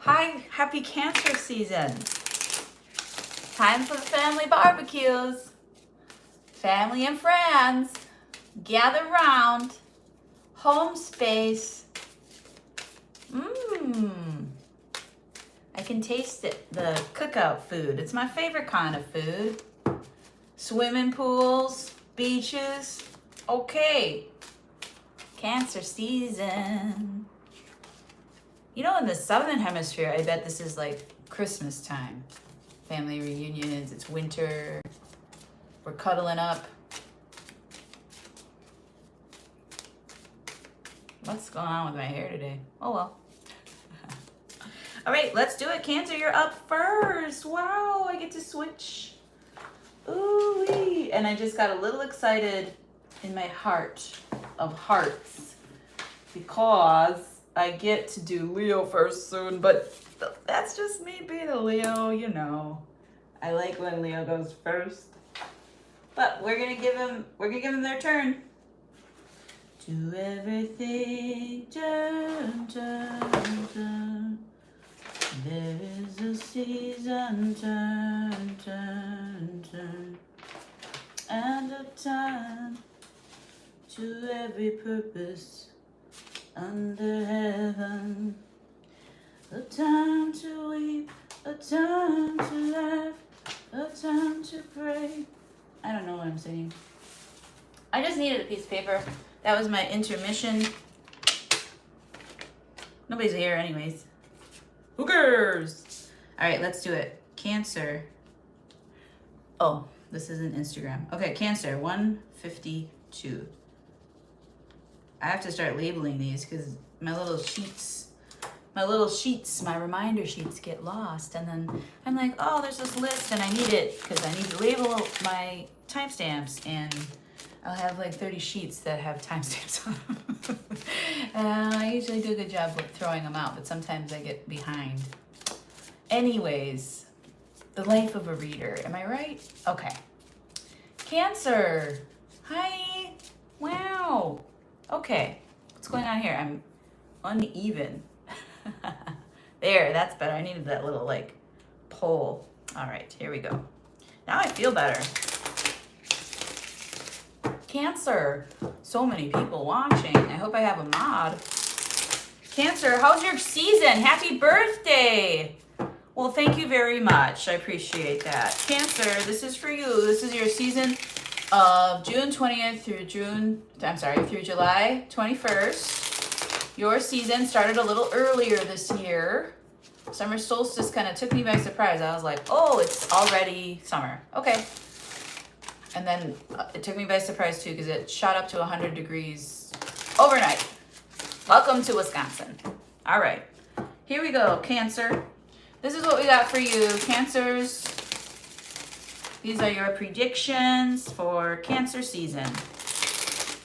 Hi, happy Cancer season. Time for the family barbecues. Family and friends, gather round. Home space. Mmm. I can taste it, the cookout food. It's my favorite kind of food. Swimming pools, beaches. Okay. Cancer season. You know, in the southern hemisphere, I bet this is like Christmas time. Family reunions, it's winter. We're cuddling up. What's going on with my hair today? Oh well. All right, let's do it. Cancer, you're up first. Wow, I get to switch. Ooh-wee. And I just got a little excited in my heart of hearts because I get to do Leo first soon, but that's just me being a Leo, you know. I like when Leo goes first. But we're gonna give them their turn. Do everything, dun, dun, dun. There is a season, turn, turn, turn, and a time to every purpose under heaven. A time to weep, a time to laugh, a time to pray. I don't know what I'm saying. I just needed a piece of paper. That was my intermission. Nobody's here anyways. Who cares? All right, let's do it. Cancer. Oh, this isn't Instagram. Okay, Cancer, 152. I have to start labeling these because my reminder sheets get lost. And then I'm like, oh, there's this list and I need it because I need to label my timestamps. And I'll have like 30 sheets that have timestamps on them. And I usually do a good job with throwing them out, but sometimes I get behind. Anyways, the life of a reader. Am I right? Okay. Cancer. Hi. Wow. Okay. What's going on here? I'm uneven. There, that's better. I needed that little like pole. All right, here we go. Now I feel better. Cancer. So many people watching. I hope I have a mod. Cancer, how's your season? Happy birthday. Well, thank you very much. I appreciate that. Cancer, this is for you. This is your season of June 20th through through July 21st. Your season started a little earlier this year. Summer solstice kind of took me by surprise. I was like, oh, it's already summer. Okay. And then it took me by surprise too because it shot up to 100 degrees overnight. Welcome to Wisconsin. All right, here we go, Cancer. This is what we got for you, Cancers. These are your predictions for Cancer season.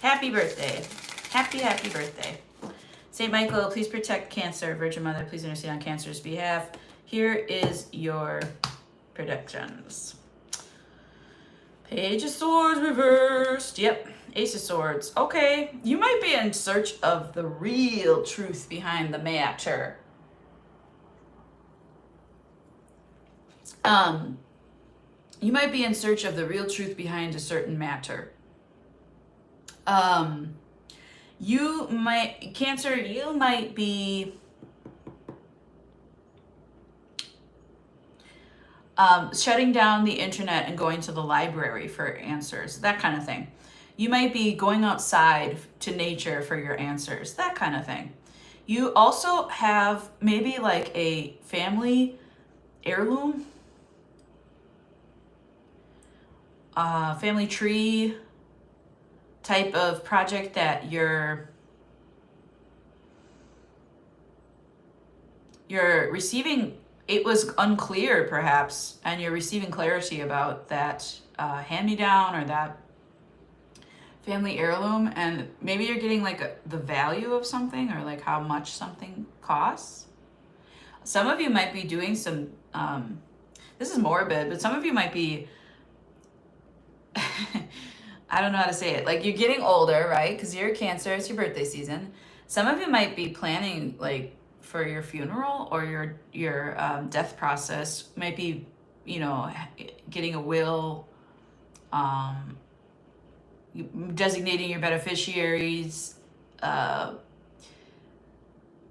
Happy birthday. Happy birthday. St. Michael, please protect Cancer. Virgin Mother, please intercede on Cancer's behalf. Here is your predictions. Page of Swords reversed. Yep. Ace of Swords. Okay. You might be in search of the real truth behind the matter. You might be in search of the real truth behind a certain matter. Cancer, you might be shutting down the internet and going to the library for answers, that kind of thing. You might be going outside to nature for your answers, that kind of thing. You also have maybe like a family heirloom, family tree type of project that you're receiving. It was unclear perhaps, and you're receiving clarity about that hand-me-down or that family heirloom, and maybe you're getting like the value of something or like how much something costs. Some of you might be doing some, this is morbid, but some of you might be, I don't know how to say it. Like you're getting older, right? Because you're a Cancer, it's your birthday season. Some of you might be planning like for your funeral or your death process. Might be, you know, getting a will, designating your beneficiaries.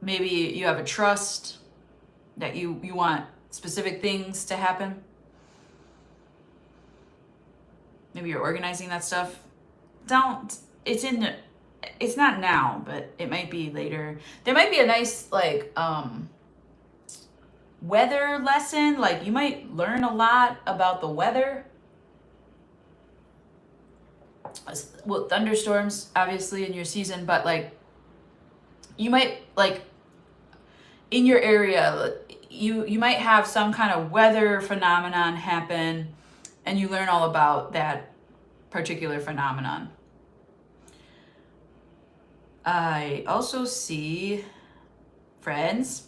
Maybe you have a trust that you want specific things to happen. Maybe you're organizing that stuff. It's not now, but it might be later. There might be a nice like weather lesson. Like you might learn a lot about the weather. Well, thunderstorms obviously in your season, but like you might like in your area, you might have some kind of weather phenomenon happen, and you learn all about that particular phenomenon. I also see friends,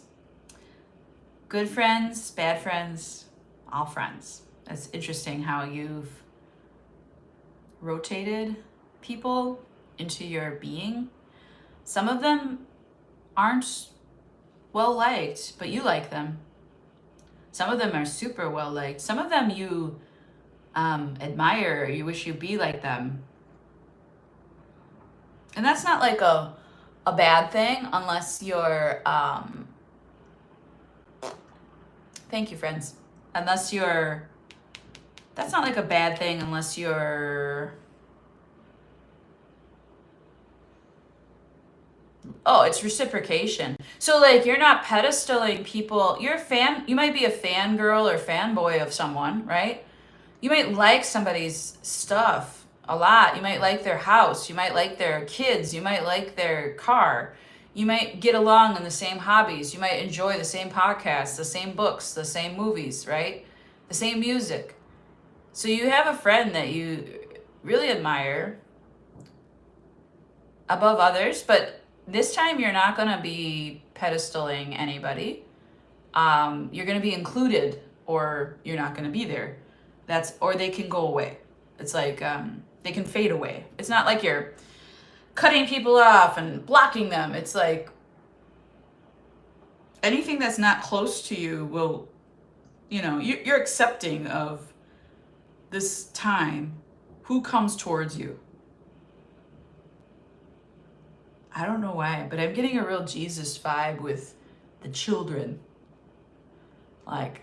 good friends, bad friends, all friends. It's interesting how you've rotated people into your being. Some of them aren't well liked, but you like them. Some of them are super well liked. Some of them you admire, you wish you'd be like them. And that's not like a bad thing unless you're, thank you, friends. Unless you're, that's not like a bad thing unless you're, oh, it's reciprocation. So like you're not pedestaling people. You're a fan, you might be a fangirl or fanboy of someone, right? You might like somebody's stuff a lot. You might like their house. You might like their kids. You might like their car. You might get along in the same hobbies. You might enjoy the same podcasts, the same books, the same movies, right? The same music. So you have a friend that you really admire above others, but this time you're not going to be pedestaling anybody. You're going to be included, or you're not going to be there. Or they can go away. It's like they can fade away. It's not like you're cutting people off and blocking them. It's like anything that's not close to you will, you know, you're accepting of this time. Who comes towards you? I don't know why, but I'm getting a real Jesus vibe with the children. Like,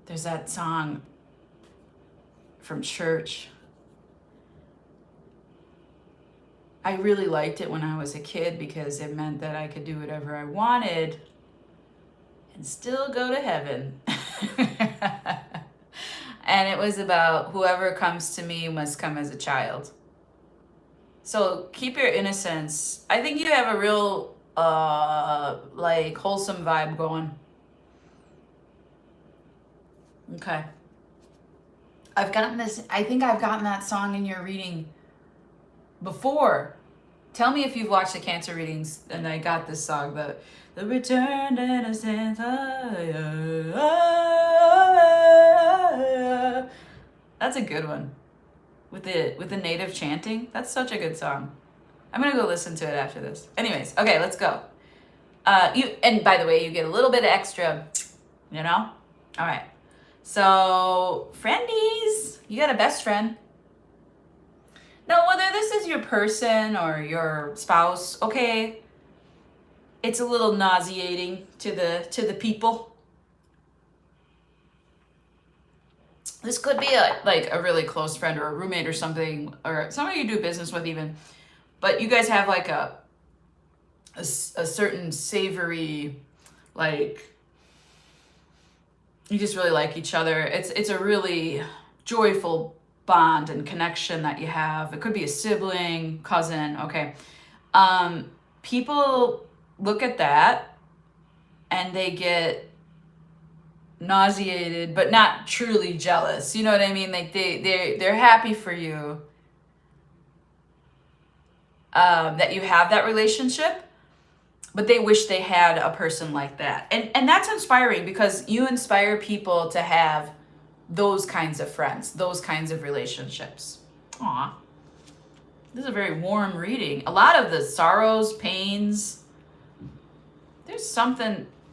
there's that song from church. I really liked it when I was a kid because it meant that I could do whatever I wanted and still go to heaven. And it was about whoever comes to me must come as a child. So keep your innocence. I think you have a real like wholesome vibe going. Okay. I think I've gotten that song in your reading before. Tell me if you've watched the Cancer readings and I got this song, the Return to Innocence. That's a good one. With the native chanting. That's such a good song. I'm gonna go listen to it after this. Anyways, okay, let's go. And by the way, you get a little bit of extra, you know? All right. So, friendies, you got a best friend. Now, whether this is your person or your spouse, okay, it's a little nauseating to the people. This could be like a really close friend or a roommate or something, or somebody you do business with even. But you guys have like a certain savory, like, you just really like each other. It's a really joyful bond and connection that you have. It could be a sibling, cousin, okay. People look at that and they get nauseated, but not truly jealous. You know what I mean? Like they're happy for you that you have that relationship, but they wish they had a person like that. And that's inspiring because you inspire people to have those kinds of friends, those kinds of relationships. Aw. This is a very warm reading. A lot of the sorrows, pains,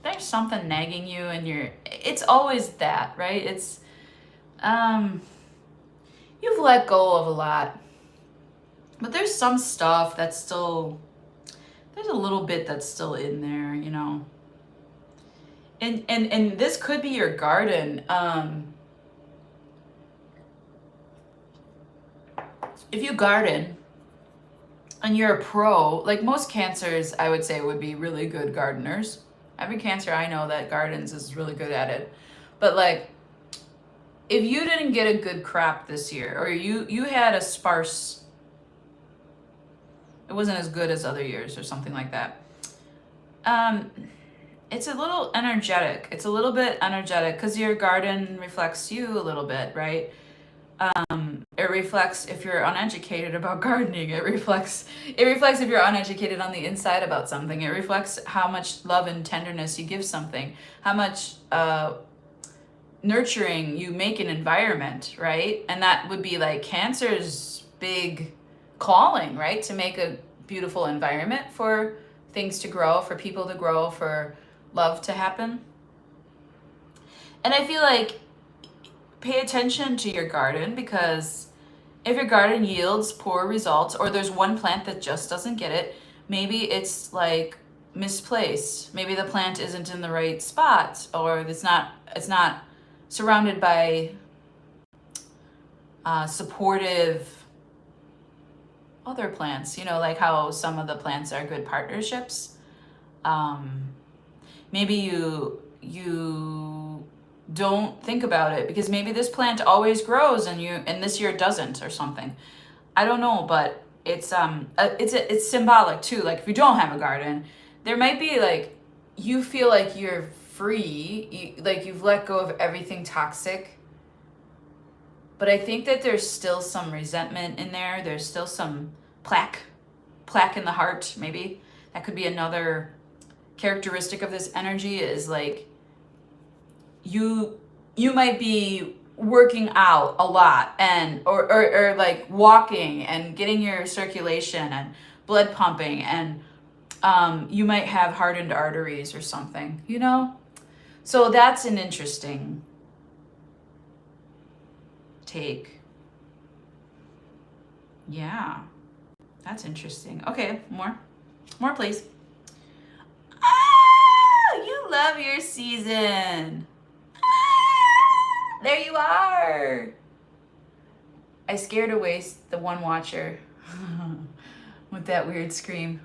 there's something nagging you, and it's always that, right? It's you've let go of a lot, but there's some stuff that's still, there's a little bit that's still in there, you know. And this could be your garden. If you garden and you're a pro, like most Cancers, I would say would be really good gardeners. Every Cancer I know that gardens is really good at it. But like, if you didn't get a good crop this year, or you had a sparse, it wasn't as good as other years or something like that. It's a little energetic. It's a little bit energetic because your garden reflects you a little bit, right? It reflects if you're uneducated about gardening. It reflects if you're uneducated on the inside about something. It reflects how much love and tenderness you give something, how much nurturing you make an environment, right? And that would be like Cancer's big calling, right? To make a beautiful environment for things to grow, for people to grow, for love to happen. And I feel like pay attention to your garden, because if your garden yields poor results, or there's one plant that just doesn't get it, maybe it's like misplaced. Maybe the plant isn't in the right spot, or it's not surrounded by supportive other plants, you know, like how some of the plants are good partnerships. Maybe you don't think about it because maybe this plant always grows and this year it doesn't, or something. I don't know, but it's symbolic too. Like if you don't have a garden, there might be like, you feel like you're free, like you've let go of everything toxic. But I think that there's still some resentment in there. There's still some plaque in the heart, maybe. That could be another characteristic of this energy, is like you might be working out a lot, and or like walking and getting your circulation and blood pumping, and you might have hardened arteries or something, you know? So that's an interesting take. Yeah, that's interesting. Okay, more please. Ah, you love your season. Ah, there you are. I scared away the one watcher with that weird scream.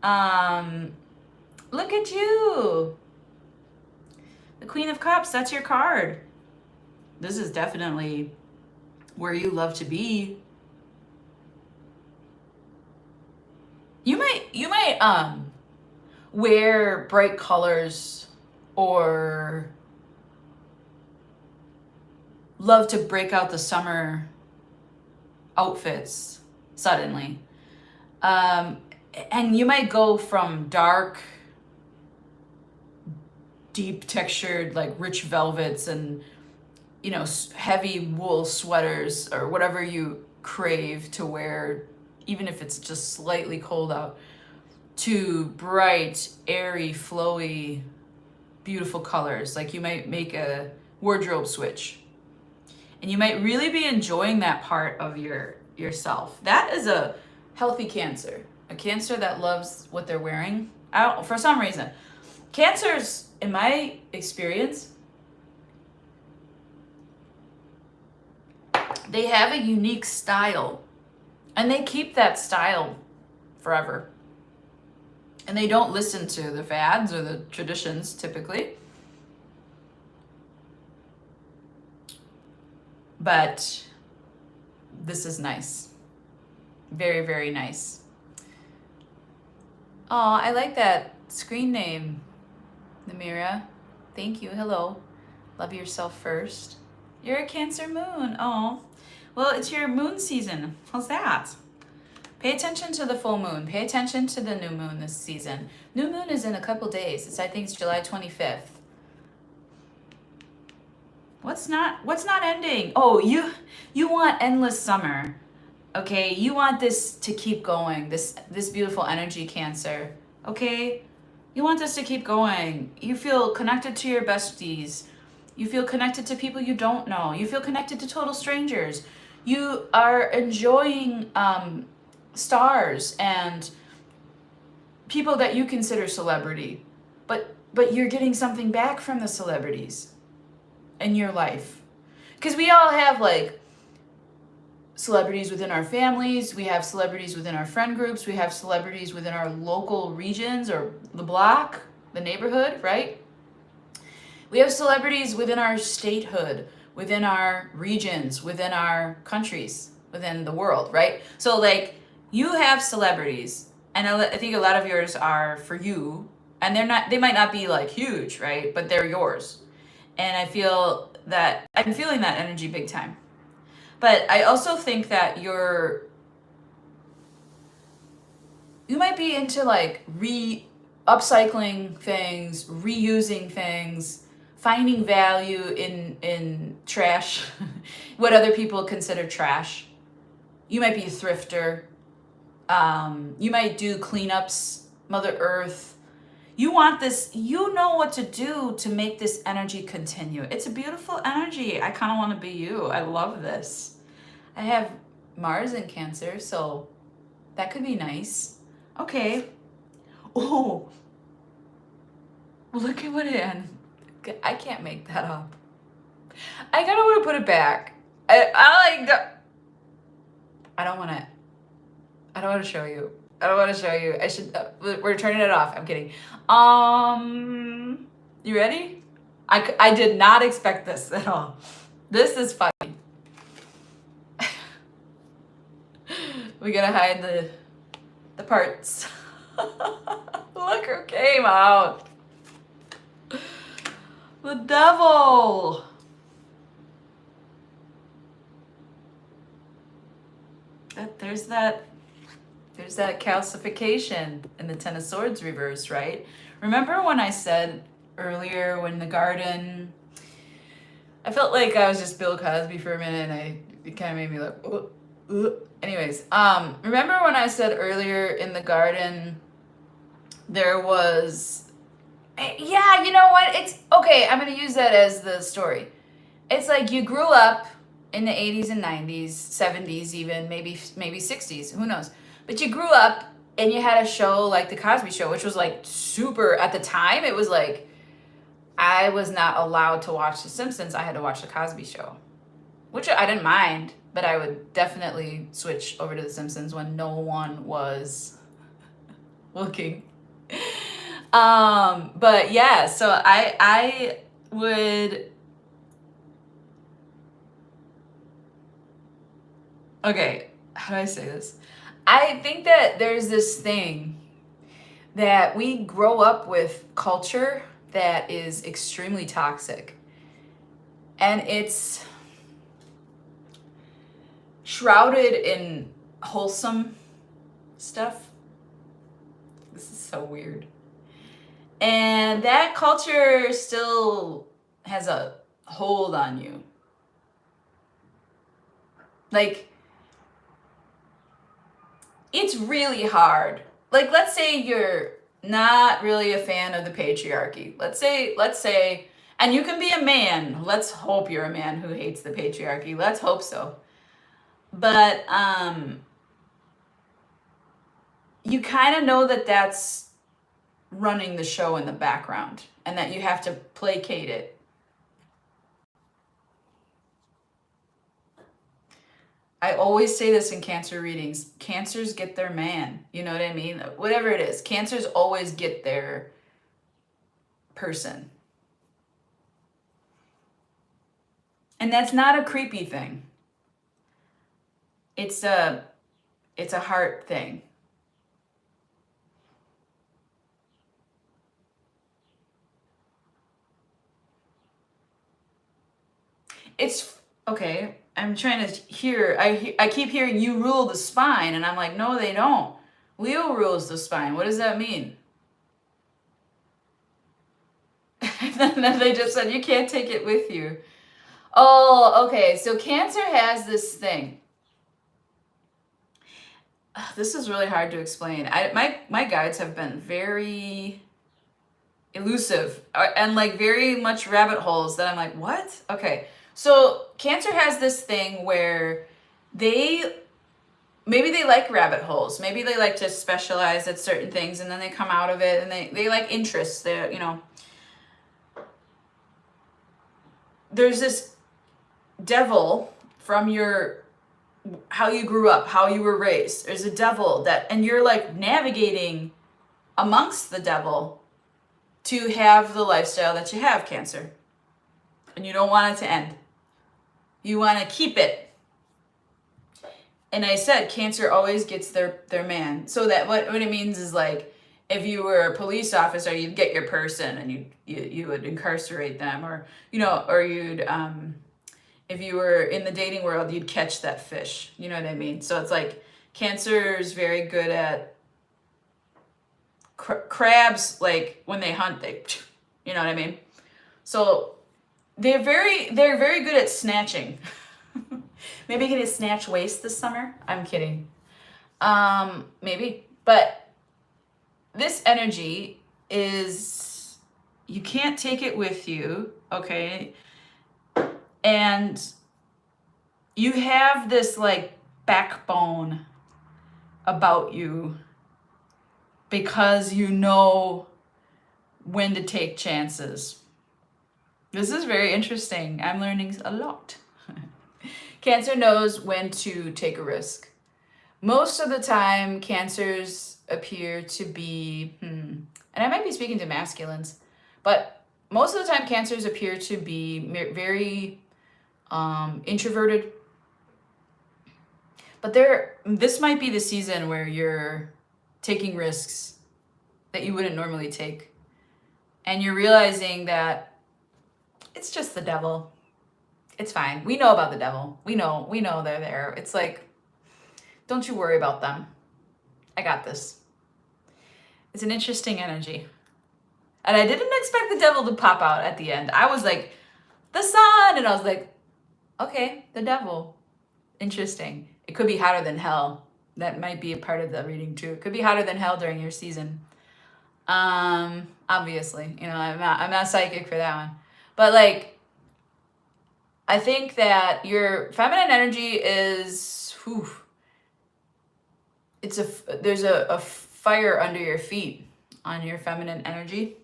Look at you. The Queen of Cups, that's your card. This is definitely where you love to be. You might wear bright colors, or love to break out the summer outfits suddenly. And you might go from dark, deep textured, like rich velvets and, you know, heavy wool sweaters, or whatever you crave to wear, even if it's just slightly cold out, to bright, airy, flowy, beautiful colors. Like you might make a wardrobe switch, and you might really be enjoying that part of yourself. That is a healthy Cancer, a Cancer that loves what they're wearing. For some reason, Cancers, in my experience, they have a unique style, and they keep that style forever. And they don't listen to the fads or the traditions typically. But this is nice. Very, very nice. Oh, I like that screen name, Namira. Thank you. Hello. Love yourself first. You're a Cancer moon. Oh, well, it's your moon season. How's that? Pay attention to the full moon. Pay attention to the new moon this season. New moon is in a couple days. I think it's July 25th. What's not ending? Oh, you want endless summer. Okay, you want this to keep going. This beautiful energy, Cancer. Okay? You want this to keep going. You feel connected to your besties. You feel connected to people you don't know. You feel connected to total strangers. You are enjoying stars and people that you consider celebrity. But you're getting something back from the celebrities in your life. Because we all have like celebrities within our families, we have celebrities within our friend groups, we have celebrities within our local regions or the block, the neighborhood, right? We have celebrities within our statehood, within our regions, within our countries, within the world, right? So like you have celebrities, and I think a lot of yours are for you, and they might not be like huge, right? But they're yours. And I'm feeling that energy big time. But I also think that you might be into like upcycling things, reusing things, finding value in trash, what other people consider trash. You might be a thrifter. You might do cleanups, Mother Earth. You want this, you know what to do to make this energy continue. It's a beautiful energy. I kind of want to be you. I love this. I have Mars in Cancer, so that could be nice. Okay. Oh, look at what I can't make that up. I kind of want to put it back. I don't want to show you. I don't want to show you. I should. We're turning it off. I'm kidding. You ready? I did not expect this at all. This is funny. We gotta hide the parts. Look who came out. The devil. There's that calcification in the Ten of Swords reverse, right? Remember when I said earlier when the garden, I felt like I was just Bill Cosby for a minute, and it kind of made me like, anyways, remember when I said earlier in the garden, there was, yeah, you know what? It's okay. I'm going to use that as the story. It's like you grew up in the 80s and 90s, 70s even, maybe 60s, who knows? But you grew up and you had a show like The Cosby Show, which was like super, at the time, it was like, I was not allowed to watch The Simpsons. I had to watch The Cosby Show, which I didn't mind, but I would definitely switch over to The Simpsons when no one was looking. But yeah, so I would, okay, how do I say this? I think that there's this thing that we grow up with culture that is extremely toxic. And it's shrouded in wholesome stuff. This is so weird. And that culture still has a hold on you. Like, it's really hard. Like, let's say you're not really a fan of the patriarchy. Let's say, and you can be a man. Let's hope you're a man who hates the patriarchy. Let's hope so. But you kind of know that that's running the show in the background and that you have to placate it. I always say this in Cancer readings. Cancers get their man. You know what I mean? Whatever it is. Cancers always get their person. And that's not a creepy thing. It's a heart thing. It's okay. I'm trying to hear. I keep hearing you rule the spine, and I'm like, no, they don't. Leo rules the spine. What does that mean? And then they just said you can't take it with you. Oh, okay. So Cancer has this thing. This is really hard to explain. My guides have been very elusive and like very much rabbit holes that I'm like, what? Okay. So Cancer has this thing where maybe they like rabbit holes. Maybe they like to specialize at certain things and then they come out of it and they like interests. They're, there's this devil from how you grew up, how you were raised. There's a devil and you're like navigating amongst the devil to have the lifestyle that you have, Cancer. And you don't want it to end. You want to keep it. And I said, Cancer always gets their man. So that what it means is like, if you were a police officer, you'd get your person and you would incarcerate them, or you'd if you were in the dating world, you'd catch that fish. You know what I mean? So it's like Cancer is very good at crabs. Like when they hunt, you know what I mean? So they're very good at snatching. Maybe get a snatch waist this summer. I'm kidding. Maybe. But this energy is, you can't take it with you, okay? And you have this like backbone about you because you know when to take chances. This is very interesting. I'm learning a lot. Cancer knows when to take a risk. Most of the time, Cancers appear to be, and I might be speaking to masculines, but most of the time, Cancers appear to be very introverted. But this might be the season where you're taking risks that you wouldn't normally take. And you're realizing that it's just the devil. It's fine. We know about the devil. We know they're there. It's like, don't you worry about them. I got this. It's an interesting energy. And I didn't expect the devil to pop out at the end. I was like, the sun. And I was like, okay, the devil. Interesting. It could be hotter than hell. That might be a part of the reading too. It could be hotter than hell during your season. Obviously, I'm not psychic for that one. But like, I think that your feminine energy is, there's a fire under your feet on your feminine energy.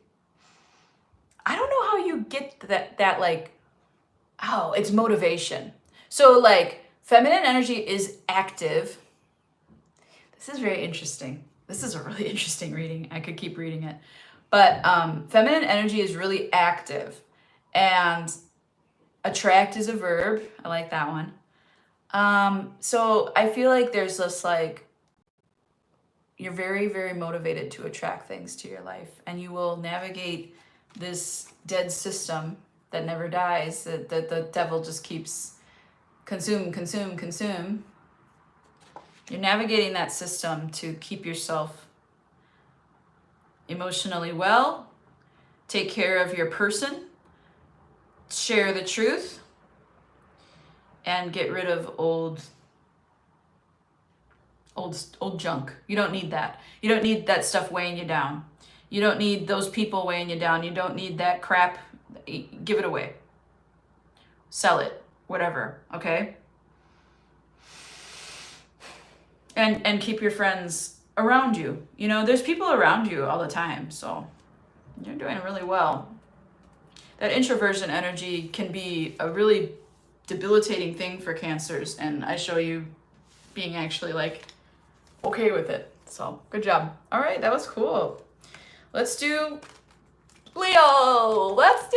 I don't know how you get that like, it's motivation. So like feminine energy is active. This is very interesting. This is a really interesting reading. I could keep reading it. But feminine energy is really active. And attract is a verb. I like that one. So I feel like there's this like, you're very, very motivated to attract things to your life. And you will navigate this dead system that never dies, that the devil just keeps consume. You're navigating that system to keep yourself emotionally well, take care of your person, share the truth, and get rid of old junk. You don't need that. You don't need that stuff weighing you down. You don't need those people weighing you down. You don't need that crap. Give it away. Sell it. Whatever. Okay? And keep your friends around you. There's people around you all the time, so you're doing really well. That introversion energy can be a really debilitating thing for Cancers, and I show you being actually like okay with it. So good job. All right, that was cool. Let's do Leo. Let's do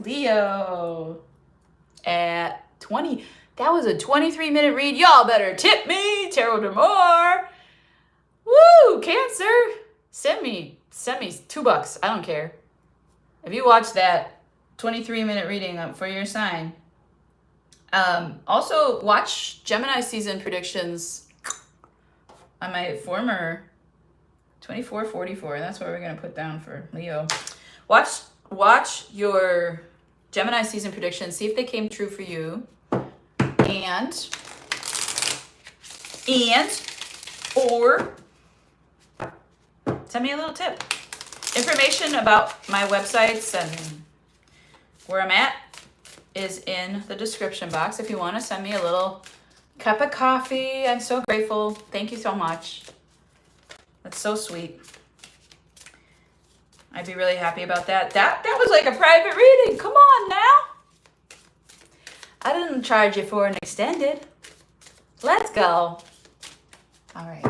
Leo at 20. That was a 23-minute read. Y'all better tip me, Tarot D'Amour. Woo, Cancer. Send me $2. I don't care. If you watch that 23-minute reading for your sign. Also, watch Gemini season predictions on my former 2444. That's what we're going to put down for Leo. Watch your Gemini season predictions. See if they came true for you. Or send me a little tip. Information about my websites and where I'm at is in the description box. If you want to send me a little cup of coffee, I'm so grateful. Thank you so much. That's so sweet. I'd be really happy about that. That was like a private reading. Come on now. I didn't charge you for an extended. Let's go. All right.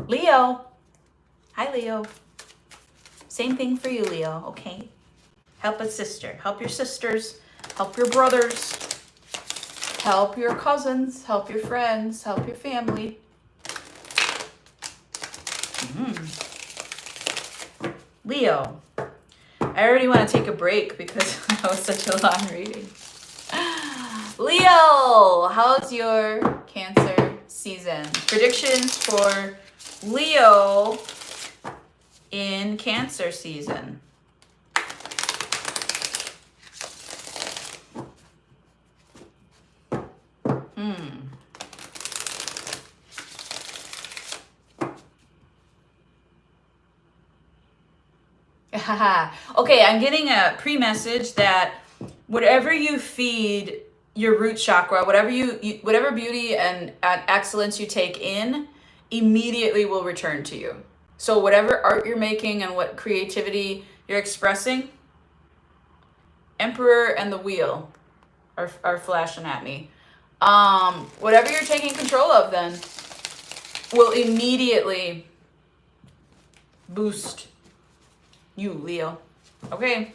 Leo. Hi, Leo. Same thing for you, Leo, okay? Help a sister. Help your sisters. Help your brothers. Help your cousins. Help your friends. Help your family. Leo. I already want to take a break because that was such a long reading. Leo, how's your Cancer season? Predictions for Leo in Cancer season. Okay, I'm getting a pre-message that whatever you feed your root chakra, whatever whatever beauty and excellence you take in, immediately will return to you. So whatever art you're making and what creativity you're expressing, Emperor and the Wheel are flashing at me. Whatever you're taking control of then will immediately boost you, Leo. Okay.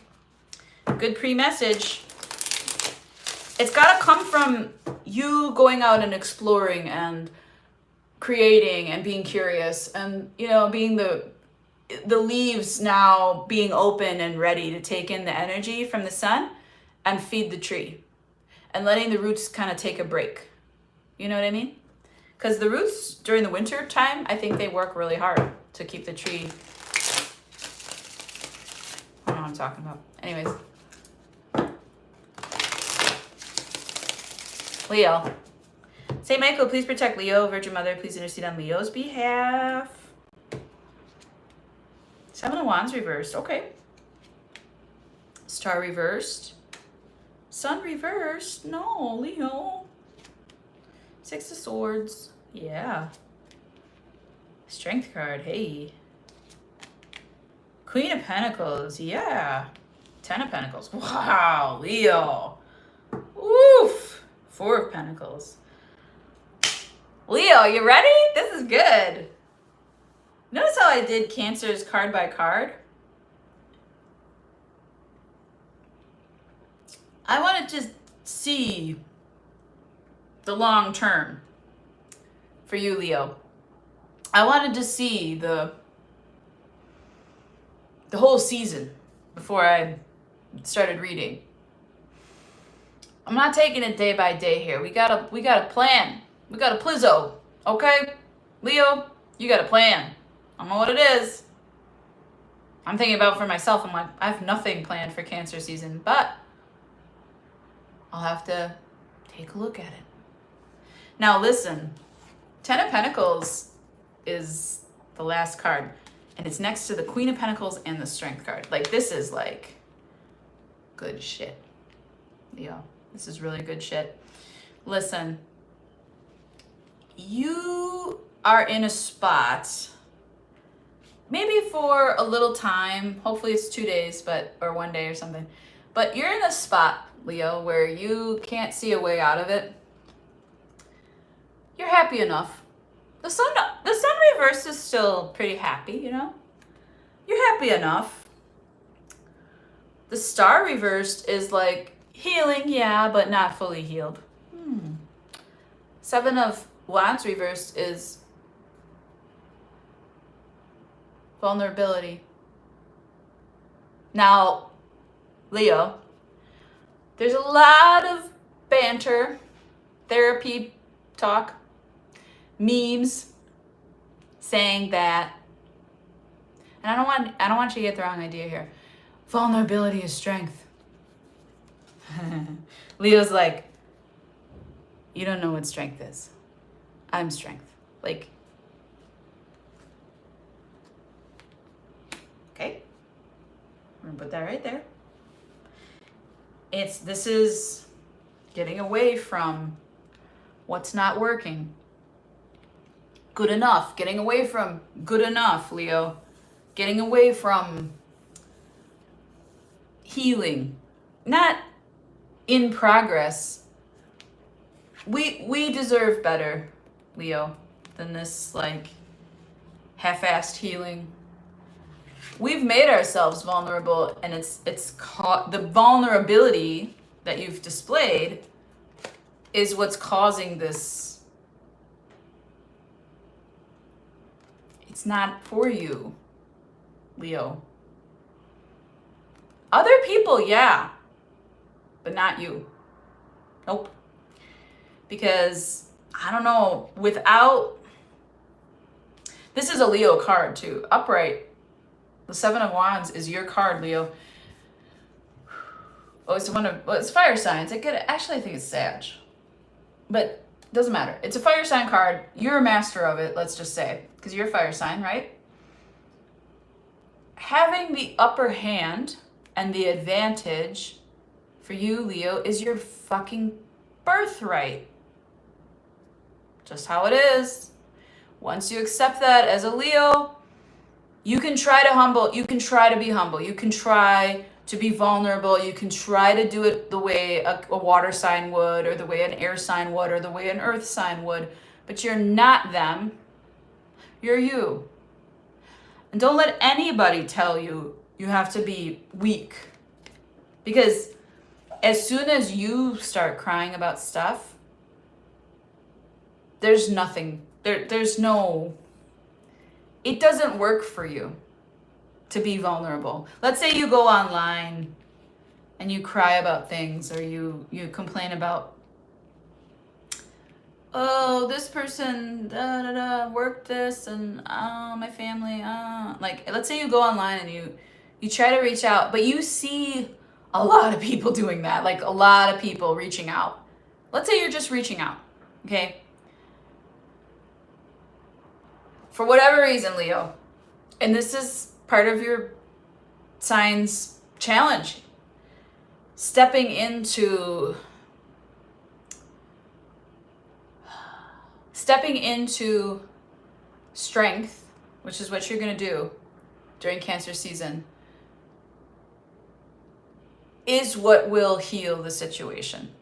Good pre-message. It's got to come from you going out and exploring and creating and being curious and, you know, being the leaves now being open and ready to take in the energy from the sun and feed the tree and letting the roots kind of take a break. You know what I mean? Because the roots during the winter time, I think they work really hard to keep the tree. I don't know what I'm talking about. Anyways. Leo. Saint Michael, please protect Leo. Virgin Mother, please intercede on Leo's behalf. Seven of Wands reversed. Okay. Star reversed. Sun reversed. No, Leo. Six of Swords. Yeah. Strength card. Hey. Queen of Pentacles. Yeah. 10 of Pentacles. Wow, Leo. Oof. 4 of Pentacles. Leo, you ready? This is good. Notice how I did Cancer's card by card? I wanted to see the long term for you, Leo. I wanted to see the whole season before I started reading. I'm not taking it day by day here. We got a plan. We got a plizzo, okay? Leo, you got a plan. I don't know what it is. I'm thinking about for myself. I'm like, I have nothing planned for Cancer season, but I'll have to take a look at it. Now listen, 10 of Pentacles is the last card, and it's next to the Queen of Pentacles and the Strength card. Like, this is like good shit, Leo. This is really good shit. Listen, you are in a spot, maybe for a little time, hopefully it's 2 days, or 1 day or something, but you're in a spot, Leo, where you can't see a way out of it. You're happy enough. The sun reverse is still pretty happy, you know? You're happy enough. The Star reversed is like healing, yeah, but not fully healed. 7 of Wands reversed is vulnerability. Now, Leo, there's a lot of banter, therapy talk, memes saying that, and I don't want you to get the wrong idea here. Vulnerability is strength. Leo's like, you don't know what strength is. I'm strength. Like, okay? I'm gonna put that right there. This is getting away from what's not working. Good enough. Getting away from good enough, Leo. Getting away from healing. Not in progress. We deserve better, Leo, than this like half-assed healing. We've made ourselves vulnerable, and it's caught the vulnerability that you've displayed is what's causing this. It's not for you, Leo. Other people, yeah, but not you. Nope. Because, I don't know, this is a Leo card too. Upright. The Seven of Wands is your card, Leo. Oh, it's fire signs. I think it's Sag. But it doesn't matter. It's a fire sign card. You're a master of it, let's just say. Because you're a fire sign, right? Having the upper hand and the advantage for you, Leo, is your fucking birthright. Just how it is. Once you accept that as a Leo, you can try to be humble. You can try to be vulnerable. You can try to do it the way a water sign would, or the way an air sign would, or the way an earth sign would. But you're not them. You're you. And don't let anybody tell you you have to be weak. Because as soon as you start crying about stuff, there's nothing. There's no... It doesn't work for you to be vulnerable. Let's say you go online and you cry about things, or you complain about, oh, this person worked this, and my family, like, let's say you go online and you try to reach out, but you see a lot of people doing that, like a lot of people reaching out. Let's say you're just reaching out, okay? For whatever reason, Leo, and this is part of your sign's challenge, stepping into strength, which is what you're going to do during Cancer season, is what will heal the situation.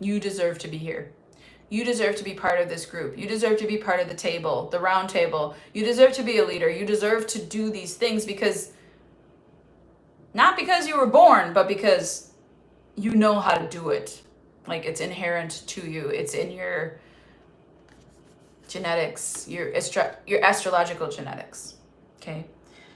You deserve to be here. You deserve to be part of this group. You deserve to be part of the table, the round table. You deserve to be a leader. You deserve to do these things because, not because you were born, but because you know how to do it. Like, it's inherent to you. It's in your genetics, your astrological genetics, okay?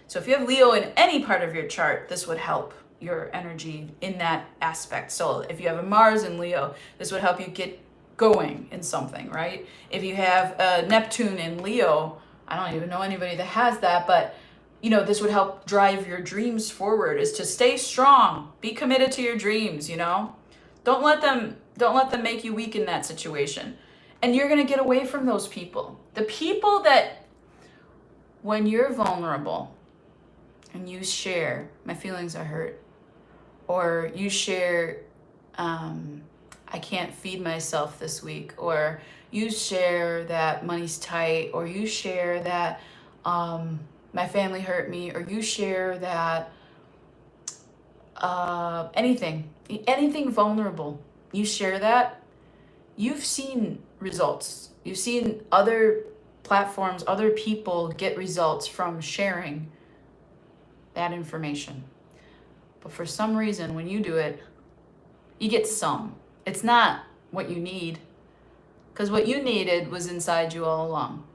So if you have Leo in any part of your chart, this would help your energy in that aspect. So if you have a Mars in Leo, this would help you get going in something, right? If you have Neptune in Leo, I don't even know anybody that has that, but you know, this would help drive your dreams forward, is to stay strong, be committed to your dreams, you know? Don't let them make you weak in that situation. And you're going to get away from those people. The people that, when you're vulnerable and you share, my feelings are hurt, or you share, I can't feed myself this week, or you share that money's tight, or you share that my family hurt me, or you share that anything vulnerable, you share that, you've seen results. You've seen other platforms, other people get results from sharing that information. But for some reason, when you do it, you get some. It's not what you need, because what you needed was inside you all along.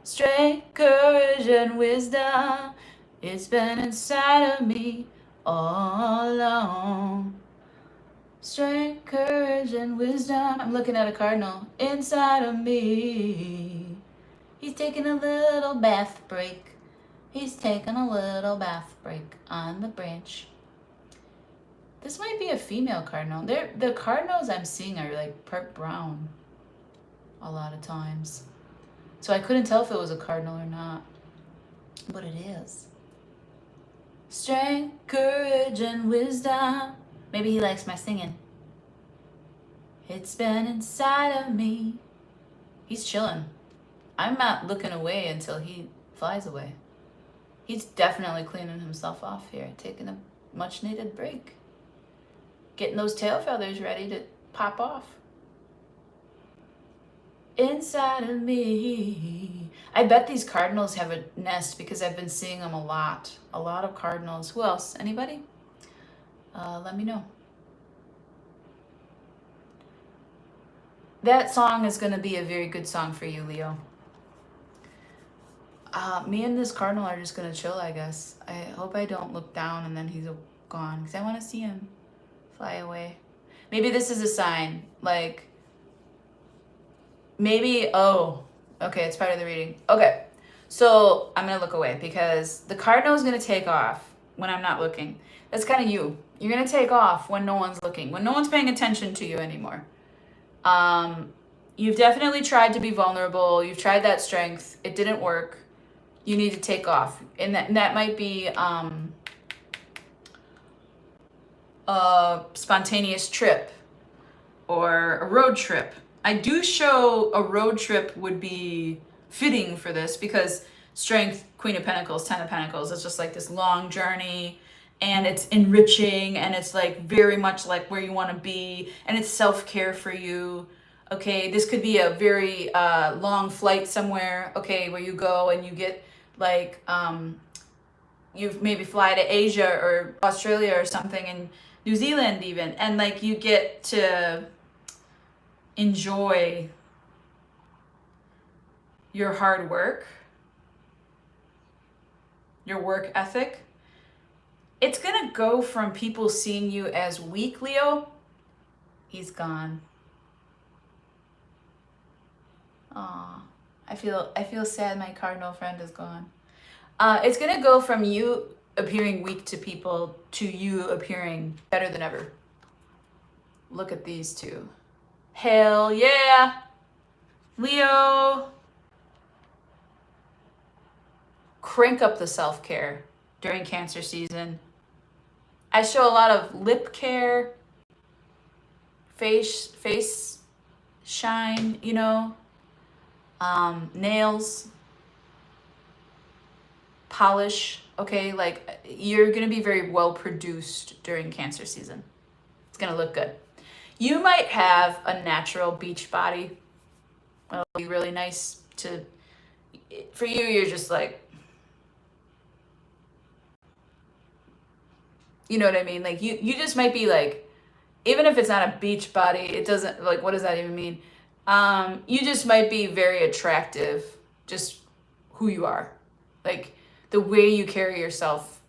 Strength, courage, and wisdom, it's been inside of me all along. Strength, courage, and wisdom. I'm looking at a cardinal inside of me. He's taking a little bath break. He's taking a little bath break on the branch. This might be a female cardinal. The cardinals I'm seeing are like dark brown a lot of times. So I couldn't tell if it was a cardinal or not. But it is. Strength, courage, and wisdom. Maybe he likes my singing. It's been inside of me. He's chilling. I'm not looking away until he flies away. He's definitely cleaning himself off here, taking a much needed break. Getting those tail feathers ready to pop off. Inside of me. I bet these cardinals have a nest because I've been seeing them a lot. A lot of cardinals. Who else? Anybody? Let me know. That song is going to be a very good song for you, Leo. Me and this cardinal are just going to chill, I guess. I hope I don't look down and then he's gone because I want to see him fly away. Maybe this is a sign. Like, maybe, oh, okay, it's part of the reading. Okay, so I'm going to look away because the cardinal is going to take off when I'm not looking. That's kind of you. You're going to take off when no one's looking, when no one's paying attention to you anymore. You've definitely tried to be vulnerable. You've tried that strength. It didn't work. You need to take off. And that might be a spontaneous trip or a road trip. I do show a road trip would be fitting for this because strength, Queen of Pentacles, Ten of Pentacles, it's just like this long journey and it's enriching and it's like very much like where you want to be and it's self-care for you. Okay, this could be a very long flight somewhere, okay, where you go and you get like, you maybe fly to Asia or Australia or something and New Zealand even, and like you get to enjoy your hard work, your work ethic. It's gonna go from people seeing you as weak, Leo. He's gone. Aw, I feel sad my cardinal friend is gone. It's gonna go from you appearing weak to people to you appearing better than ever. Look at these two. Hell yeah! Leo! Crank up the self-care during Cancer season. I show a lot of lip care, face shine, you know, nails, polish, okay? Like, you're gonna be very well produced during Cancer season. It's gonna look good. You might have a natural beach body. It'll be really nice to, for you, you're just like, you know what I mean? Like, you just might be like, even if it's not a beach body, it doesn't, like, what does that even mean? You just might be very attractive, just who you are. Like, the way you carry yourself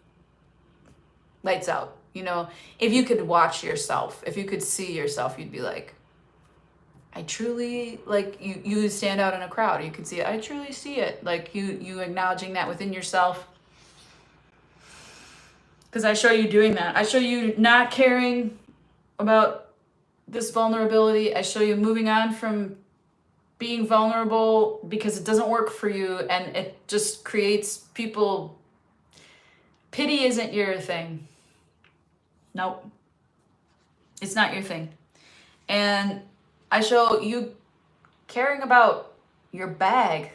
lights out, you know? If you could watch yourself, if you could see yourself, you'd be like, I truly, like, you stand out in a crowd, you could see it. I truly see it. Like, you acknowledging that within yourself. Because I show you doing that. I show you not caring about this vulnerability. I show you moving on from being vulnerable because it doesn't work for you and it just creates people. Pity isn't your thing. Nope. It's not your thing. And I show you caring about your bag.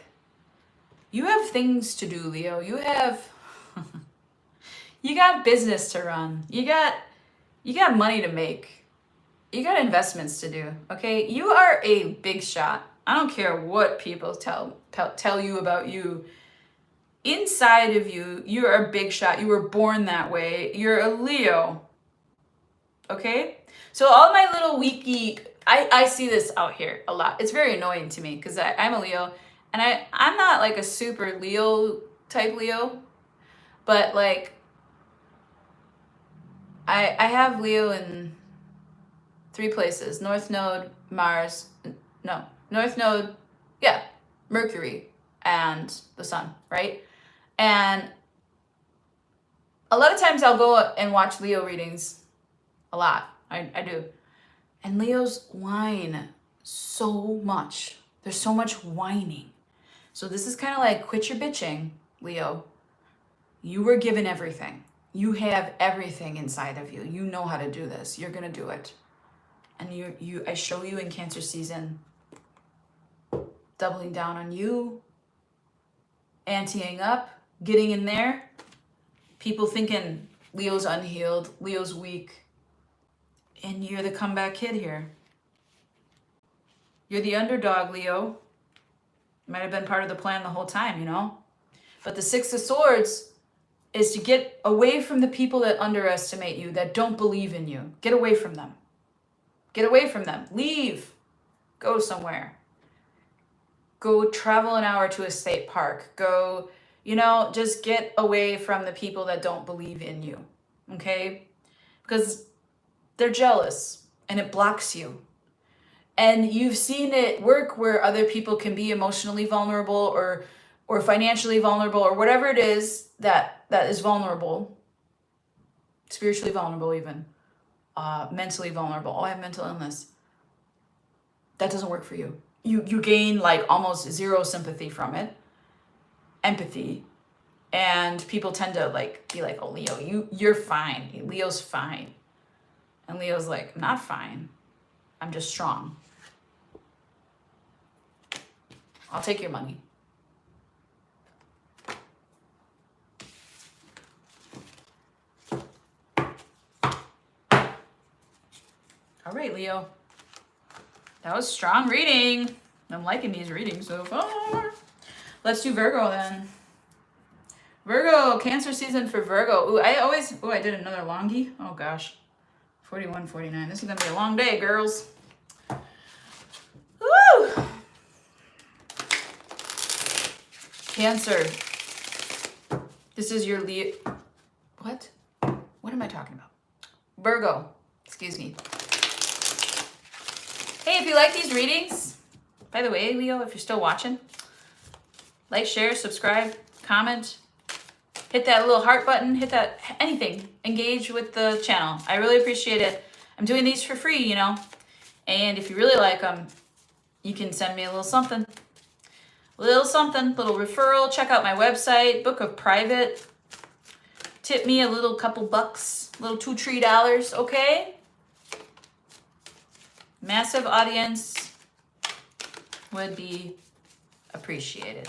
You have things to do, Leo. You have you got business to run. You got money to make. You got investments to do, okay? You are a big shot. I don't care what people tell you about you. Inside of you, you're a big shot. You were born that way. You're a Leo, okay? So all my little weaky, I see this out here a lot. It's very annoying to me because I'm a Leo, and I'm not like a super Leo type Leo, but like, I have Leo in 3 places. North Node, Mars, no, North Node, yeah, Mercury, and the Sun, right? And a lot of times I'll go and watch Leo readings, a lot, I do. And Leos whine so much. There's so much whining. So this is kind of like, quit your bitching, Leo. You were given everything. You have everything inside of you. You know how to do this. You're going to do it. And I show you in Cancer season, doubling down on you, anteing up, getting in there. People thinking Leo's unhealed, Leo's weak, and you're the comeback kid here. You're the underdog, Leo. Might have been part of the plan the whole time, you know? But the Six of Swords is to get away from the people that underestimate you, that don't believe in you. Get away from them. Get away from them. Leave. Go somewhere. Go travel an hour to a state park. Go, just get away from the people that don't believe in you. Okay? Because they're jealous and it blocks you. And you've seen it work where other people can be emotionally vulnerable or financially vulnerable or whatever it is that is vulnerable, spiritually vulnerable even, mentally vulnerable. Oh, I have mental illness. That doesn't work for you. You gain like almost zero sympathy from it, empathy, and people tend to be like, oh, Leo, you're fine. Leo's fine. And Leo's like, I'm not fine. I'm just strong. I'll take your money. All right, Leo. That was strong reading. I'm liking these readings so far. Let's do Virgo then. Virgo, Cancer season for Virgo. Ooh, I did another longie. Oh gosh. 41, 49. This is gonna be a long day, girls. Woo! Cancer. This is your Leo. What? What am I talking about? Virgo. Excuse me. Hey, if you like these readings, by the way, Leo, if you're still watching, like, share, subscribe, comment, hit that little heart button, hit that anything. Engage with the channel. I really appreciate it. I'm doing these for free, and if you really like them, you can send me a little something. Little referral. Check out my website, book a private. Tip me a little couple bucks, little $2-3, okay? Massive audience would be appreciated.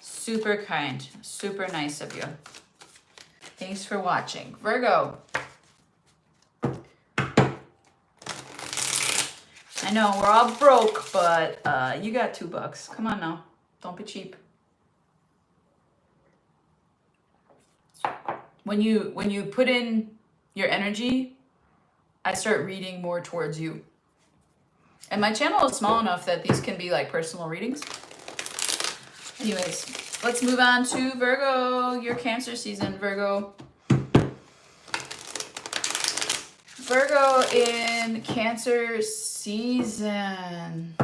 Super kind, super nice of you. Thanks for watching. Virgo. I know we're all broke, but you got $2. Come on now. Don't be cheap. When you put in your energy, I start reading more towards you. And my channel is small enough that these can be like personal readings. Anyways, let's move on to Virgo, your Cancer season, Virgo. Virgo in Cancer season.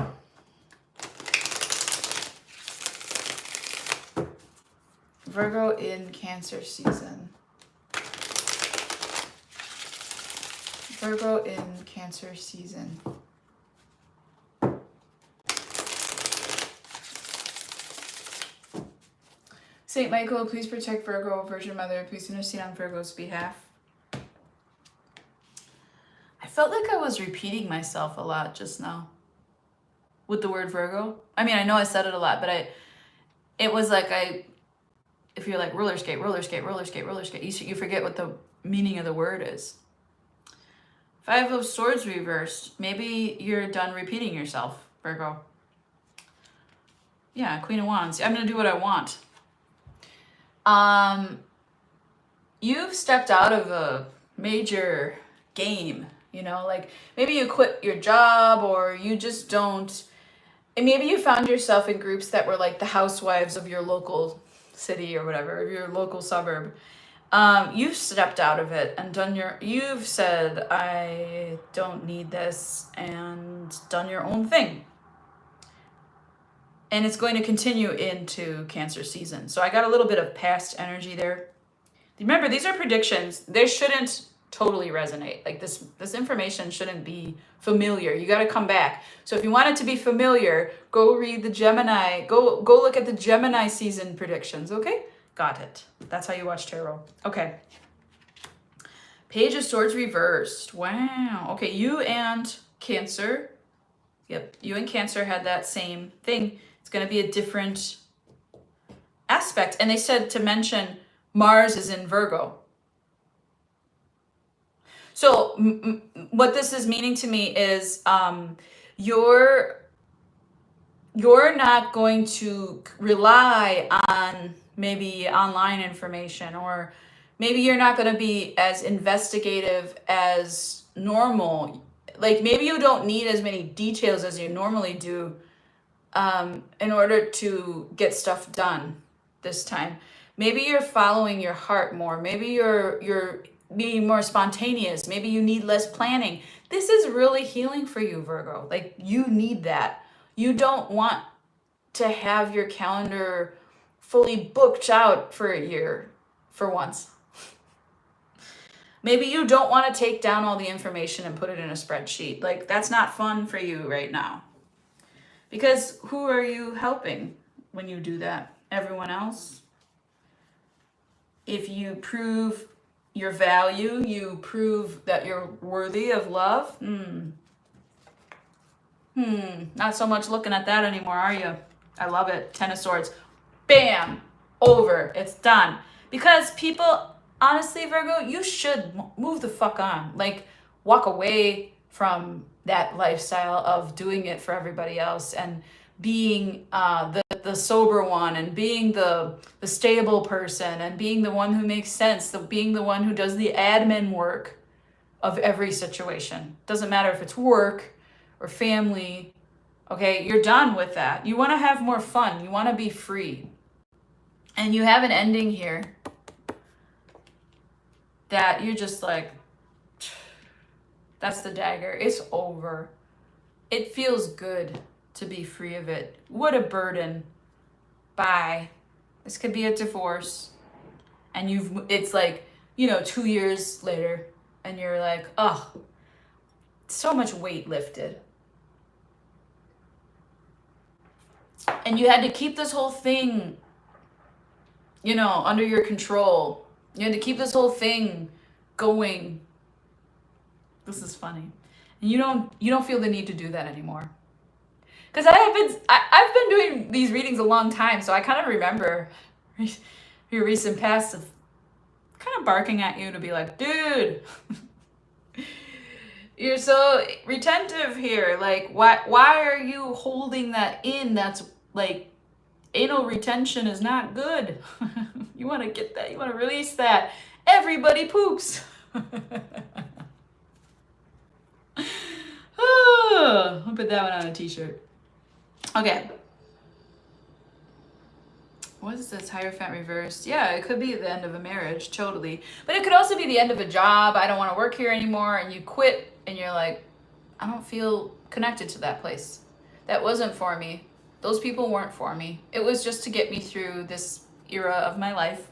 Virgo in Cancer season. Virgo in Cancer season. Saint Michael, please protect Virgo. Virgin Mother, please intercede on Virgo's behalf. I felt like I was repeating myself a lot just now with the word Virgo. I mean, I know I said it a lot, but it was like if you're like roller skate, you forget what the meaning of the word is. 5 of Swords reversed. Maybe you're done repeating yourself, Virgo. Yeah, Queen of Wands. I'm going to do what I want. You've stepped out of a major game, like maybe you quit your job or you just don't, and maybe you found yourself in groups that were like the housewives of your local city or whatever, of your local suburb. You've stepped out of it and you've said, I don't need this, and done your own thing. And it's going to continue into Cancer season. So I got a little bit of past energy there. Remember, these are predictions. They shouldn't totally resonate. Like this information shouldn't be familiar. You got to come back. So if you want it to be familiar, go read the Gemini. Go look at the Gemini season predictions, okay? Got it. That's how you watch tarot. Okay. Page of Swords reversed. Wow. Okay, you and Cancer. Yep, you and Cancer had that same thing. It's going to be a different aspect. And they said to mention Mars is in Virgo. So what this is meaning to me is you're not going to rely on maybe online information, or maybe you're not going to be as investigative as normal. Like maybe you don't need as many details as you normally do in order to get stuff done this time. Maybe you're following your heart more. Maybe you're being more spontaneous. Maybe you need less planning. This is really healing for you, Virgo. Like you need that. You don't want to have your calendar fully booked out for a year for once. Maybe you don't want to take down all the information and put it in a spreadsheet. Like that's not fun for you right now. Because who are you helping when you do that? Everyone else? If you prove your value, you prove that you're worthy of love. Not so much looking at that anymore, are you? I love it. Ten of Swords. Bam! Over. It's done. Because people, honestly, Virgo, you should move the fuck on. Like, walk away from that lifestyle of doing it for everybody else and being the sober one, and being the stable person, and being the one who makes sense, being the one who does the admin work of every situation. Doesn't matter if it's work or family. Okay, you're done with that. You want to have more fun. You want to be free. And you have an ending here that you're just like, that's the dagger. It's over. It feels good to be free of it. What a burden. Bye. This could be a divorce. And it's like, 2 years later, and you're like, oh, so much weight lifted. And you had to keep this whole thing, under your control. You had to keep this whole thing going. This is funny. And you don't feel the need to do that anymore. Because I've been doing these readings a long time, so I kind of remember your recent past of kind of barking at you to be like, dude, you're so retentive here. Like, why are you holding that in? That's like, anal retention is not good. You want to get that. You want to release that. Everybody poops. I'll put that one on a t-shirt. Okay. What is this? Hierophant reversed. Yeah, it could be the end of a marriage, totally. But it could also be the end of a job. I don't want to work here anymore. And you quit and you're like, I don't feel connected to that place. That wasn't for me. Those people weren't for me. It was just to get me through this era of my life.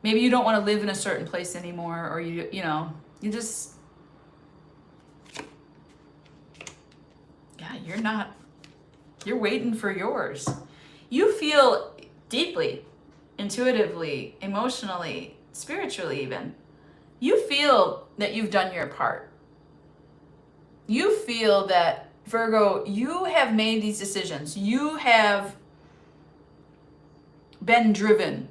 Maybe you don't want to live in a certain place anymore, or you just, yeah, you're waiting for yours. You feel deeply, intuitively, emotionally, spiritually even. You feel that you've done your part. You feel that, Virgo, you have made these decisions. You have been driven.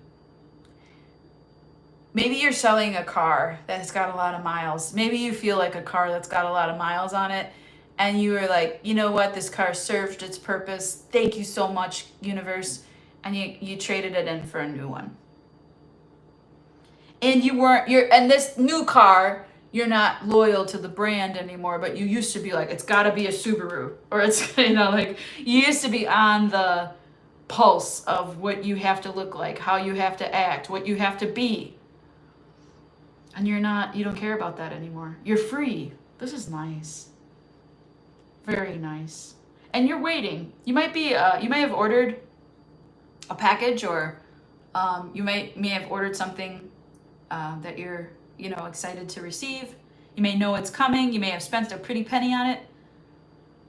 Maybe you're selling a car that's got a lot of miles. Maybe you feel like a car that's got a lot of miles on it. And you were like, you know what? This car served its purpose. Thank you so much, universe. And you traded it in for a new one. And and this new car, you're not loyal to the brand anymore, but you used to be like, it's gotta be a Subaru. Or it's, like you used to be on the pulse of what you have to look like, how you have to act, what you have to be. And you don't care about that anymore. You're free. This is nice. Very nice. And you're waiting. You might have ordered a package, or you may have ordered something that you're, excited to receive. You may know it's coming. You may have spent a pretty penny on it,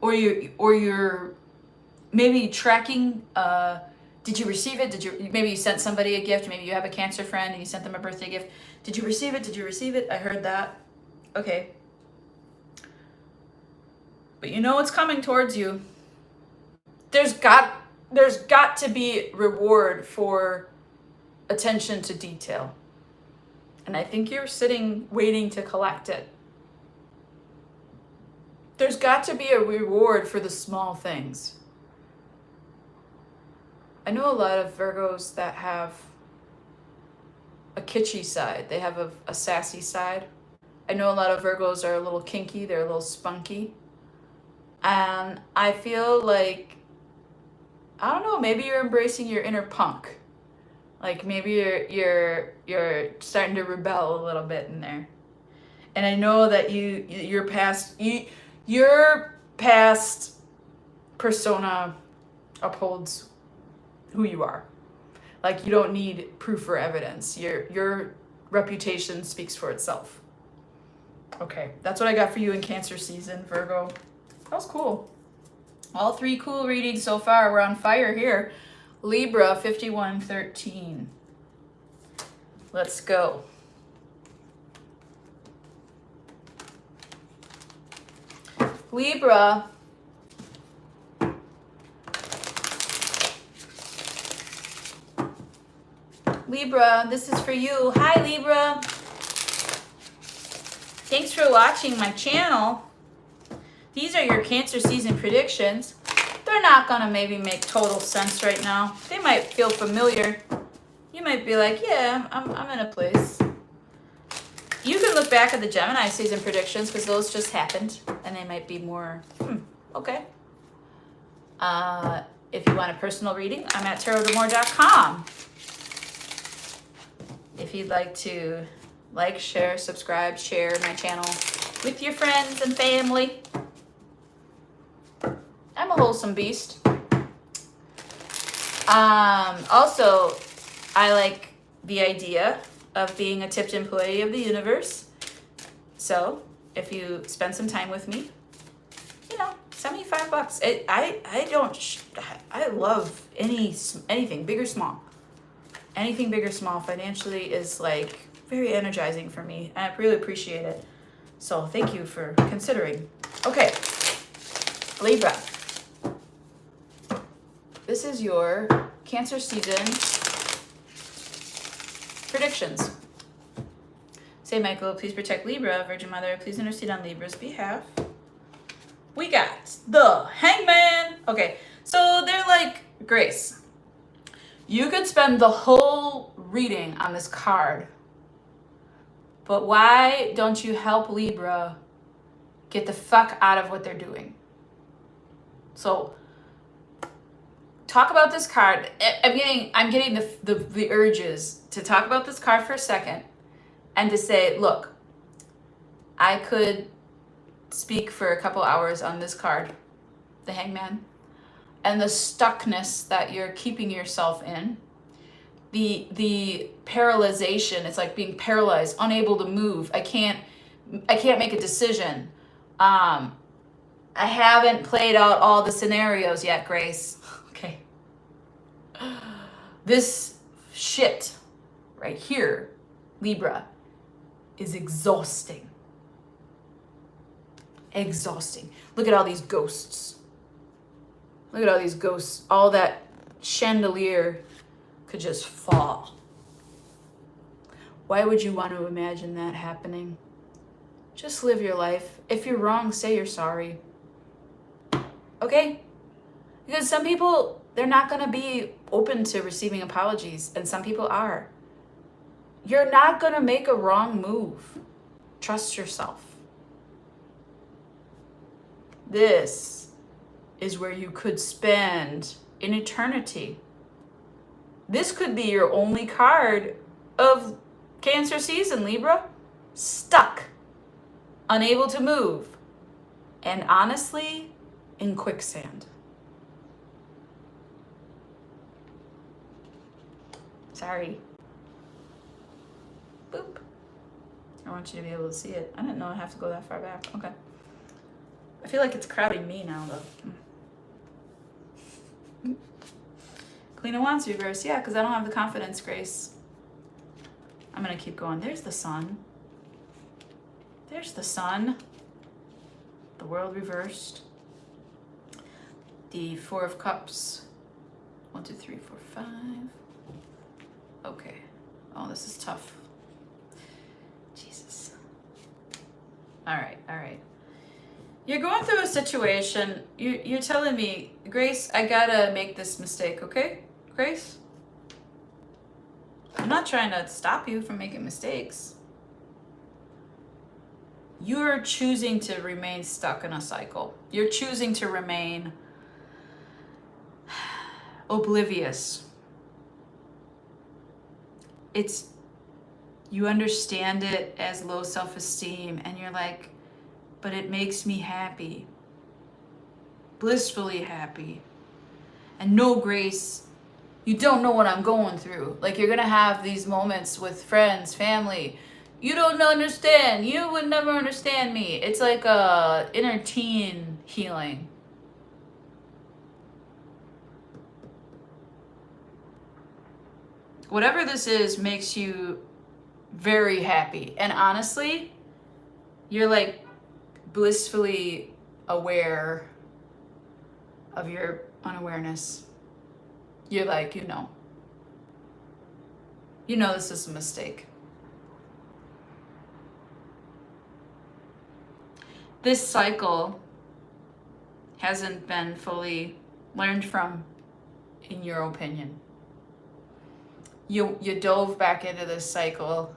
or you're maybe tracking Did you receive it? Maybe you sent somebody a gift. Maybe you have a Cancer friend and you sent them a birthday gift. Did you receive it? Did you receive it? I heard that. Okay. But you know what's coming towards you. There's got to be reward for attention to detail. And I think you're sitting waiting to collect it. There's got to be a reward for the small things. I know a lot of Virgos that have a kitschy side. They have a sassy side. I know a lot of Virgos are a little kinky. They're a little spunky. And I feel like, I don't know, maybe you're embracing your inner punk. Like maybe you're starting to rebel a little bit in there. And I know that your past persona upholds who you are. Like you don't need proof or evidence. Your reputation speaks for itself. Okay, that's what I got for you in Cancer season, Virgo. That was cool. All 3 cool readings so far. We're on fire here. Libra 5113. Let's go. Libra. Libra, this is for you. Hi, Libra. Thanks for watching my channel. These are your Cancer season predictions. They're not going to maybe make total sense right now. They might feel familiar. You might be like, yeah, I'm in a place. You can look back at the Gemini season predictions because those just happened. And they might be more, okay. If you want a personal reading, I'm at tarotdamore.com. If you'd like to like, share, subscribe, share my channel with your friends and family. I'm a wholesome beast. Also, I like the idea of being a tipped employee of the universe. So, if you spend some time with me, send me $5. I love anything, big or small. Anything big or small financially is like very energizing for me. I really appreciate it. So thank you for considering. Okay, Libra. This is your Cancer season predictions. Say, Michael, please protect Libra. Virgin Mother, please intercede on Libra's behalf. We got the Hangman. Okay, so they're like, Grace, you could spend the whole reading on this card, but why don't you help Libra get the fuck out of what they're doing? So talk about this card. I'm getting the urges to talk about this card for a second and to say, look, I could speak for a couple hours on this card, the Hangman, and the stuckness that you're keeping yourself in, the paralyzation. It's like being paralyzed, unable to move. I can't make a decision. I haven't played out all the scenarios yet, Grace. Okay. This shit right here, Libra, is exhausting. Exhausting. Look at all these ghosts. Look at all these ghosts. All that chandelier could just fall. Why would you want to imagine that happening? Just live your life. If you're wrong, say you're sorry. Okay? Because some people, they're not going to be open to receiving apologies, and some people are. You're not going to make a wrong move. Trust yourself. This is where you could spend an eternity. This could be your only card of Cancer season, Libra. Stuck, unable to move, and honestly, in quicksand. Sorry. Boop. I want you to be able to see it. I didn't know I have to go that far back. Okay. I feel like it's crowding me now, though. Queen of Wands reverse. Yeah, because I don't have the confidence, Grace. I'm going to keep going. There's the Sun. There's the Sun. The World reversed. The Four of Cups. 1, 2, 3, 4, 5. Okay. Oh, this is tough. Jesus. All right, all right. You're going through a situation. You're telling me, Grace, I gotta make this mistake, okay? Grace? I'm not trying to stop you from making mistakes. You're choosing to remain stuck in a cycle. You're choosing to remain oblivious. You understand it as low self-esteem, and you're like, but it makes me happy, blissfully happy. And no, Grace, you don't know what I'm going through. Like, you're gonna have these moments with friends, family. You don't understand. You would never understand me. It's like a inner teen healing. Whatever this is makes you very happy. And honestly, you're like blissfully aware of your unawareness. You're like, you know this is a mistake. This cycle hasn't been fully learned from, in your opinion. You dove back into this cycle.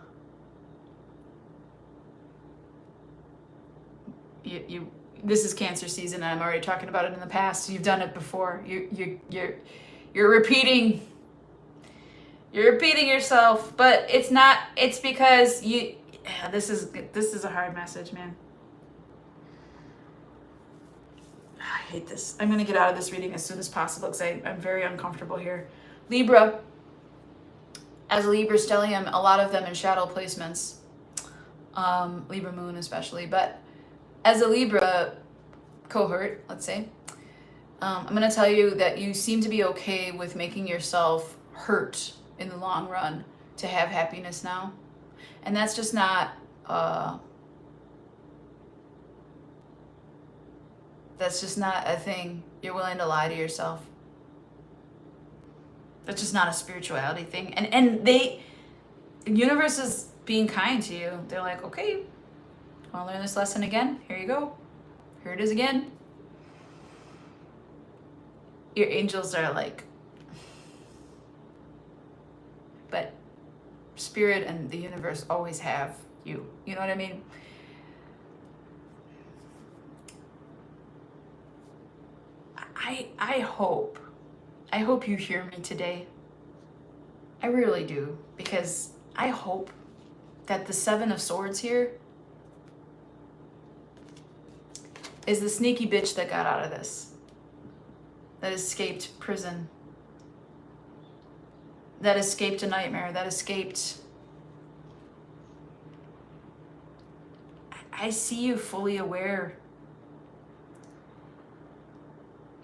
This is Cancer season, and I'm already talking about it in the past. You've done it before. You're repeating yourself, but it's not. It's because this is a hard message, man. I hate this. I'm gonna get out of this reading as soon as possible because I'm very uncomfortable here. Libra. As a Libra stellium, a lot of them in shadow placements. Libra moon especially, but as a Libra cohort, let's say, I'm going to tell you that you seem to be okay with making yourself hurt in the long run to have happiness now. And that's just not, that's just not a thing you're willing to lie to yourself. That's just not a spirituality thing. And the universe is being kind to you. They're like, okay, want to learn this lesson again? Here you go. Here it is again. Your angels are like, but spirit and the universe always have you. You know what I mean? I hope you hear me today. I really do, because I hope that the Seven of Swords here is the sneaky bitch that got out of this, that escaped prison, that escaped a nightmare, that escaped. I see you fully aware.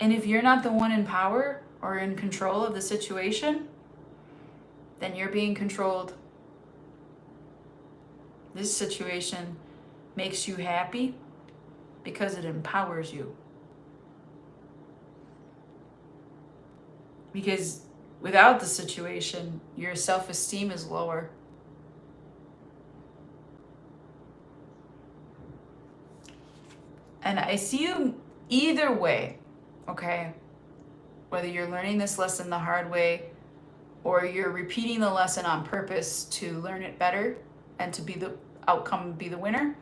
And if you're not the one in power or in control of the situation, then you're being controlled. This situation makes you happy because it empowers you. Because without the situation, your self-esteem is lower. And I see you either way, okay? Whether you're learning this lesson the hard way or you're repeating the lesson on purpose to learn it better and to be the outcome, be the winner.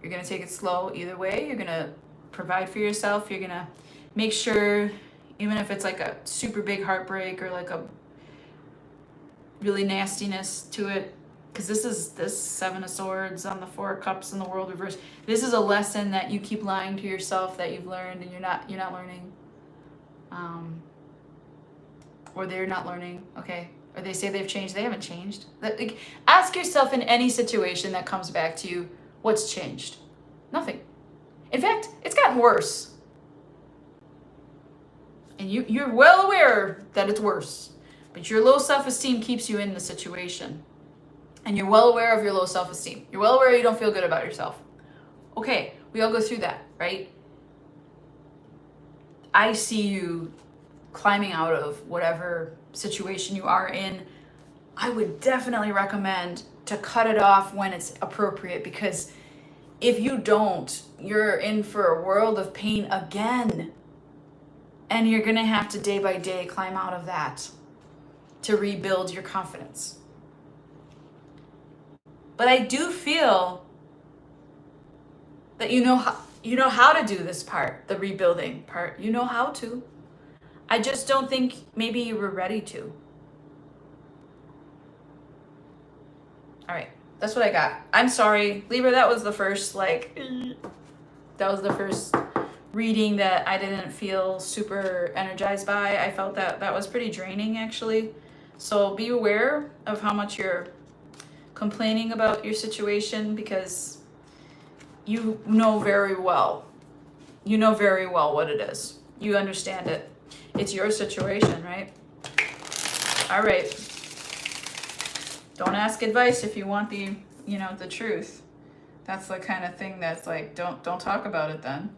You're going to take it slow either way. You're going to provide for yourself. You're going to make sure, even if it's like a super big heartbreak or like a really nastiness to it, because this Seven of Swords on the Four of Cups and the World reverse. This is a lesson that you keep lying to yourself that you've learned and you're not learning. Or they're not learning, okay? Or they say they've changed, they haven't changed. Like, ask yourself in any situation that comes back to you, what's changed? Nothing. In fact, it's gotten worse. And you're well aware that it's worse. But your low self-esteem keeps you in the situation. And you're well aware of your low self-esteem. You're well aware you don't feel good about yourself. Okay, we all go through that, right? I see you climbing out of whatever situation you are in. I would definitely recommend to cut it off when it's appropriate, because if you don't, you're in for a world of pain again. And you're gonna have to day by day climb out of that to rebuild your confidence. But I do feel that you know how to do this part, the rebuilding part. You know how to. I just don't think maybe you were ready to. All right, that's what I got. I'm sorry, Libra, that was the first reading that I didn't feel super energized by. I felt that was pretty draining, actually. So be aware of how much you're complaining about your situation, because you know very well what it is. You understand it. It's your situation, right? All right. Don't ask advice if you want the truth. That's the kind of thing that's like, don't talk about it then.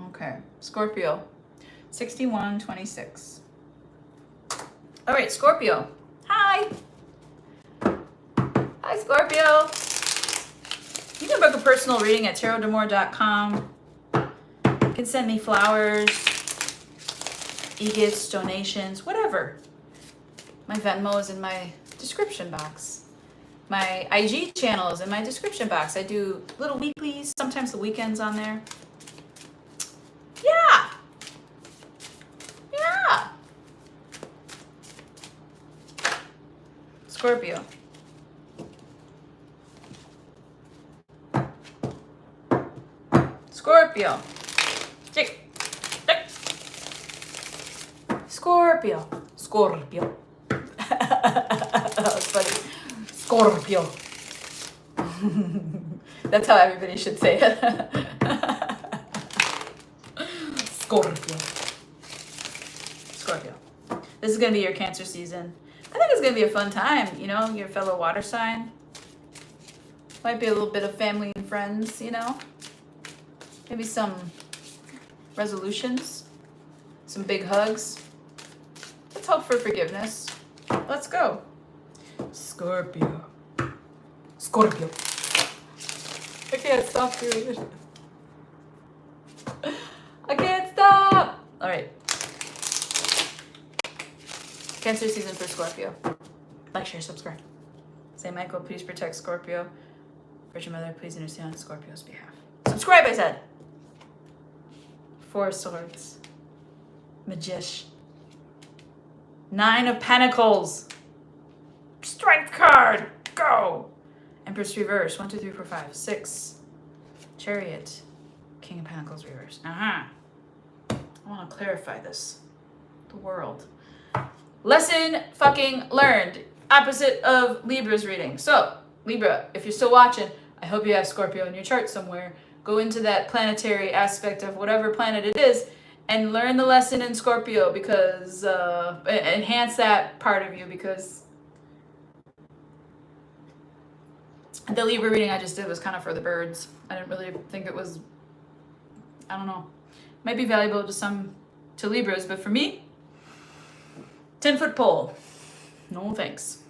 Okay, Scorpio, 6126. All right, Scorpio. Hi. Hi, Scorpio. You can book a personal reading at tarotdamour.com. You can send me flowers, e-gifts, donations, whatever. My Venmo is in my description box. My IG channel is in my description box. I do little weeklies, sometimes the weekends on there. Yeah. Scorpio. Scorpio. Scorpio. Scorpio. That was funny. Scorpio. That's how everybody should say it. Scorpio. Scorpio. This is going to be your Cancer season. I think it's going to be a fun time, your fellow water sign. Might be a little bit of family and friends, Maybe some resolutions, some big hugs. Let's hope for forgiveness. Let's go. Scorpio. Scorpio. I can't stop doing it. I can't stop. All right. Cancer season for Scorpio. Like, share, subscribe. Saint Michael, please protect Scorpio. Virgin Mother, please intercede on Scorpio's behalf. Subscribe, I said. 4 Swords. Magician. 9 of Pentacles. Strength card. Go. Empress reverse. 1, 2, 3, 4, 5, 6. Chariot. King of Pentacles reverse. I want to clarify this. The world. Lesson fucking learned. Opposite of Libra's reading. So, Libra, if you're still watching, I hope you have Scorpio in your chart somewhere. Go into that planetary aspect of whatever planet it is and learn the lesson in Scorpio, because enhance that part of you, because the Libra reading I just did was kind of for the birds. I didn't really think it was, I don't know, might be valuable to Libras, but for me, 10-foot pole. No thanks.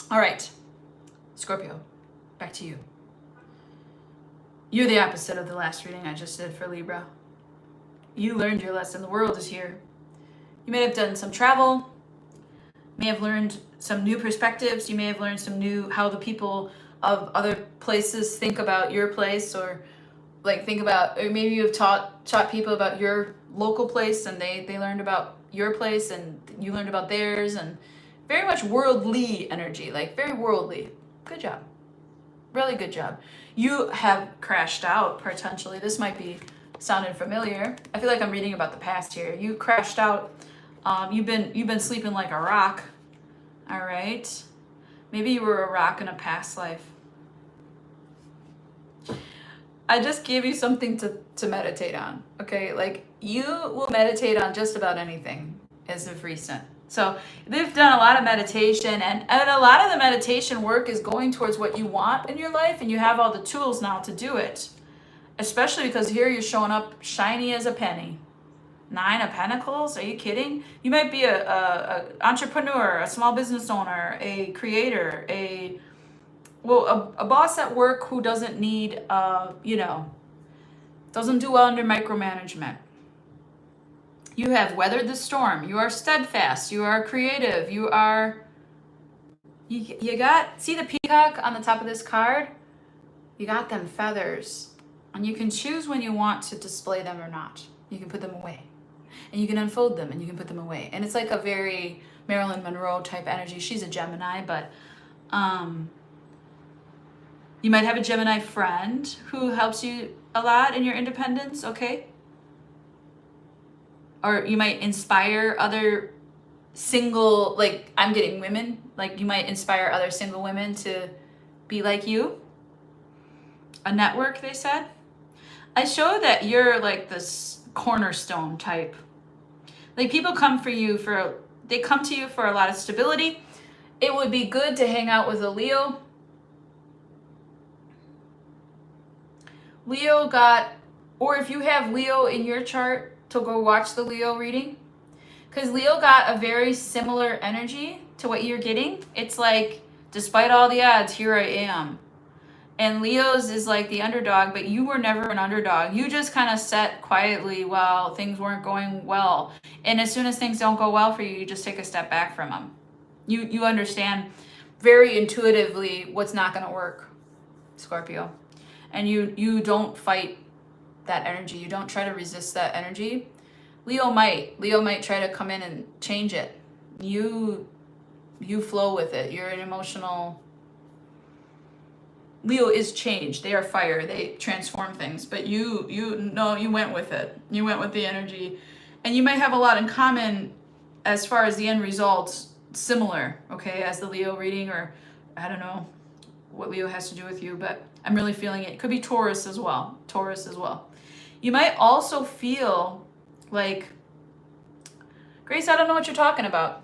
All right, Scorpio, back to you. You're the opposite of the last reading I just did for Libra. You learned your lesson. The world is here. You may have done some travel, may have learned some new perspectives. You may have learned some new, how the people of other places think about your place, or like or maybe you've taught people about your local place, and they learned about your place and you learned about theirs, and very much worldly energy, like very worldly. Good job. Really good job. You have crashed out, potentially. This might be sounding familiar. I feel like I'm reading about the past here. You crashed out. You've been sleeping like a rock. All right. Maybe you were a rock in a past life. I just gave you something to meditate on. Okay, like you will meditate on just about anything as of recent. So they've done a lot of meditation, and a lot of the meditation work is going towards what you want in your life, and you have all the tools now to do it. Especially because here you're showing up shiny as a penny. 9 of Pentacles? Are you kidding? You might be a entrepreneur, a small business owner, a creator, a boss at work who doesn't need, doesn't do well under micromanagement. You have weathered the storm. You are steadfast. You are creative. You got, see the peacock on the top of this card? You got them feathers. And you can choose when you want to display them or not. You can put them away. And you can unfold them and you can put them away. And it's like a very Marilyn Monroe type energy. She's a Gemini, but you might have a Gemini friend who helps you a lot in your independence, okay? Or you might inspire other single, like I'm getting women, like you might inspire other single women to be like you. A network, they said. I show that you're like this cornerstone type. Like people come to you for a lot of stability. It would be good to hang out with a Leo. Or if you have Leo in your chart, to go watch the Leo reading. Because Leo got a very similar energy to what you're getting. It's like, despite all the odds, here I am. And Leo's is like the underdog, but you were never an underdog. You just kind of sat quietly while things weren't going well. And as soon as things don't go well for you, you just take a step back from them. You understand very intuitively what's not going to work, Scorpio. And you don't fight that energy. You don't try to resist that energy. Leo might try to come in and change it. You flow with it. You're an emotional... Leo is change. They are fire. They transform things. But you went with it. You went with the energy. And you might have a lot in common as far as the end results, similar, okay, as the Leo reading, or I don't know what Leo has to do with you, but I'm really feeling it. It could be Taurus as well. You might also feel like, Grace, I don't know what you're talking about.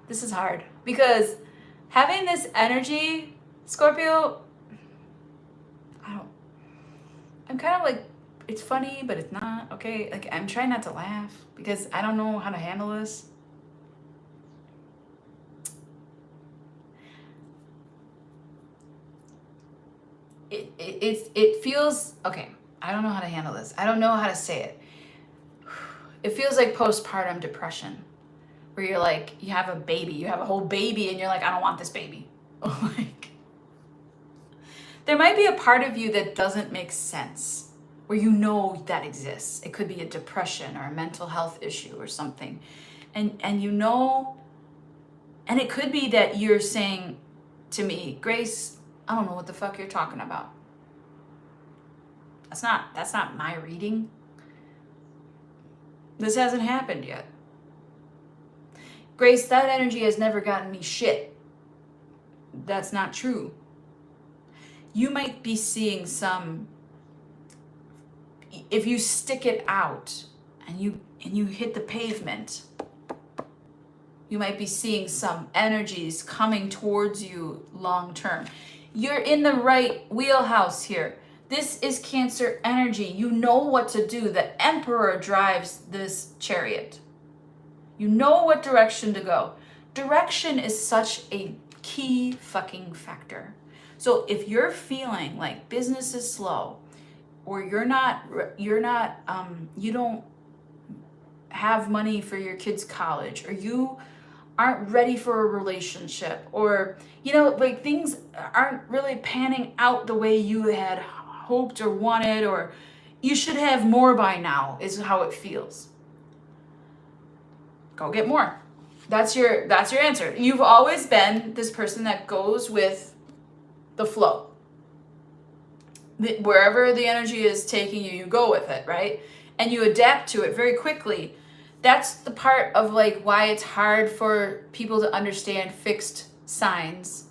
This is hard because having this energy, Scorpio, I'm kind of like, it's funny, but it's not, okay? Like, I'm trying not to laugh because I don't know how to handle this. It feels, okay, I don't know how to handle this. I don't know how to say it. It feels like postpartum depression, where you're like, you have a baby, you have a whole baby, and you're like, I don't want this baby. Like, there might be a part of you that doesn't make sense, where you know that exists. It could be a depression or a mental health issue or something. And you know, and it could be that you're saying to me, Grace, I don't know what the fuck you're talking about. That's not my reading. This hasn't happened yet. Grace, that energy has never gotten me shit. That's not true. You might be seeing some, if you stick it out and you hit the pavement, you might be seeing some energies coming towards you long term. You're in the right wheelhouse here. This is Cancer energy. You know what to do. The Emperor drives this chariot. You know what direction to go. Direction is such a key fucking factor. So if you're feeling like business is slow, or you don't have money for your kids' college, or you aren't ready for a relationship, or like things aren't really panning out the way you had hoped or wanted, or you should have more by now, is how it feels. Go get more. That's your answer. You've always been this person that goes with the flow. Wherever the energy is taking you, you go with it, right? And you adapt to it very quickly. That's the part of like why it's hard for people to understand fixed signs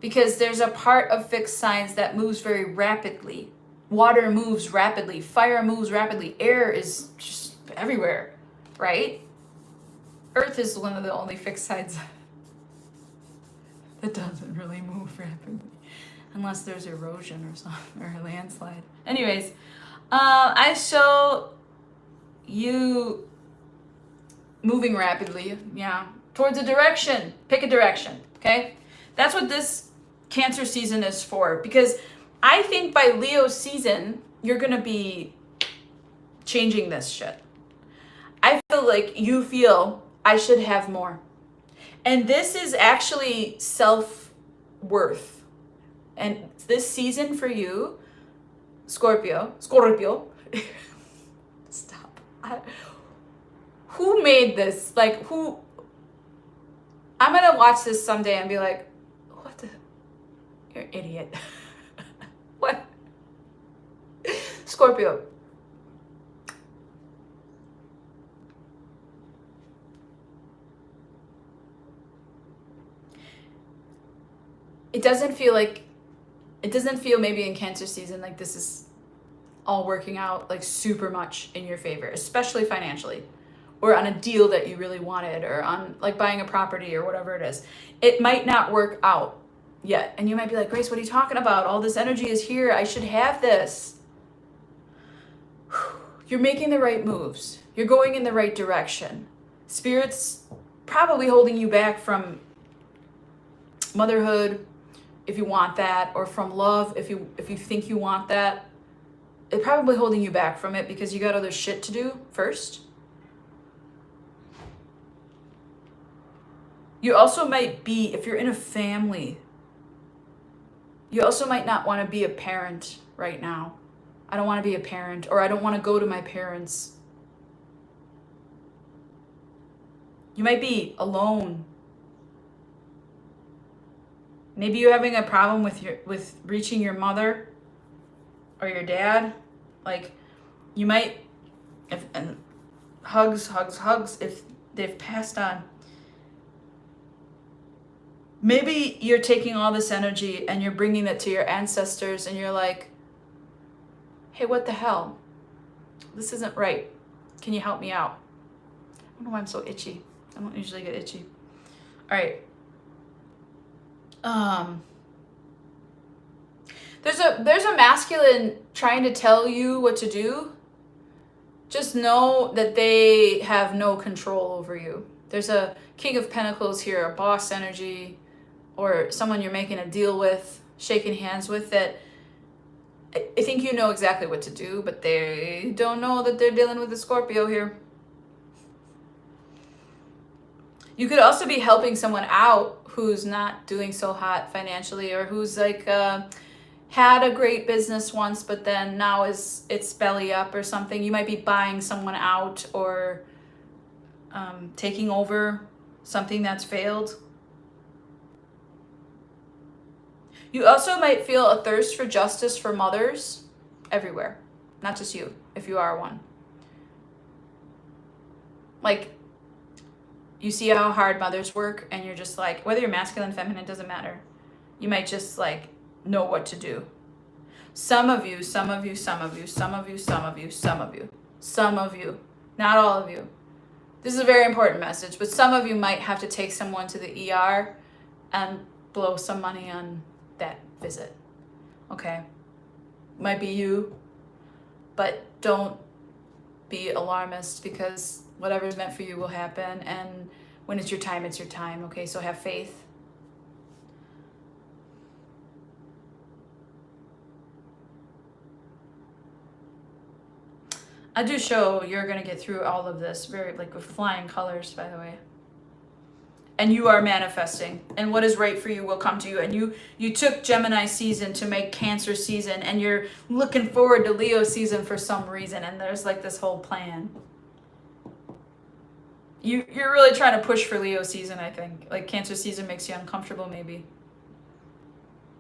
because there's a part of fixed signs that moves very rapidly. Water moves rapidly, fire moves rapidly, air is just everywhere, right? Earth is one of the only fixed signs that doesn't really move rapidly, unless there's erosion or something, or a landslide. Anyways, I show you moving rapidly, yeah, towards a direction. Pick a direction, okay? That's what this Cancer season is for, because I think by Leo season, you're gonna be changing this shit. I feel like you feel I should have more. And this is actually self-worth. And this season for you, Scorpio, stop. Who made this? Like, who? I'm gonna watch this someday and be like, what the? You're an idiot. What? Scorpio. It doesn't feel maybe in Cancer season like this is all working out like super much in your favor, especially financially, or on a deal that you really wanted, or on like buying a property or whatever it is. It might not work out yet. And you might be like, Grace, what are you talking about? All this energy is here. I should have this. You're making the right moves. You're going in the right direction. Spirit's probably holding you back from motherhood, if you want that, or from love, if you think you want that. It's probably holding you back from it because you got other shit to do first. You also might be, if you're in a family, you also might not want to be a parent right now. I don't want to be a parent, or I don't want to go to my parents. You might be alone. Maybe you're having a problem with reaching your mother or your dad. Like, you might, and hugs if they've passed on. Maybe you're taking all this energy and you're bringing it to your ancestors and you're like, hey, what the hell? This isn't right. Can you help me out? I don't know why I'm so itchy. I don't usually get itchy. All right. There's a masculine trying to tell you what to do. Just know that they have no control over you. There's a King of Pentacles here, a boss energy, or someone you're making a deal with, shaking hands with, that I think you know exactly what to do, but they don't know that they're dealing with a Scorpio here. You could also be helping someone out who's not doing so hot financially, or who's like had a great business once, but then now it's belly up or something. You might be buying someone out, or taking over something that's failed. You also might feel a thirst for justice for mothers everywhere, not just you, if you are one. Like, you see how hard mothers work, and you're just like, whether you're masculine, feminine, doesn't matter. You might just like know what to do. Some of you, not all of you. This is a very important message, but some of you might have to take someone to the ER and blow some money on that visit. Okay? Might be you, but don't be alarmist, because whatever's meant for you will happen, and when it's your time, it's your time. Okay? So have faith. I do show you're going to get through all of this very, like, with flying colors, by the way. And you are manifesting, and what is right for you will come to you. And you took Gemini season to make Cancer season, and you're looking forward to Leo season for some reason, and there's like this whole plan. You're really trying to push for Leo season, I think. Like, Cancer season makes you uncomfortable, maybe.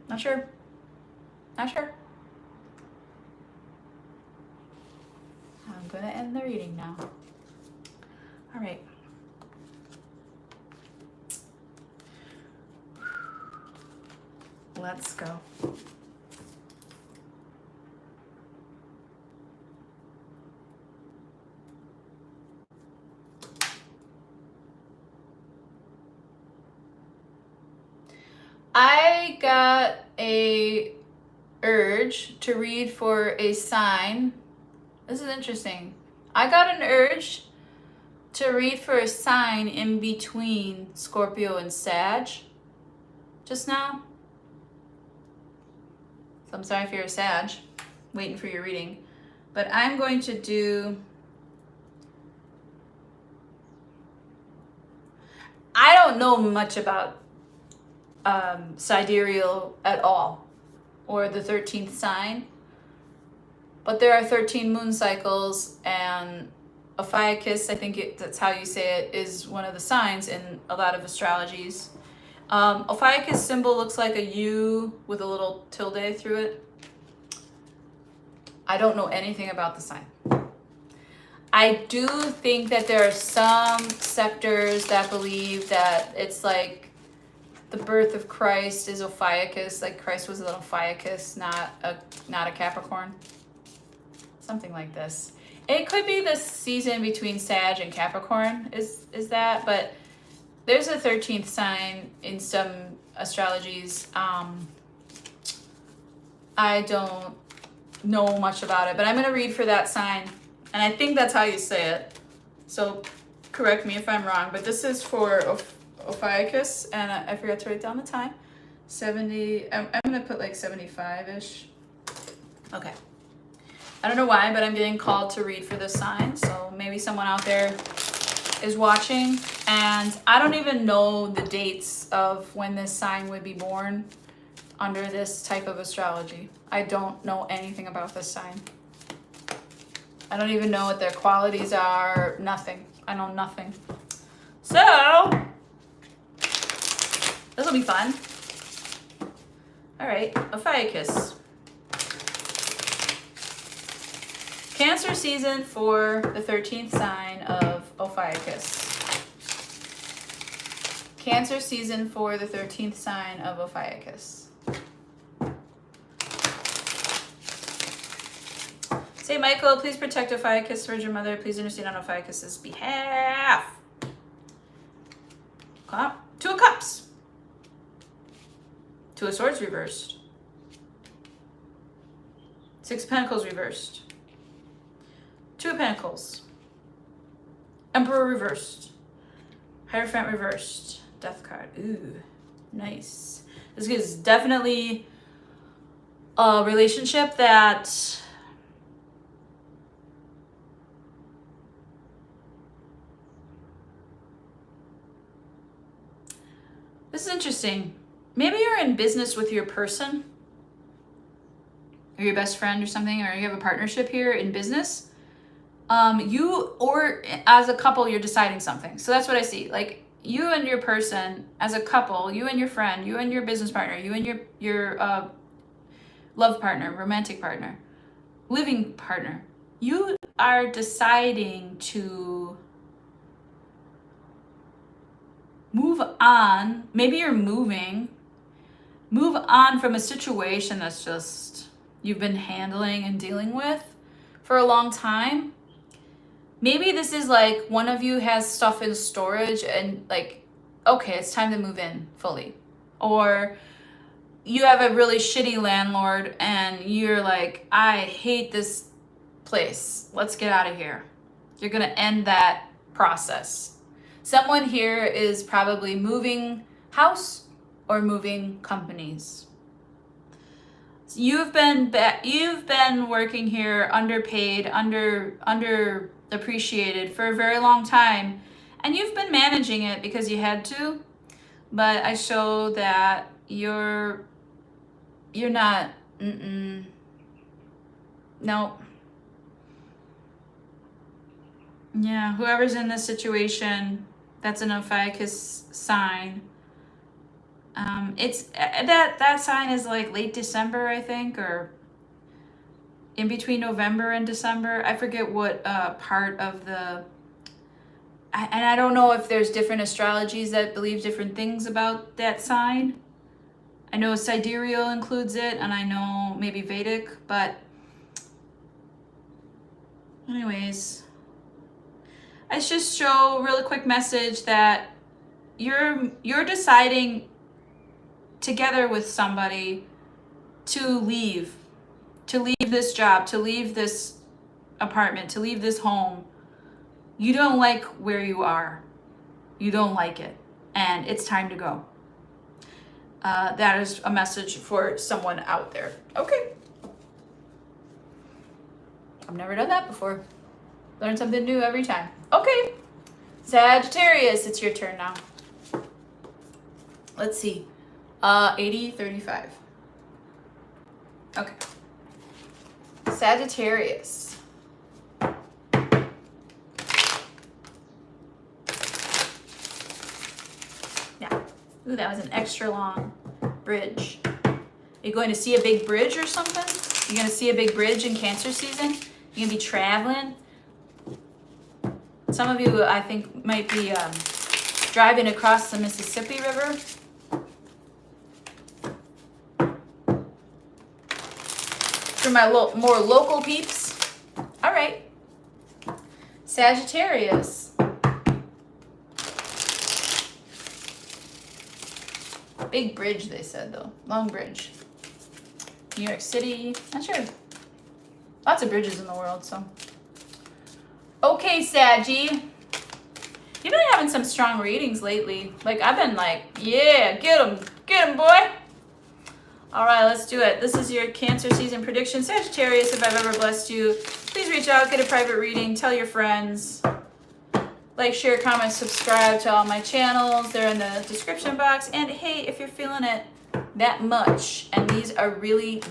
Not sure. I'm going to end the reading now. All right. Let's go. I got a urge to read for a sign. This is interesting. I got an urge to read for a sign in between Scorpio and Sag just now. So I'm sorry if you're a Sag, waiting for your reading. But I'm going to do... I don't know much about sidereal at all, or the 13th sign, but there are 13 moon cycles, and Ophiuchus, I think that's how you say it, is one of the signs in a lot of astrologies. Ophiuchus symbol looks like a U with a little tilde through it. I don't know anything about the sign. I do think that there are some sectors that believe that it's like the birth of Christ is Ophiuchus, like Christ was an Ophiuchus, not a Capricorn. Something like this. It could be the season between Sag and Capricorn is that, but there's a 13th sign in some astrologies. I don't know much about it, but I'm going to read for that sign, and I think that's how you say it. So correct me if I'm wrong, but this is for Ophiuchus, and I forgot to write down the time. 70, I'm going to put like 75-ish. Okay. I don't know why, but I'm getting called to read for this sign, so maybe someone out there is watching, and I don't even know the dates of when this sign would be born under this type of astrology. I don't know anything about this sign. I don't even know what their qualities are, nothing. I know nothing. So, this will be fun. All right, Ophiuchus. Cancer season for the 13th sign of Ophiuchus. Cancer season for the 13th sign of Ophiuchus. Saint Michael, please protect Ophiuchus, Virgin Mother. Please intercede on Ophiuchus' behalf. Two of Cups. Two of Swords reversed. Six of Pentacles reversed. Two of Pentacles. Emperor reversed. Hierophant reversed. Death card. Ooh, nice. This is definitely a relationship that this is interesting. Maybe you're in business with your person or your best friend or something, or you have a partnership here in business. You, or as a couple, you're deciding something. So that's what I see. Like you and your person as a couple, you and your friend, you and your business partner, you and your love partner, romantic partner, living partner. You are deciding to move on. Maybe you're move on from a situation that's just you've been handling and dealing with for a long time. Maybe this is like one of you has stuff in storage and like, okay, it's time to move in fully. Or you have a really shitty landlord and you're like, I hate this place. Let's get out of here. You're going to end that process. Someone here is probably moving house or moving companies. So you've been working here underpaid, underappreciated for a very long time, and you've been managing it because you had to. But I show that you're not. Nope. Yeah, whoever's in this situation, that's an Ophiuchus sign. It's that sign is like late December, I think, or in between November and December. I forget what part of the. And I don't know if there's different astrologies that believe different things about that sign. I know sidereal includes it, and I know maybe Vedic, but anyways, I just show a really quick message that you're deciding together with somebody to leave this job, to leave this apartment, to leave this home. You don't like where you are. You don't like it, and it's time to go. That is a message for someone out there. Okay. I've never done that before. Learn something new every time. Okay. Sagittarius, it's your turn now. Let's see. 80-35. Okay. Sagittarius. Yeah. Ooh, that was an extra long bridge. Are you going to see a big bridge or something? You're going to see a big bridge in Cancer season? You're going to be traveling? Some of you, I think, might be driving across the Mississippi River. For my more local peeps. All right. Sagittarius. Big bridge, they said, though. Long bridge. New York City. Not sure. Lots of bridges in the world, so. Okay, Saggy. You've been having some strong readings lately. Like, I've been like, yeah, get him, boy. All right, let's do it. This is your Cancer season prediction. Sagittarius, if I've ever blessed you, please reach out, get a private reading, tell your friends. Like, share, comment, subscribe to all my channels. They're in the description box. And hey, if you're feeling it that much, and these are really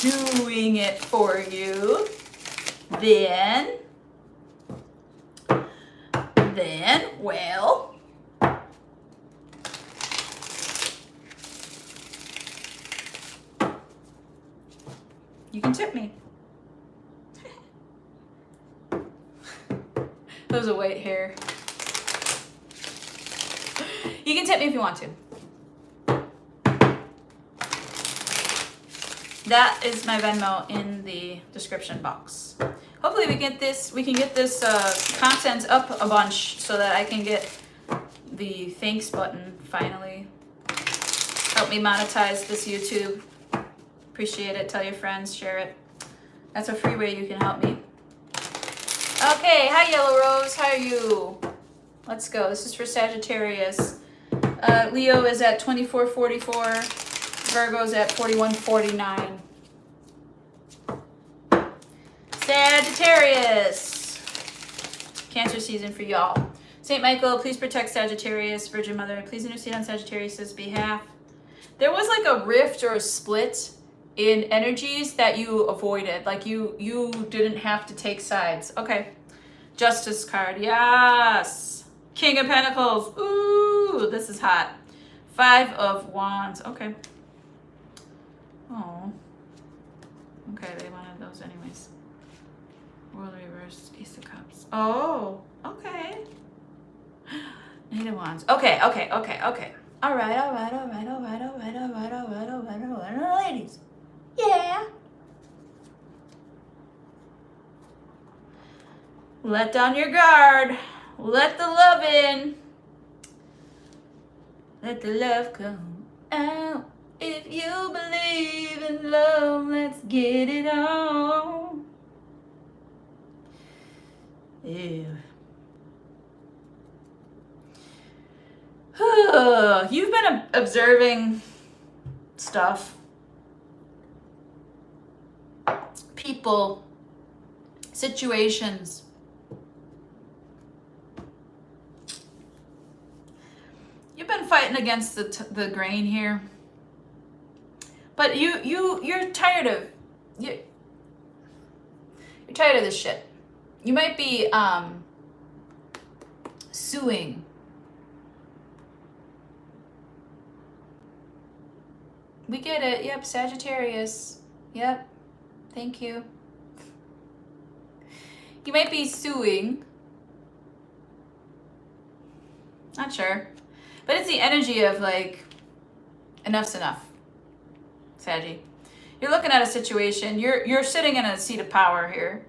doing it for you, then, well, you can tip me. That was a white hair. You can tip me if you want to. That is my Venmo in the description box. Hopefully we can get this content up a bunch so that I can get the thanks button finally. Help me monetize this YouTube. Appreciate it. Tell your friends, share it. That's a free way you can help me. Okay, hi Yellow Rose, how are you? Let's go. This is for Sagittarius. Leo is at 24:44. Virgo's at 41:49. Sagittarius. Cancer season for y'all. Saint Michael, please protect Sagittarius. Virgin Mother, please intercede on Sagittarius' behalf. There was like a rift or a split in energies that you avoided. Like you didn't have to take sides. Okay. Justice card. Yes. King of Pentacles. Ooh, this is hot. 5 of Wands. Okay. Oh. Okay, they wanted those anyways. World reversed. Ace of Cups. Oh. Okay. Knight of Wands. Okay. All right, ladies. Yeah. Let down your guard. Let the love in. Let the love come out. If you believe in love, let's get it on. Ew. You've been observing stuff. People. Situations. You've been fighting against the grain here. But you're tired of you're tired of this shit. You might be suing. We get it. Yep, Sagittarius. Yep. Thank you. You might be suing. Not sure. But it's the energy of like, enough's enough. Saggy. You're looking at a situation. You're sitting in a seat of power here.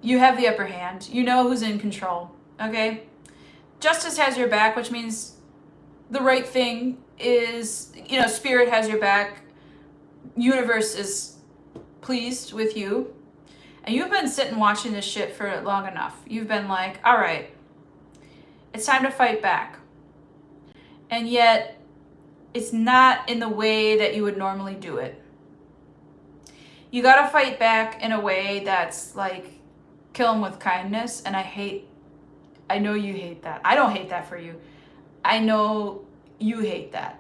You have the upper hand. You know who's in control. Okay? Justice has your back, which means the right thing is, spirit has your back. Universe is pleased with you. And you've been sitting watching this shit for long enough. You've been like, all right, it's time to fight back. And yet, it's not in the way that you would normally do it. You gotta fight back in a way that's like, kill them with kindness. And I know you hate that. I don't hate that for you. I know you hate that.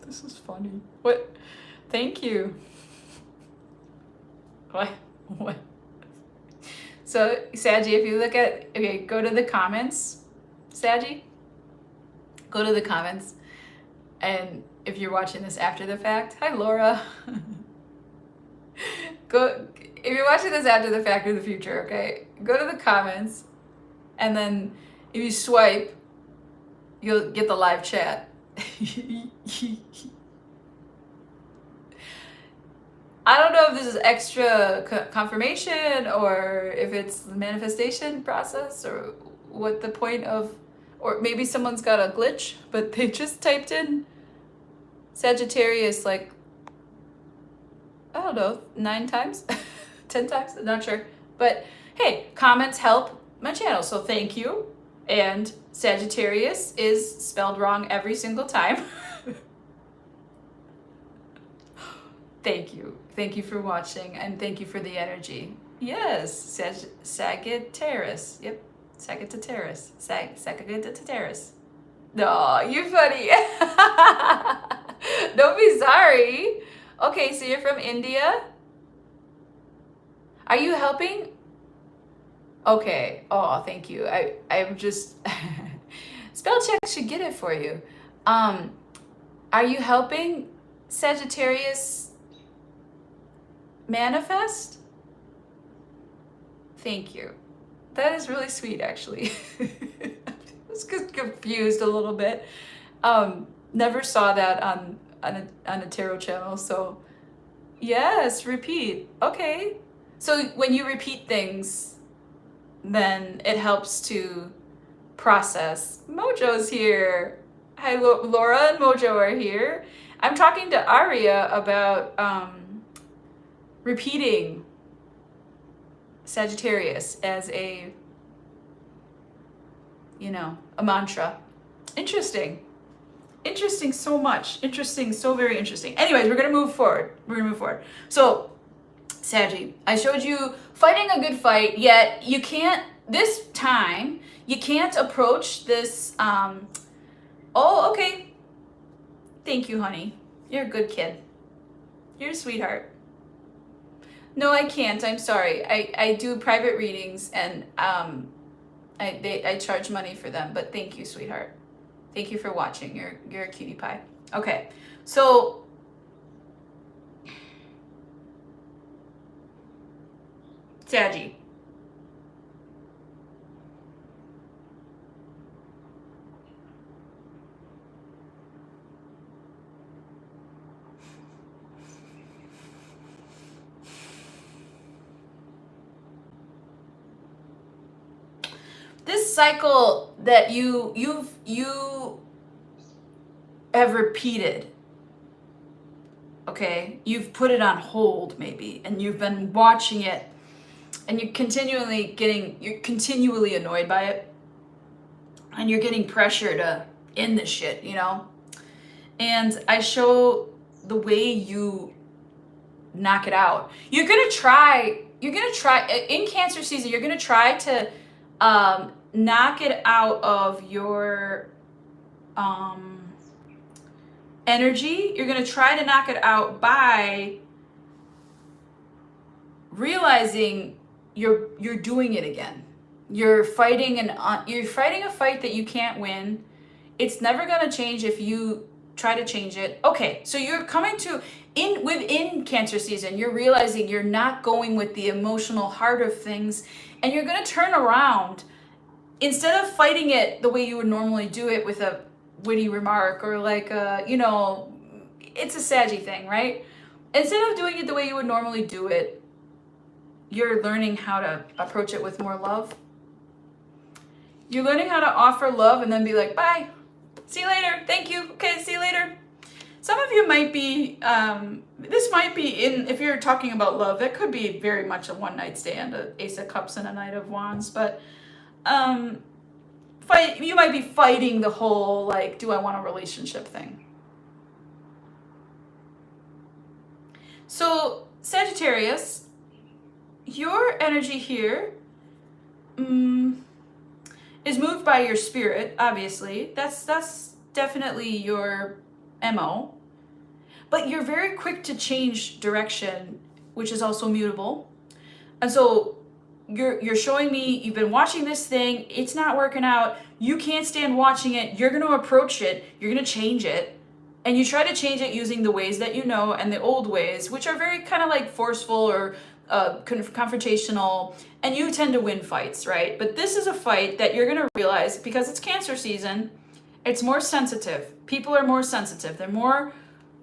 This is funny. What? Thank you. What? So, Saggy, if you look at, okay, go to the comments, Saggy. Go to the comments. And if you're watching this after the fact, hi, Laura. If you're watching this after the fact or the future, okay, go to the comments. And then if you swipe, you'll get the live chat. I don't know if this is extra confirmation or if it's the manifestation process or what the point of, or maybe someone's got a glitch, but they just typed in Sagittarius like, I don't know, 9 times, 10 times, I'm not sure. But hey, comments help my channel, so thank you. And Sagittarius is spelled wrong every single time. Thank you. Thank you for watching, and thank you for the energy. Yes, Sagittarius. Yep, Sagittarius. Sagittarius. No, you're funny. Don't be sorry. Okay, so you're from India? Are you helping? Okay. Oh, thank you. I'm just spell check should get it for you. Are you helping Sagittarius manifest? Thank you. That is really sweet, actually. I was confused a little bit. Never saw that on a tarot channel, so yes, repeat. Okay. So when you repeat things, then it helps to process. Mojo's here. Hi, Laura and Mojo are here. I'm talking to Aria about repeating Sagittarius as a mantra. Interesting so much. Interesting, so very interesting. Anyways, we're gonna move forward. So, Saggy, I showed you fighting a good fight, yet you can't approach this, oh, okay. Thank you, honey. You're a good kid. You're a sweetheart. No, I can't. I'm sorry. I do private readings, and I charge money for them. But thank you, sweetheart. Thank you for watching. You're a cutie pie. Okay, so Saggy. This cycle that you have repeated, okay? You've put it on hold maybe, and you've been watching it, and you're continually annoyed by it, and you're getting pressure to end this shit, And I show the way you knock it out. You're gonna try in Cancer season, you're gonna try to knock it out of your energy. You're going to try to knock it out by realizing you're doing it again. You're fighting a fight that you can't win. It's never going to change if you try to change it. Okay, so you're coming to, within Cancer season, you're realizing you're not going with the emotional heart of things, and you're going to turn around. Instead of fighting it the way you would normally do it with a witty remark or like a, it's a saggy thing, right? Instead of doing it the way you would normally do it, you're learning how to approach it with more love. You're learning how to offer love and then be like, bye, see you later, thank you, okay, see you later. Some of you might be, this might be if you're talking about love, that could be very much a one night stand, an Ace of Cups and a Knight of Wands, but you might be fighting the whole, like, do I want a relationship thing. So, Sagittarius, your energy here is moved by your spirit, obviously. That's definitely your MO. But you're very quick to change direction, which is also mutable. And so you're showing me you've been watching this thing, it's not working out, you can't stand watching it, you're going to approach it, you're going to change it. And you try to change it using the ways that you know and the old ways, which are very kind of like forceful or confrontational, and you tend to win fights, right? But this is a fight that you're going to realize, because it's Cancer season, it's more sensitive. People are more sensitive. They're more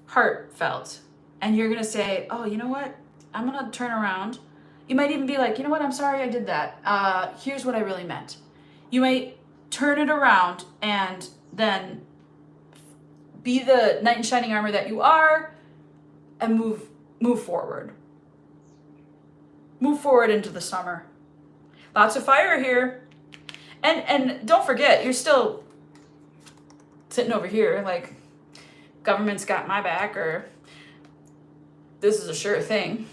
heartfelt. And you're going to say, oh, you know what? I'm going to turn around. You might even be like, you know what? I'm sorry I did that. Here's what I really meant. You might turn it around and then be the knight in shining armor that you are and move forward. Move forward into the summer. Lots of fire here. And don't forget, you're still sitting over here like government's got my back, or this is a sure thing.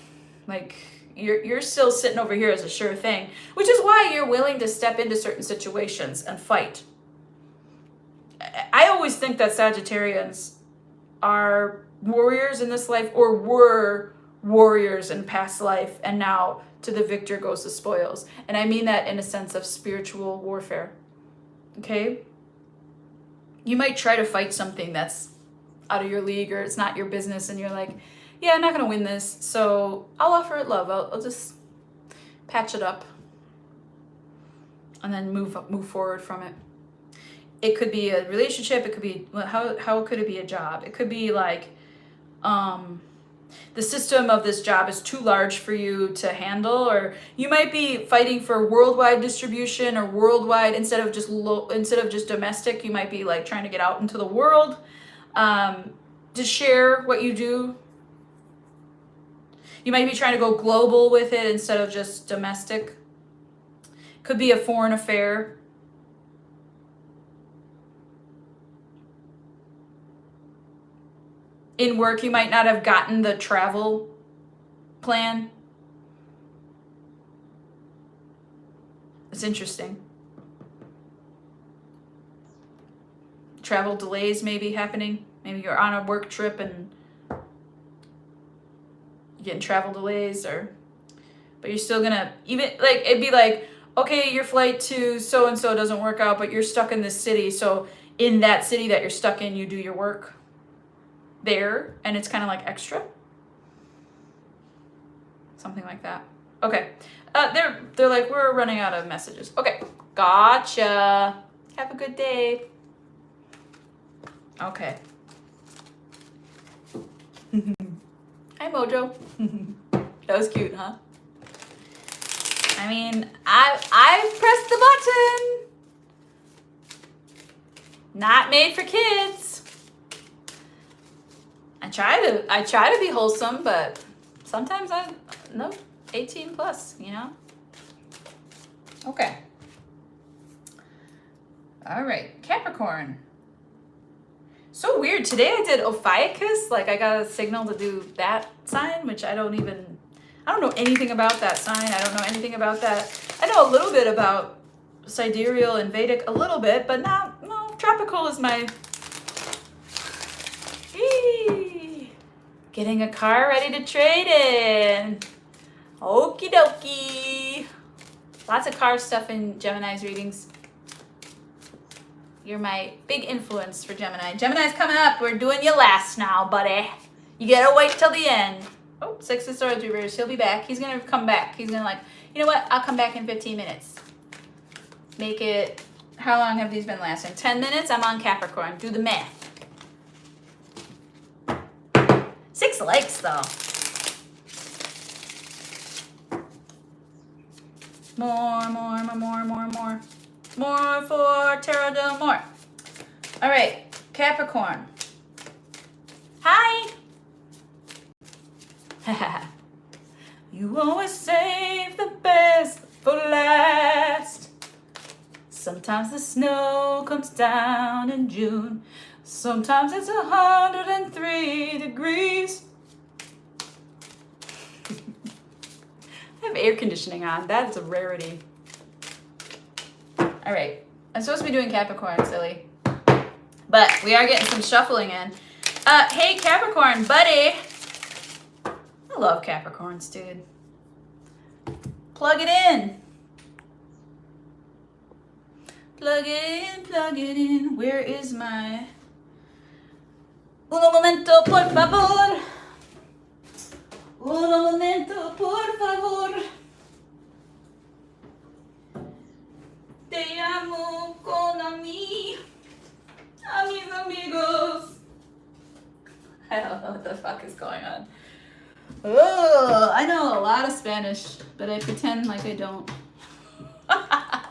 Like you're still sitting over here as a sure thing, which is why you're willing to step into certain situations and fight. I always think that Sagittarians are warriors in this life, or were warriors in past life, and now to the victor goes the spoils. And I mean that in a sense of spiritual warfare. Okay? You might try to fight something that's out of your league, or it's not your business, and you're like, yeah, I'm not going to win this, so I'll offer it love. I'll just patch it up and then move forward from it. It could be a relationship. It could be, how could it be a job? It could be like, the system of this job is too large for you to handle, or you might be fighting for worldwide distribution or worldwide instead of just domestic. You might be like trying to get out into the world, to share what you do. You might be trying to go global with it instead of just domestic. Could be a foreign affair. In work, you might not have gotten the travel plan. It's interesting. Travel delays may be happening. Maybe you're on a work trip and you're getting travel delays, but you're still gonna, even like, it'd be like, okay, your flight to so-and-so doesn't work out, but you're stuck in this city. So in that city that you're stuck in, you do your work there, and it's kind of like extra, something like that. Okay, they're like, we're running out of messages. Okay, gotcha. Have a good day. Okay. Hi, Mojo. That was cute, huh? I mean, I pressed the button. Not made for kids. I try to be wholesome, but sometimes no, 18 plus, you know? Okay. All right, Capricorn. So weird. Today I did Ophiuchus, like I got a signal to do that sign, which I don't know anything about that sign. I don't know anything about that. I know a little bit about sidereal and Vedic, a little bit, but no, tropical is my... Getting a car ready to trade in. Okie dokie. Lots of car stuff in Gemini's readings. You're my big influence for Gemini. Gemini's coming up. We're doing you last now, buddy. You gotta wait till the end. Oh, Six of Swords reversed. He'll be back. He's gonna come back. He's gonna like, you know what? I'll come back in 15 minutes. Make it, how long have these been lasting? 10 minutes? I'm on Capricorn. Do the math. 6 likes though. More. More for Tarot Del More. All right, Capricorn. Hi. You always save the best for last. Sometimes the snow comes down in June. Sometimes it's 103 degrees. I have air conditioning on. That's a rarity. All right. I'm supposed to be doing Capricorn, silly. But we are getting some shuffling in. Hey, Capricorn, buddy. I love Capricorns, dude. Plug it in. Plug it in. Where is my... Uno momento, por favor. Uno momento, por favor. Te amo con a mí. A mis amigos. I don't know what the fuck is going on. Oh, I know a lot of Spanish, but I pretend like I don't. I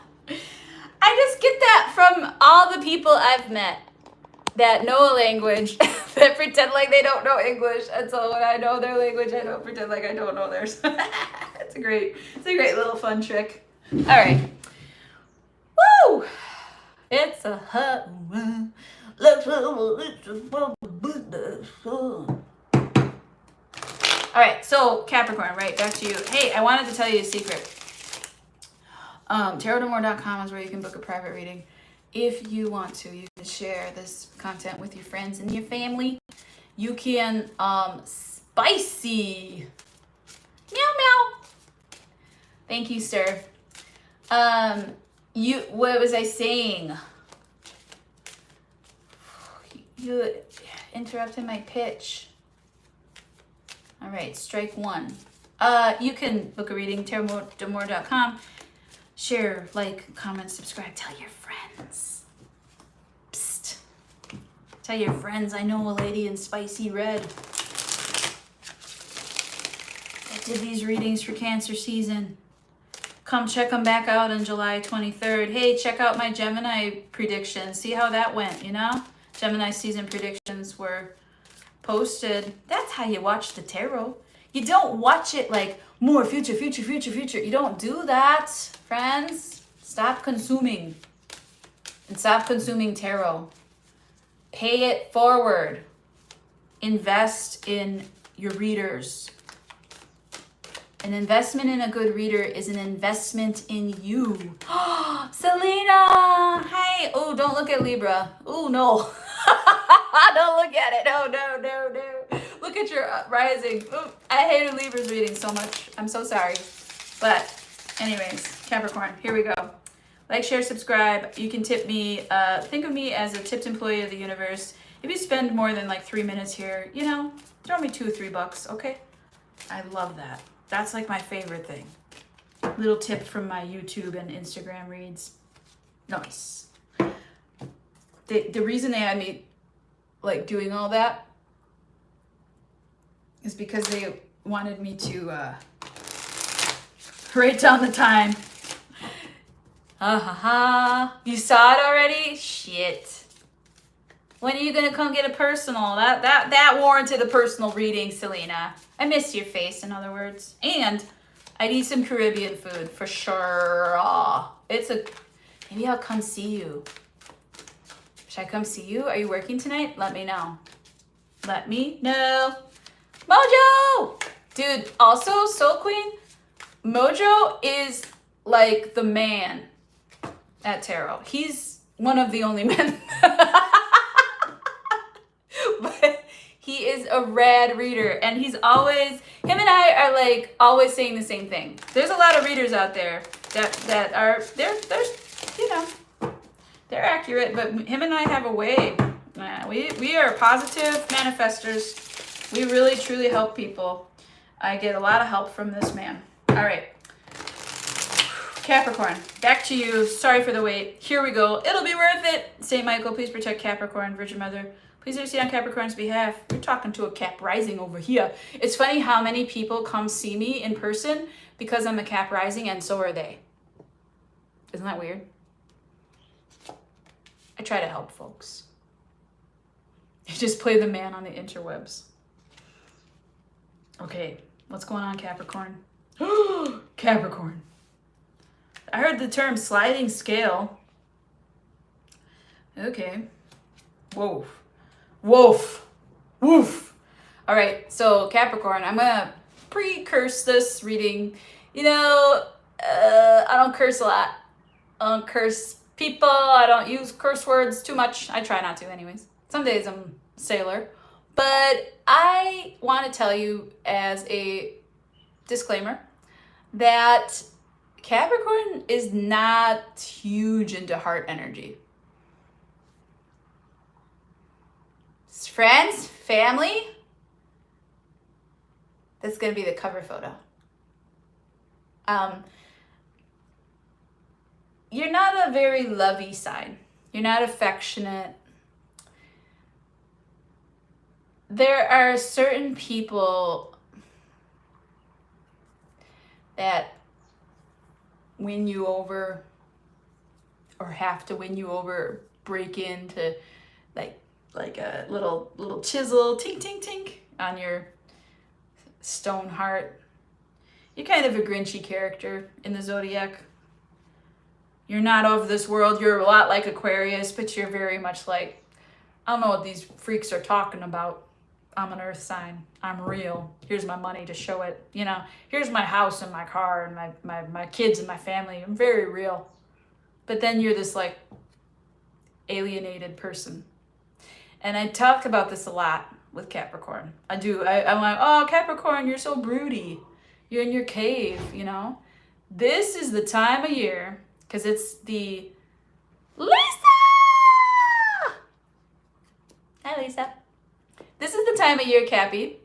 just get that from all the people I've met that know a language that pretend like they don't know English, and so when I know their language, I don't pretend like I don't know theirs. It's a great little fun trick. All right. Woo! It's a hot one. All right, so Capricorn, right back to you. Hey, I wanted to tell you a secret. TarotDelmore.com is where you can book a private reading. If you want to, you can share this content with your friends and your family. You can spicy. Meow meow. Thank you, sir. What was I saying? You interrupted my pitch. All right, strike one. You can book a reading, TarotDelmore.com. Share, like, comment, subscribe. Tell your friends. Psst. Tell your friends I know a lady in spicy red that did these readings for Cancer season. Come check them back out on July 23rd. Hey, check out my Gemini predictions. See how that went, you know? Gemini season predictions were posted. That's how you watch the tarot. You don't watch it like more future. You don't do that, friends. Stop consuming. And stop consuming tarot. Pay it forward. Invest in your readers. An investment in a good reader is an investment in you. Selena! Hi! Oh, don't look at Libra. Oh, no. Don't look at it. No. Look at your rising. Ooh, I hated Libra's reading so much. I'm so sorry. But anyways, Capricorn, here we go. Like, share, subscribe. You can tip me. Think of me as a tipped employee of the universe. If you spend more than like 3 minutes here, you know, throw me $2 or $3, okay? I love that. That's like my favorite thing. Little tip from my YouTube and Instagram reads. Nice. The reason they had me like doing all that is because they wanted me to write down the time. You saw it already? Shit. When are you gonna come get a personal? That warranted a personal reading, Selena. I miss your face, in other words. And I'd eat some Caribbean food for sure. Maybe I'll come see you. Should I come see you? Are you working tonight? Let me know. Let me know. Mojo! Dude, also, Soul Queen, Mojo is like the man at tarot. He's one of the only men. But he is a rad reader, and he's always, him and I are like always saying the same thing. There's a lot of readers out there that are, they're you know, They're accurate, but him and I have a way. We are positive manifestors. We really, truly help people. I get a lot of help from this man. All right. Capricorn, back to you. Sorry for the wait. Here we go. It'll be worth it. St. Michael, please protect Capricorn. Virgin Mother, please intercede on Capricorn's behalf. We're talking to a Cap rising over here. It's funny how many people come see me in person because I'm a Cap rising, and so are they. Isn't that weird? I try to help folks. I just play the man on the interwebs. Okay, what's going on, Capricorn? Capricorn. I heard the term sliding scale. Okay. Woof. Woof. Woof. All right, so Capricorn, I'm going to pre-curse this reading. You know, I don't curse a lot. I don't curse people. I don't use curse words too much. I try not to anyways. Some days I'm a sailor. But I want to tell you as a disclaimer that Capricorn is not huge into heart energy. Friends, family, that's going to be the cover photo. You're not a very lovey sign. You're not affectionate. There are certain people that win you over or have to win you over, break into like a little chisel, tink, tink, tink on your stone heart. You're kind of a Grinchy character in the zodiac. You're not of this world. You're a lot like Aquarius, but you're very much like, I don't know what these freaks are talking about. I'm an earth sign. I'm real. Here's my money to show it. You know, here's my house and my car and my kids and my family. I'm very real. But then you're this like alienated person. And I talk about this a lot with Capricorn. I do. I'm like, oh, Capricorn, you're so broody. You're in your cave, you know. This is the time of year, because it's the Lisa! Hi, Lisa. This is the time of year, Cappy.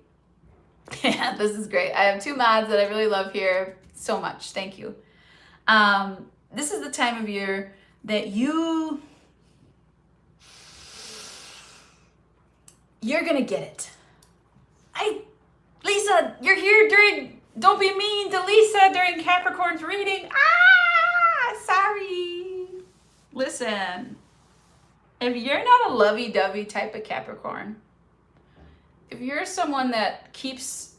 Yeah, this is great. I have two mods that I really love here so much. Thank you. This is the time of year that you're gonna get it. Lisa, you're here don't be mean to Lisa during Capricorn's reading. Sorry. Listen, if you're not a lovey-dovey type of Capricorn, if you're someone that keeps,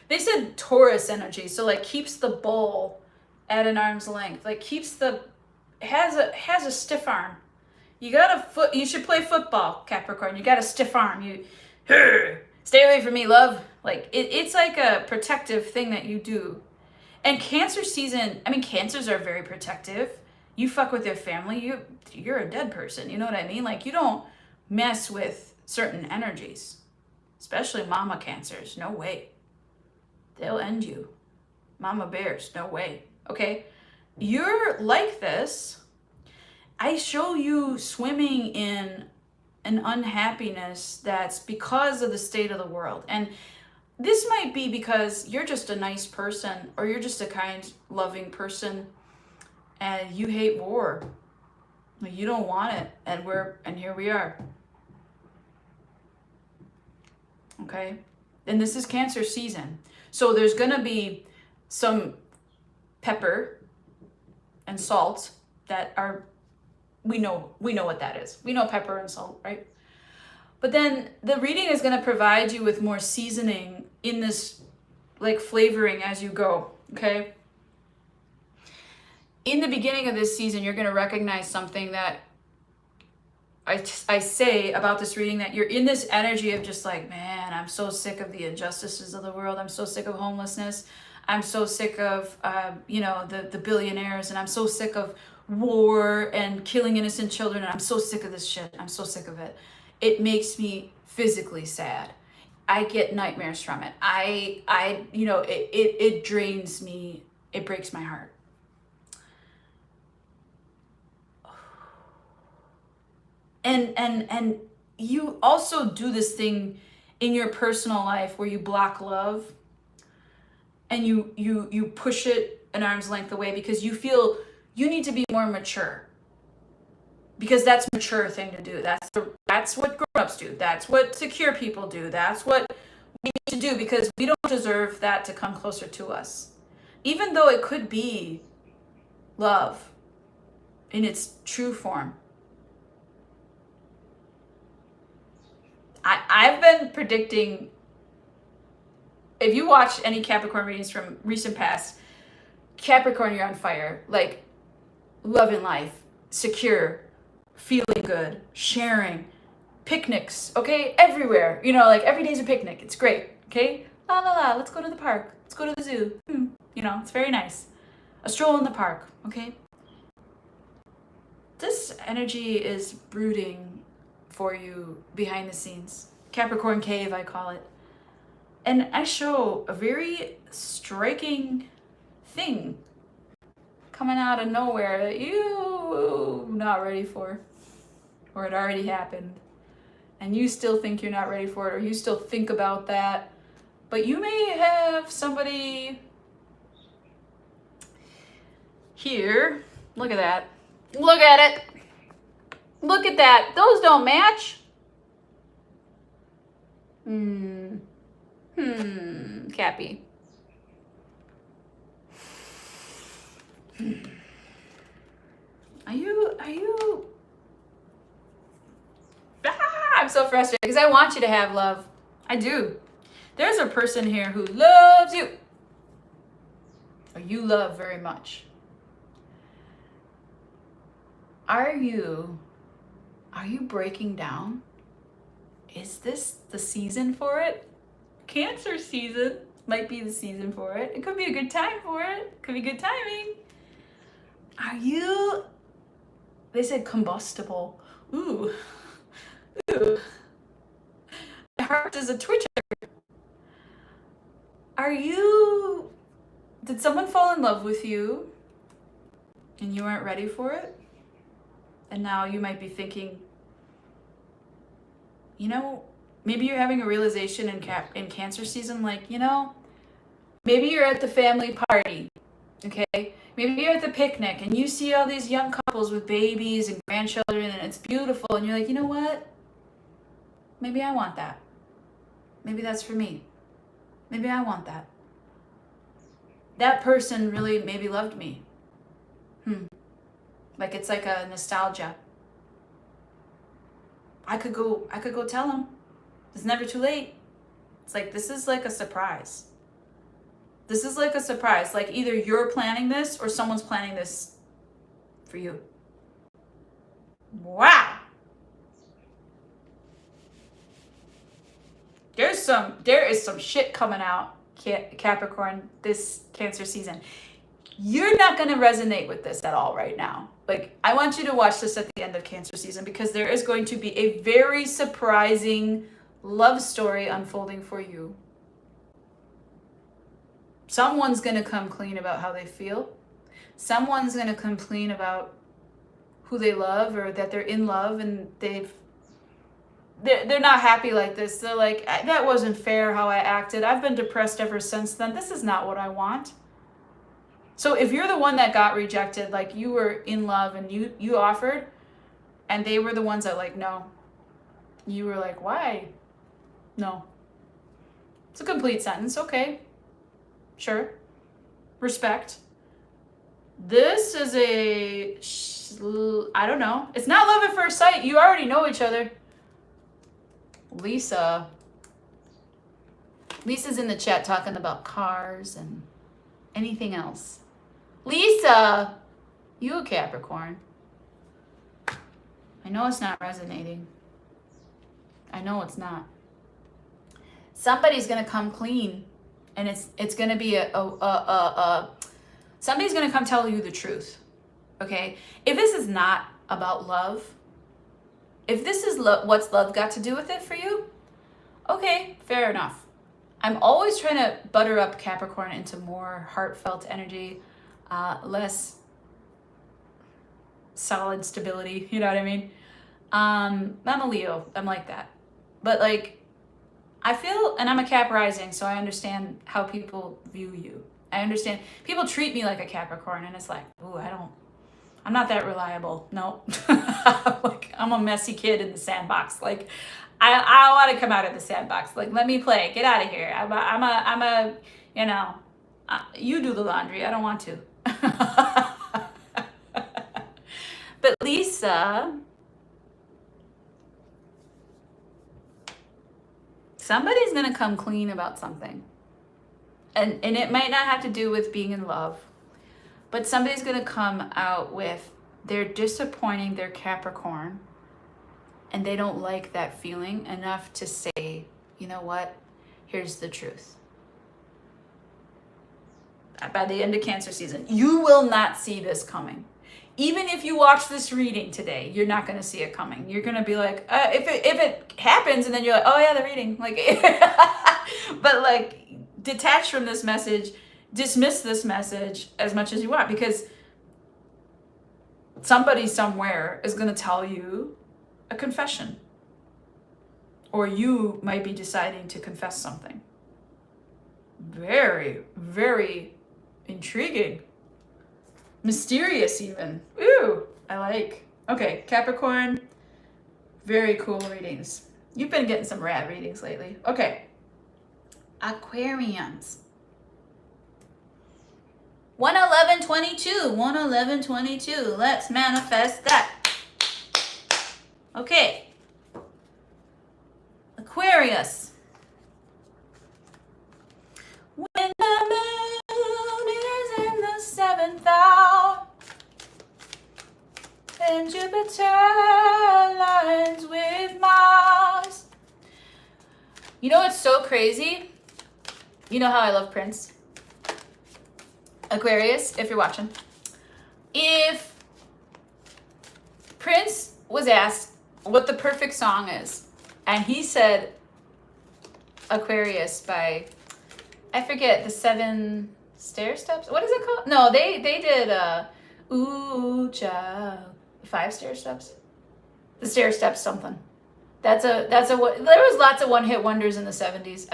they said Taurus energy, so like keeps the bull at an arm's length, like has a stiff arm. You should play football, Capricorn. You got a stiff arm. Stay away from me, love. Like it's like a protective thing that you do. And Cancer season, I mean, Cancers are very protective. You fuck with their family, you're a dead person. You know what I mean? Like you don't mess with certain energies, especially mama Cancers. No way. They'll end you. Mama bears, no way. Okay? You're like this. I show you swimming in an unhappiness that's because of the state of the world. And this might be because you're just a nice person, or you're just a kind, loving person, and you hate war. You don't want it, and here we are. Okay? And this is Cancer season. So there's gonna be some pepper and salt that are, we know what that is. We know pepper and salt, right? But then the reading is going to provide you with more seasoning in this, like, flavoring as you go, okay? In the beginning of this season, you're going to recognize something that I say about this reading, that you're in this energy of just like, man, I'm so sick of the injustices of the world. I'm so sick of homelessness. I'm so sick of, the billionaires, and I'm so sick of war and killing innocent children, and I'm so sick of this shit. I'm so sick of it. It makes me physically sad. I get nightmares from it. It drains me. It breaks my heart. And you also do this thing in your personal life where you block love, and you push it an arm's length away because you feel you need to be more mature, because that's a mature thing to do. That's what grown-ups do. That's what secure people do. That's what we need to do, because we don't deserve that to come closer to us, even though it could be love in its true form. I've been predicting, if you watch any Capricorn readings from recent past, Capricorn, you're on fire. Like, love in life, secure, feeling good, sharing, picnics, okay? Everywhere. You know, like every day's a picnic. It's great, okay? La la la, let's go to the park. Let's go to the zoo. You know, it's very nice. A stroll in the park, okay? This energy is brooding for you behind the scenes. Capricorn cave, I call it. And I show a very striking thing coming out of nowhere that you're not ready for, or it already happened, and you still think you're not ready for it, or you still think about that, but you may have somebody here. Look at that. Look at it. Look at that. Those don't match. Cappy. Are you I'm so frustrated because I want you to have love. I do. There's a person here who loves you, or you love very much. Are you breaking down? Is this the season for it? Cancer season might be the season for it. It could be a good time for it. Could be good timing. Are you, they said combustible. Ooh. My heart is a twitcher. Did someone fall in love with you and you weren't ready for it? And now you might be thinking, you know, maybe you're having a realization in Cancer season, like, you know, maybe you're at the family party, okay? Maybe you're at the picnic and you see all these young couples with babies and grandchildren and it's beautiful, and you're like, you know what? Maybe I want that. Maybe that's for me. Maybe I want that. That person really maybe loved me. Like, it's like a nostalgia. I could go tell him. It's never too late. It's like, this is like a surprise. This is like a surprise. Like, either you're planning this or someone's planning this for you. Wow. There is some shit coming out, Capricorn, this Cancer season. You're not going to resonate with this at all right now. Like, I want you to watch this at the end of Cancer season, because there is going to be a very surprising love story unfolding for you. Someone's going to come clean about how they feel. Someone's going to come clean about who they love, or that they're in love and they're not happy like this. They're like, that wasn't fair how I acted. I've been depressed ever since then. This is not what I want. So if you're the one that got rejected, like you were in love and you offered, and they were the ones that like, no. You were like, why? No. It's a complete sentence. Okay. Sure. Respect. This is I don't know. It's not love at first sight. You already know each other. Lisa's in the chat talking about cars and anything else. Lisa, you a Capricorn. I know it's not resonating. I know it's not. Somebody's gonna come clean, and it's gonna be somebody's gonna come tell you the truth. Okay? If this is not about love, if this is what's love got to do with it for you, okay, fair enough. I'm always trying to butter up Capricorn into more heartfelt energy, less solid stability, you know what I mean? I'm a Leo. I'm like that. But like, I feel, and I'm a Cap rising, so I understand how people view you. I understand people treat me like a Capricorn, and it's like, ooh, I'm not that reliable. No, like I'm a messy kid in the sandbox. Like, I want to come out of the sandbox. Like, let me play. Get out of here. I'm a, you know, you do the laundry. I don't want to. But Lisa, somebody's gonna come clean about something, and it might not have to do with being in love, but somebody's gonna come out with they're disappointing their Capricorn, and they don't like that feeling enough to say, you know what, here's the truth. By the end of Cancer season, you will not see this coming. Even if you watch this reading today, you're not going to see it coming. You're going to be like, if it happens, and then you're like, oh yeah, the reading, like, but like, detach from this message, dismiss this message as much as you want, because somebody somewhere is going to tell you a confession, or you might be deciding to confess something. Very, very intriguing. Mysterious even. Ooh, I like. Okay, Capricorn, very cool readings. You've been getting some rad readings lately. Okay, Aquarians. 11122, 11122. Let's manifest that. Okay, Aquarius. When the moon is in the 7th house and Jupiter aligns with Mars. You know what's so crazy? You know how I love Prince? Aquarius, if you're watching. If Prince was asked what the perfect song is, and he said Aquarius by, I forget, the 7 stair steps. What is it called? No, they did ooh child, 5 stair steps. The stair steps something. That's a there was lots of one-hit wonders in the 70s.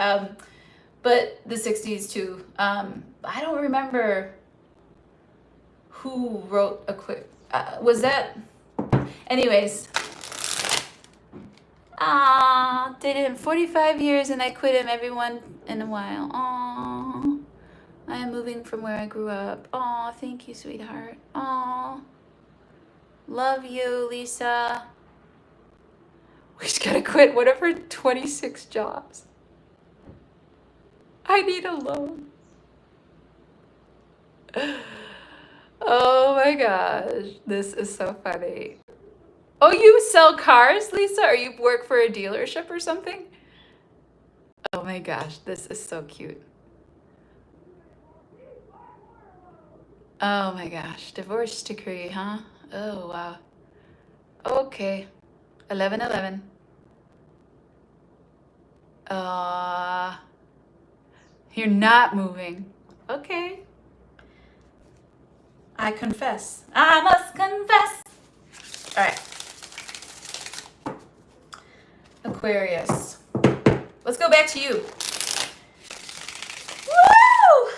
But the 60s too. I don't remember who wrote was that, anyways. Dated him 45 years and I quit him every once in a while. Aww. I am moving from where I grew up. Aw, thank you, sweetheart. Aw. Love you, Lisa. We just gotta quit one of her 26 jobs. I need a loan. Oh my gosh, this is so funny. Oh, you sell cars, Lisa? Or you work for a dealership or something? Oh my gosh, this is so cute. Oh my gosh, divorce decree, huh? Oh wow. Okay, 11/11. You're not moving. Okay. I confess. I must confess. All right. Aquarius. Let's go back to you. Woo!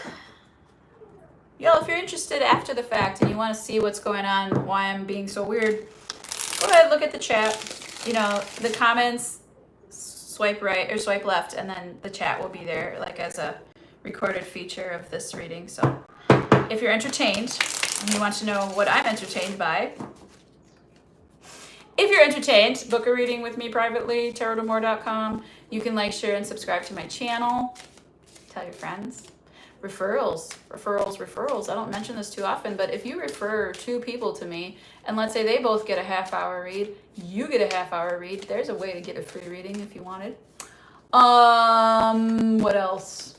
Yo, if you're interested after the fact and you want to see what's going on, why I'm being so weird, go ahead, look at the chat. You know, the comments, swipe right or swipe left, and then the chat will be there like as a recorded feature of this reading. So if you're entertained and you want to know what I'm entertained by, if you're entertained, book a reading with me privately, tarotdamore.com. You can like, share, and subscribe to my channel. Tell your friends. Referrals. I don't mention this too often, but if you refer 2 people to me, and let's say they both get a half-hour read, you get a half-hour read, there's a way to get a free reading if you wanted. What else?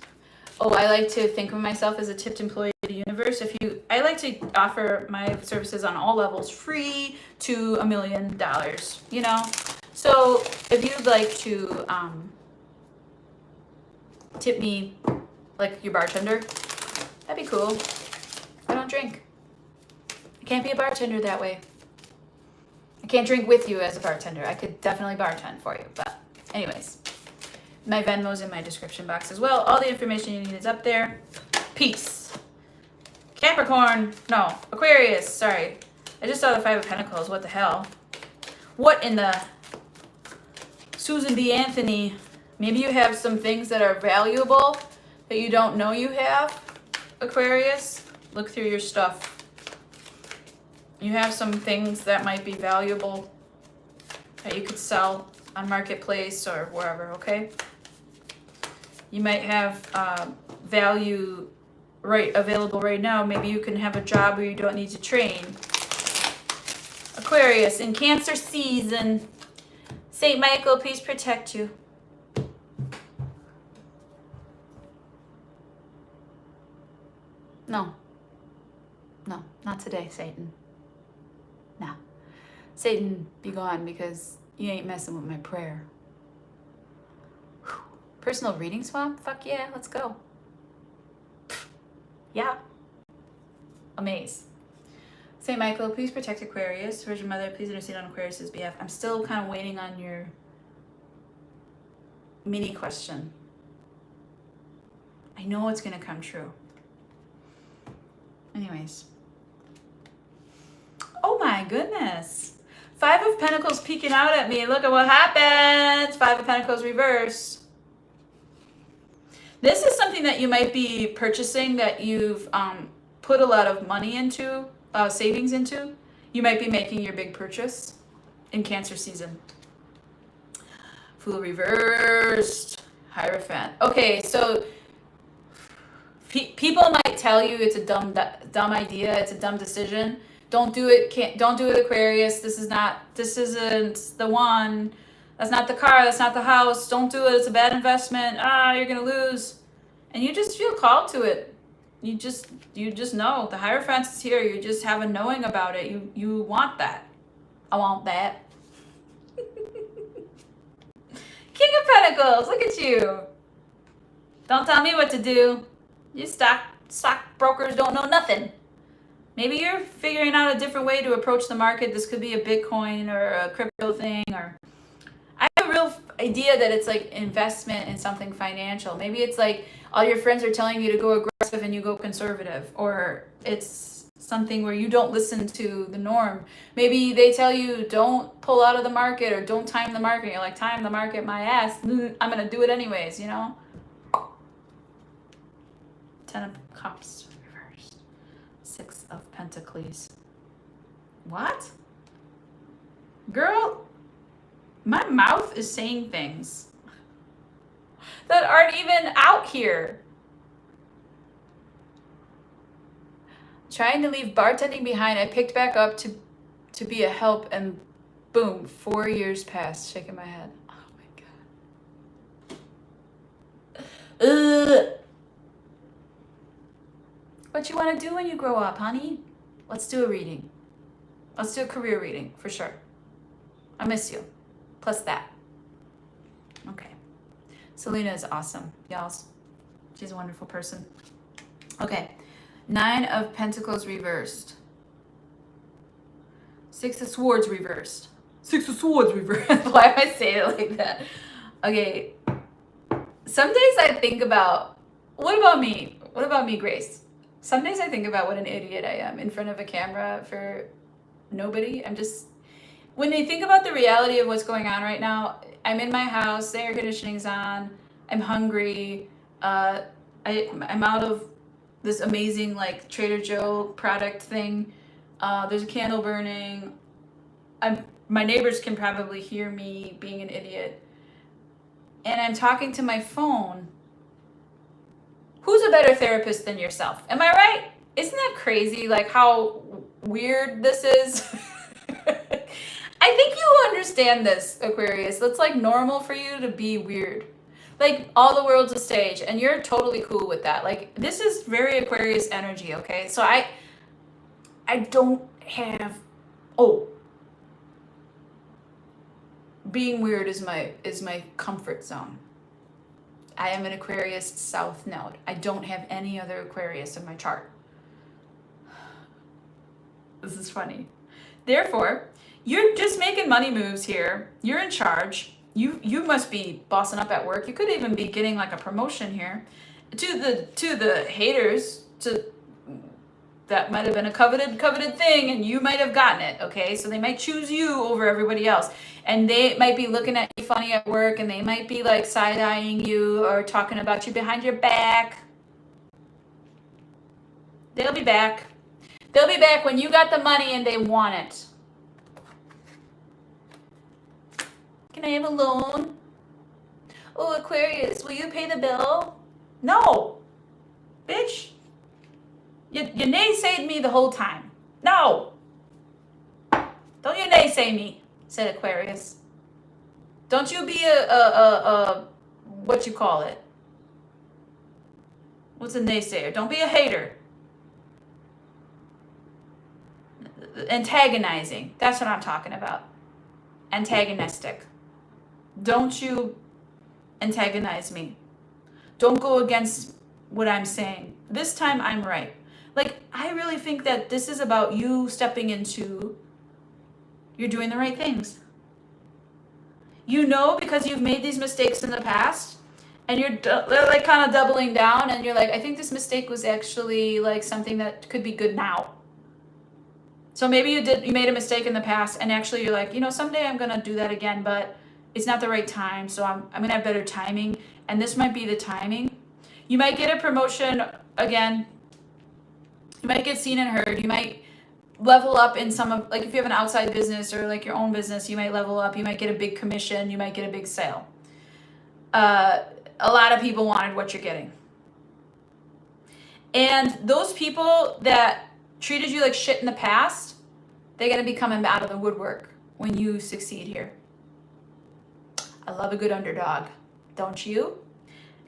Oh, I like to think of myself as a tipped employee of the universe. I like to offer my services on all levels, free to $1 million, you know? So if you'd like to tip me like your bartender, that'd be cool. I don't drink. I can't be a bartender that way. I can't drink with you as a bartender. I could definitely bartend for you. But anyways, my Venmo's in my description box as well. All the information you need is up there. Peace. Capricorn. No, Aquarius. Sorry. I just saw the Five of Pentacles. What the hell? What in the... Susan B. Anthony. Maybe you have some things that are valuable that you don't know you have, Aquarius. Look through your stuff. You have some things that might be valuable that you could sell on Marketplace or wherever, okay? You might have value available right now. Maybe you can have a job where you don't need to train. Aquarius, in Cancer season, Saint Michael, please protect you. No. No, not today, Satan. No. Satan, be gone, because you ain't messing with my prayer. Whew. Personal reading swap? Fuck yeah, let's go. Yeah. Amaze. Saint Michael, please protect Aquarius. Virgin Mother, please intercede on Aquarius's behalf. I'm still kind of waiting on your mini question. I know it's going to come true. Anyways. Oh my goodness. Five of Pentacles peeking out at me. Look at what happens. Five of Pentacles reverse. This is something that you might be purchasing that you've put a lot of money into. Savings into. You might be making your big purchase in Cancer season. Fool reversed. Hierophant. Okay, so people might tell you it's a dumb idea. It's a dumb decision. Don't do it. Don't do it, Aquarius. This isn't the one. That's not the car. That's not the house. Don't do it. It's a bad investment. You're gonna lose. And you just feel called to it. You just know the Hierophant is here. You just have a knowing about it. You want that. I want that. King of Pentacles, look at you. Don't tell me what to do. You stockbrokers don't know nothing. Maybe you're figuring out a different way to approach the market. This could be a Bitcoin or a crypto thing, or I have a real idea that it's like investment in something financial. Maybe it's like all your friends are telling you to go aggressive and you go conservative, or it's something where you don't listen to the norm. Maybe they tell you don't pull out of the market or don't time the market. You're like, time the market, my ass. I'm gonna do it anyways, you know? Ten of Cups reversed. Six of Pentacles. What? Girl, my mouth is saying things that aren't even out here. Trying to leave bartending behind, I picked back up to be a help, and boom, 4 years passed. Shaking my head. Oh my god. Ugh. What you want to do when you grow up, honey? Let's do a reading. Let's do a career reading, for sure. I miss you. Plus that. Okay. Selena is awesome, y'all. She's a wonderful person. Okay. 9 of Pentacles reversed. 6 of Swords reversed. 6 of Swords reversed. Why am I saying it like that? Okay. Some days I think about, what about me? What about me, Grace? Some days I think about what an idiot I am in front of a camera for nobody. When they think about the reality of what's going on right now, I'm in my house, the air conditioning's on, I'm hungry, I'm out of this amazing like Trader Joe product thing. There's a candle burning. My neighbors can probably hear me being an idiot. And I'm talking to my phone. Who's a better therapist than yourself? Am I right? Isn't that crazy? Like how weird this is? I think you understand this, Aquarius. That's like normal for you to be weird. Like all the world's a stage and you're totally cool with that. Like this is very Aquarius energy, okay? So I don't have, being weird is my comfort zone. I am an Aquarius South node. I don't have any other Aquarius in my chart. This is funny. Therefore, You're just making money moves here. You're in charge. You must be bossing up at work. You could even be getting like a promotion here. To the haters, to that might have been a coveted thing, and you might have gotten it. Okay, so they might choose you over everybody else, and they might be looking at you funny at work, and they might be like side-eyeing you or talking about you behind your back. They'll be back. They'll be back when you got the money and they want it. Can I have a loan? Oh, Aquarius, will you pay the bill? No. Bitch. You naysayed me the whole time. No. Don't you naysay me, said Aquarius. Don't you be a what you call it? What's a naysayer? Don't be a hater. Antagonizing. That's what I'm talking about. Antagonistic. Don't you antagonize me. Don't go against what I'm saying. This time I'm right. Like, I really think that this is about you stepping into, you're doing the right things. You know, because you've made these mistakes in the past, and you're like kind of doubling down, and you're like, I think this mistake was actually like something that could be good now. So maybe you made a mistake in the past, and actually you're like, someday I'm gonna do that again, but it's not the right time, so I'm gonna have better timing, and this might be the timing. You might get a promotion again. You might get seen and heard. You might level up in some of, like if you have an outside business or like your own business, you might level up. You might get a big commission. You might get a big sale. A lot of people wanted what you're getting. And those people that treated you like shit in the past, they're going to be coming out of the woodwork when you succeed here. I love a good underdog. Don't you?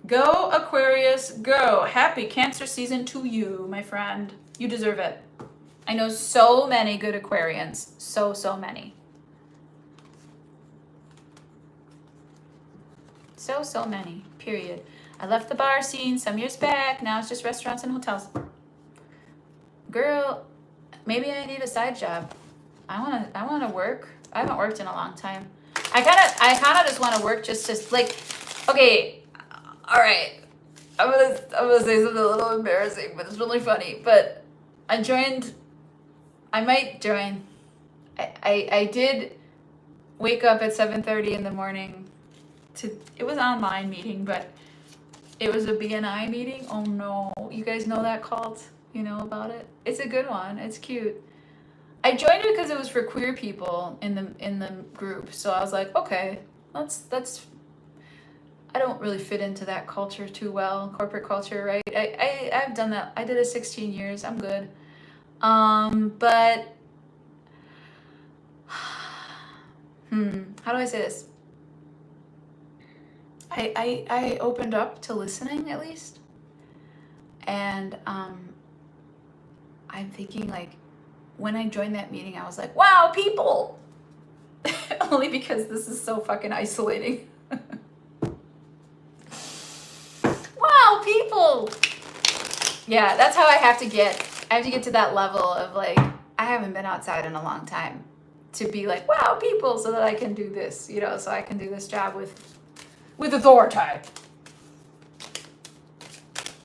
Go, Aquarius, go. Happy Cancer season to you, my friend. You deserve it. I know so many good Aquarians. So many. So many, period. I left the bar scene some years back. Now it's just restaurants and hotels. Girl, maybe I need a side job. I wanna work. I haven't worked in a long time. I kinda just wanna work just to like, okay, all right. I'm gonna say something a little embarrassing, but it's really funny. But I might join. I did wake up at 7:30 in the morning it was an online meeting, but it was a BNI meeting. Oh no, you guys know that cult? You know about it? It's a good one. It's cute. I joined it because it was for queer people in the group. So I was like, okay, that's I don't really fit into that culture too well, corporate culture, right? I've done that. I did it 16 years. I'm good. But how do I say this? I opened up to listening at least. And I'm thinking like when I joined that meeting, I was like, wow, people. Only because this is so fucking isolating. Wow, people. Yeah, that's how I have to get. I have to get to that level of like, I haven't been outside in a long time to be like, wow, people, so that I can do this, so I can do this job with authority.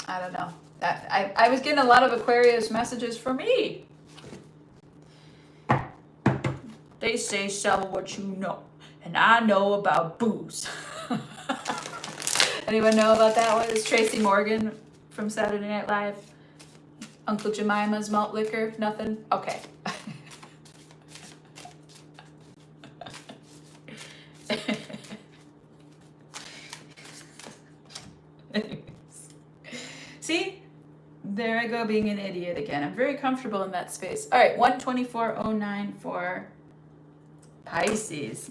I don't know. I was getting a lot of Aquarius messages for me. They say sell what you know, and I know about booze. Anyone know about that one? It's Tracy Morgan from Saturday Night Live. Uncle Jemima's malt liquor. Nothing? Okay. See? There I go being an idiot again. I'm very comfortable in that space. All right, 124.09 for Pisces.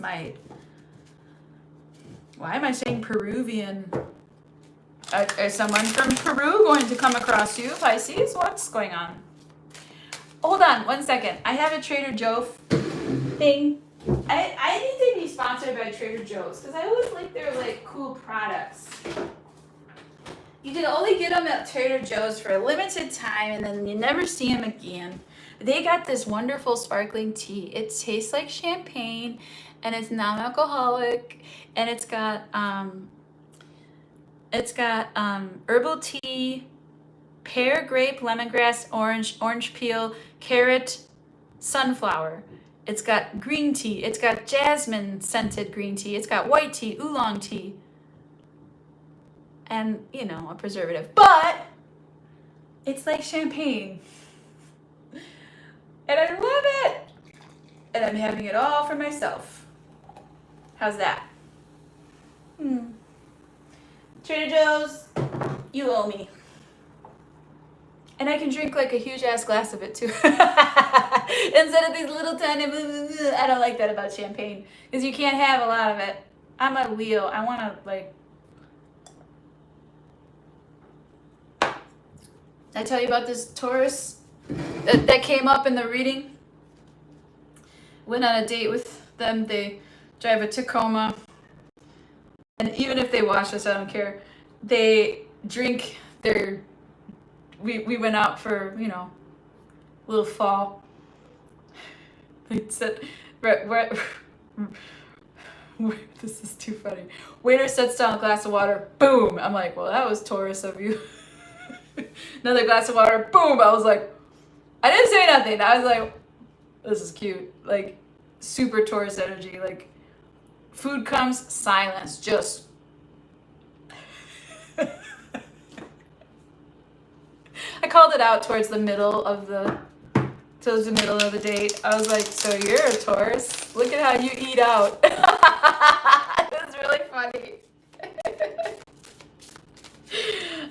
Why am I saying Peruvian? Is someone from Peru going to come across you, Pisces? What's going on? Hold on 1 second. I have a Trader Joe thing. I need to be sponsored by Trader Joe's because I always like their like cool products. You can only get them at Trader Joe's for a limited time and then you never see them again. They got this wonderful sparkling tea. It tastes like champagne, and it's non-alcoholic, and it's got herbal tea, pear, grape, lemongrass, orange peel, carrot, sunflower. It's got green tea. It's got jasmine scented green tea. It's got white tea, oolong tea, and a preservative. But it's like champagne. And I love it. And I'm having it all for myself. How's that? Trader Joe's, you owe me. And I can drink like a huge ass glass of it too. Instead of these little tiny, I don't like that about champagne. Because you can't have a lot of it. I'm a Leo. I want to like. I tell you about this Taurus that came up in the reading. Went on a date with them. They drive a Tacoma. And even if they watch this, I don't care. They drink their... We went out for, a little fall. They said... This is too funny. Waiter sets down a glass of water. Boom! I'm like, well, that was Taurus of you. Another glass of water. Boom! I was like... I didn't say nothing. I was like, this is cute. Like, super Taurus energy. Like, food comes, silence. Just... I called it out towards the middle of the date. I was like, so you're a Taurus. Look at how you eat out. That's really funny.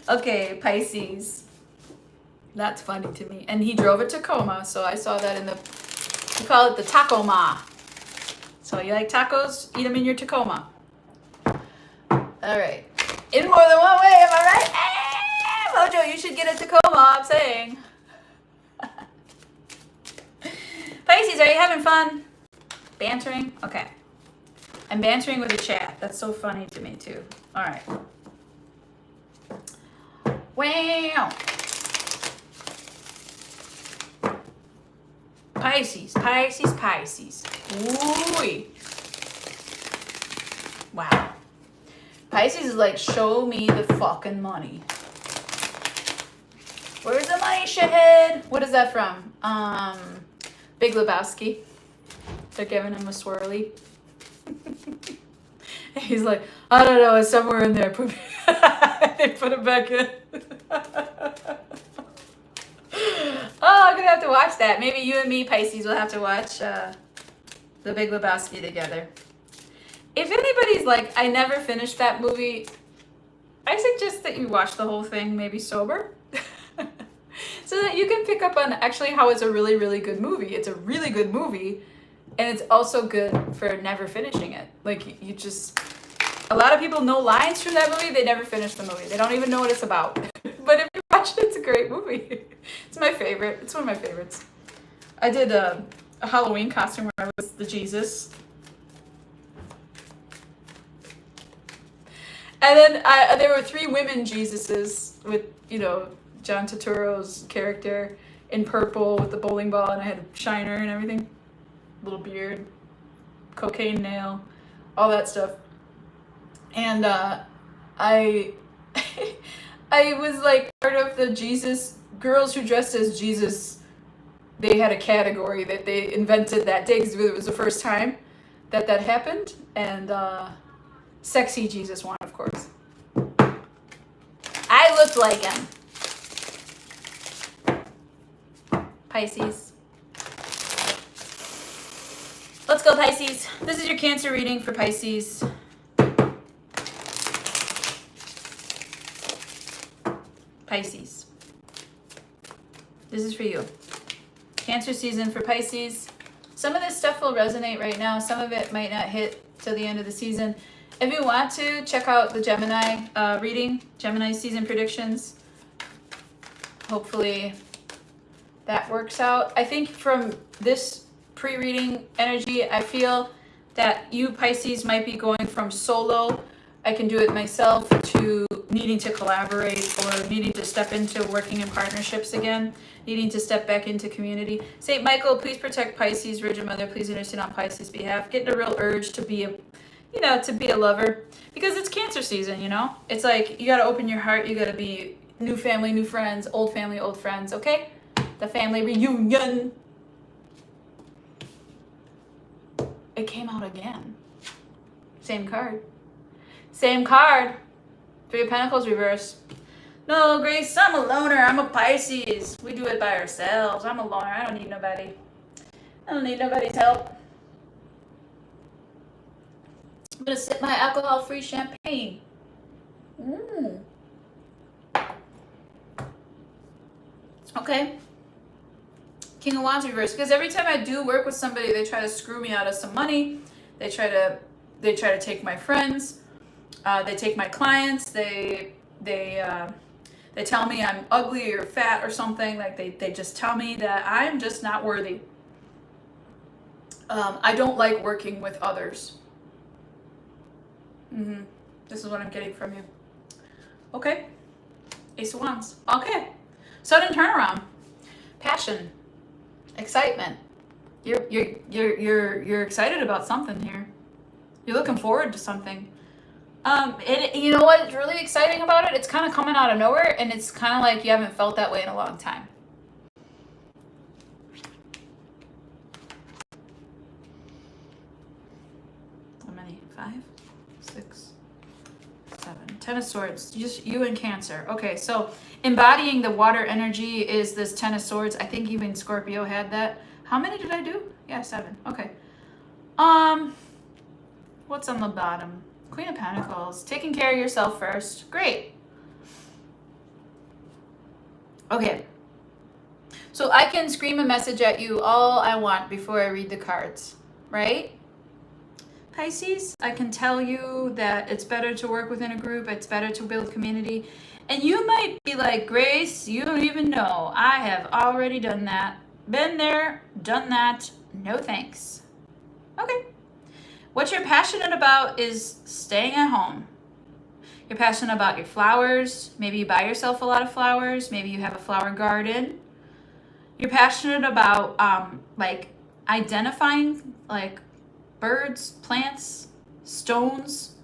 Okay, Pisces. That's funny to me. And he drove a Tacoma, so I saw that we call it the Tacoma. So you like tacos? Eat them in your Tacoma. All right. In more than one way, am I right? Hey, Mojo, you should get a Tacoma, I'm saying. Pisces, are you having fun? Bantering? Okay. I'm bantering with the chat. That's so funny to me, too. All right. Wow. Pisces. Ooh. Wow. Pisces is like, show me the fucking money. Where's the money, shithead? What is that from? Big Lebowski. They're giving him a swirly. He's like, I don't know, it's somewhere in there. They put it back in. Oh, I'm gonna have to watch that. Maybe you and me, Pisces, will have to watch The Big Lebowski together. If anybody's like, I never finished that movie, I suggest that you watch the whole thing, maybe sober. So that you can pick up on actually how it's a really, really good movie. It's a really good movie, and it's also good for never finishing it. Like, you just... A lot of people know lines from that movie, they never finish the movie. They don't even know what it's about. But if you watch it, it's a great movie. It's my favorite. It's one of my favorites. I did a Halloween costume where I was the Jesus. And then there were 3 women Jesuses with, John Turturro's character in purple with the bowling ball, and I had a shiner and everything. Little beard, cocaine nail, all that stuff. And I was like part of the Jesus, girls who dressed as Jesus. They had a category that they invented that day because it was the first time that happened. And sexy Jesus won, of course. I looked like him. Pisces. Let's go, Pisces. This is your Cancer reading for Pisces. Pisces. This is for you. Cancer season for Pisces. Some of this stuff will resonate right now. Some of it might not hit till the end of the season. If you want to, check out the Gemini reading, Gemini season predictions. Hopefully that works out. I think from this pre-reading energy, I feel that you, Pisces, might be going from solo I can do it myself, to needing to collaborate or needing to step into working in partnerships again, needing to step back into community. St. Michael, please protect Pisces. Virgin Mother, please intercede on Pisces' behalf. Getting a real urge to be to be a lover, because it's Cancer season, It's like, you got to open your heart. You got to be new family, new friends, old family, old friends, okay? The family reunion. It came out again. Same card. Same card. Three of Pentacles reverse. No, Grace, I'm a loner. I'm a Pisces. We do it by ourselves. I'm a loner. I don't need nobody. I don't need nobody's help. I'm going to sip my alcohol-free champagne. Okay. King of Wands reverse. Because every time I do work with somebody, they try to screw me out of some money. They try to take my friends. They take my clients. They tell me I'm ugly or fat or something. Like they just tell me that I'm just not worthy. I don't like working with others. This is what I'm getting from you. Okay. Ace of Wands. Okay. Sudden turnaround. Passion. Excitement. You're excited about something here. You're looking forward to something. And you know what's really exciting about it? It's kind of coming out of nowhere, and it's kind of like you haven't felt that way in a long time. How many? 5, 6, 7. 10 of Swords. Just you and Cancer. Okay, so embodying the water energy is this 10 of Swords. I think even Scorpio had that. How many did I do? Yeah, 7. Okay. What's on the bottom? Queen of Pentacles. Taking care of yourself first. Great. Okay. So I can scream a message at you all I want before I read the cards, right? Pisces, I can tell you that it's better to work within a group. It's better to build community. And you might be like, Grace, you don't even know. I have already done that. Been there, done that. No thanks. Okay. What you're passionate about is staying at home. You're passionate about your flowers. Maybe you buy yourself a lot of flowers. Maybe you have a flower garden. You're passionate about like identifying like birds, plants, stones.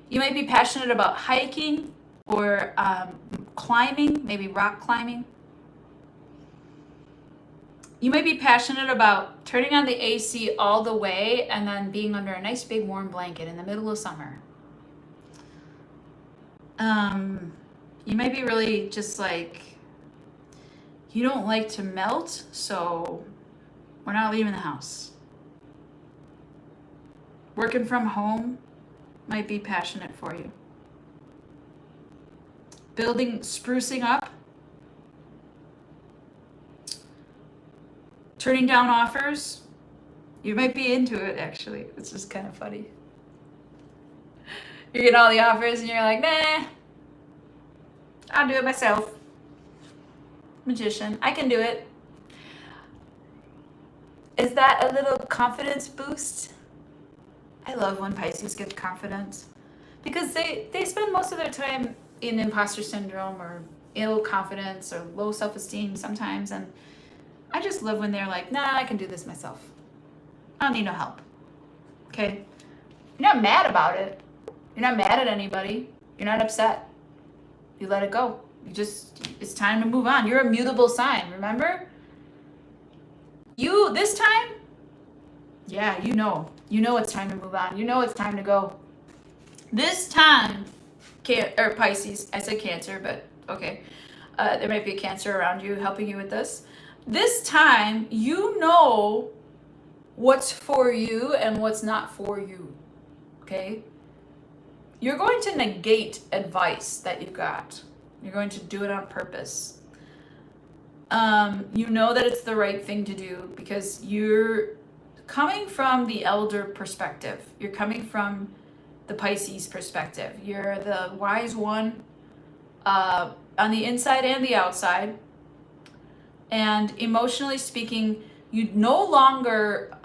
You might be passionate about hiking or climbing, maybe rock climbing. You might be passionate about turning on the AC all the way and then being under a nice big warm blanket in the middle of summer. You might be really just like, you don't like to melt, so we're not leaving the house. Working from home might be passionate for you. Sprucing up. Turning down offers. You might be into it, actually. It's just kind of funny. You get all the offers and you're like, nah, I'll do it myself. Magician, I can do it. Is that a little confidence boost? I love when Pisces get confidence, because they spend most of their time in imposter syndrome or ill confidence or low self-esteem sometimes, and I just love when they're like, nah, I can do this myself. I don't need no help. Okay? You're not mad about it. You're not mad at anybody. You're not upset. You let it go. It's time to move on. You're a mutable sign, remember? This time, yeah, you know it's time to move on. You know it's time to go. This time, Pisces, I said Cancer, but okay. There might be a Cancer around you helping you with this. This time, you know what's for you and what's not for you, okay? You're going to negate advice that you got. You're going to do it on purpose. You know that it's the right thing to do because you're coming from the elder perspective. You're coming from the Pisces perspective. You're the wise one on the inside and the outside. And emotionally speaking, you no longer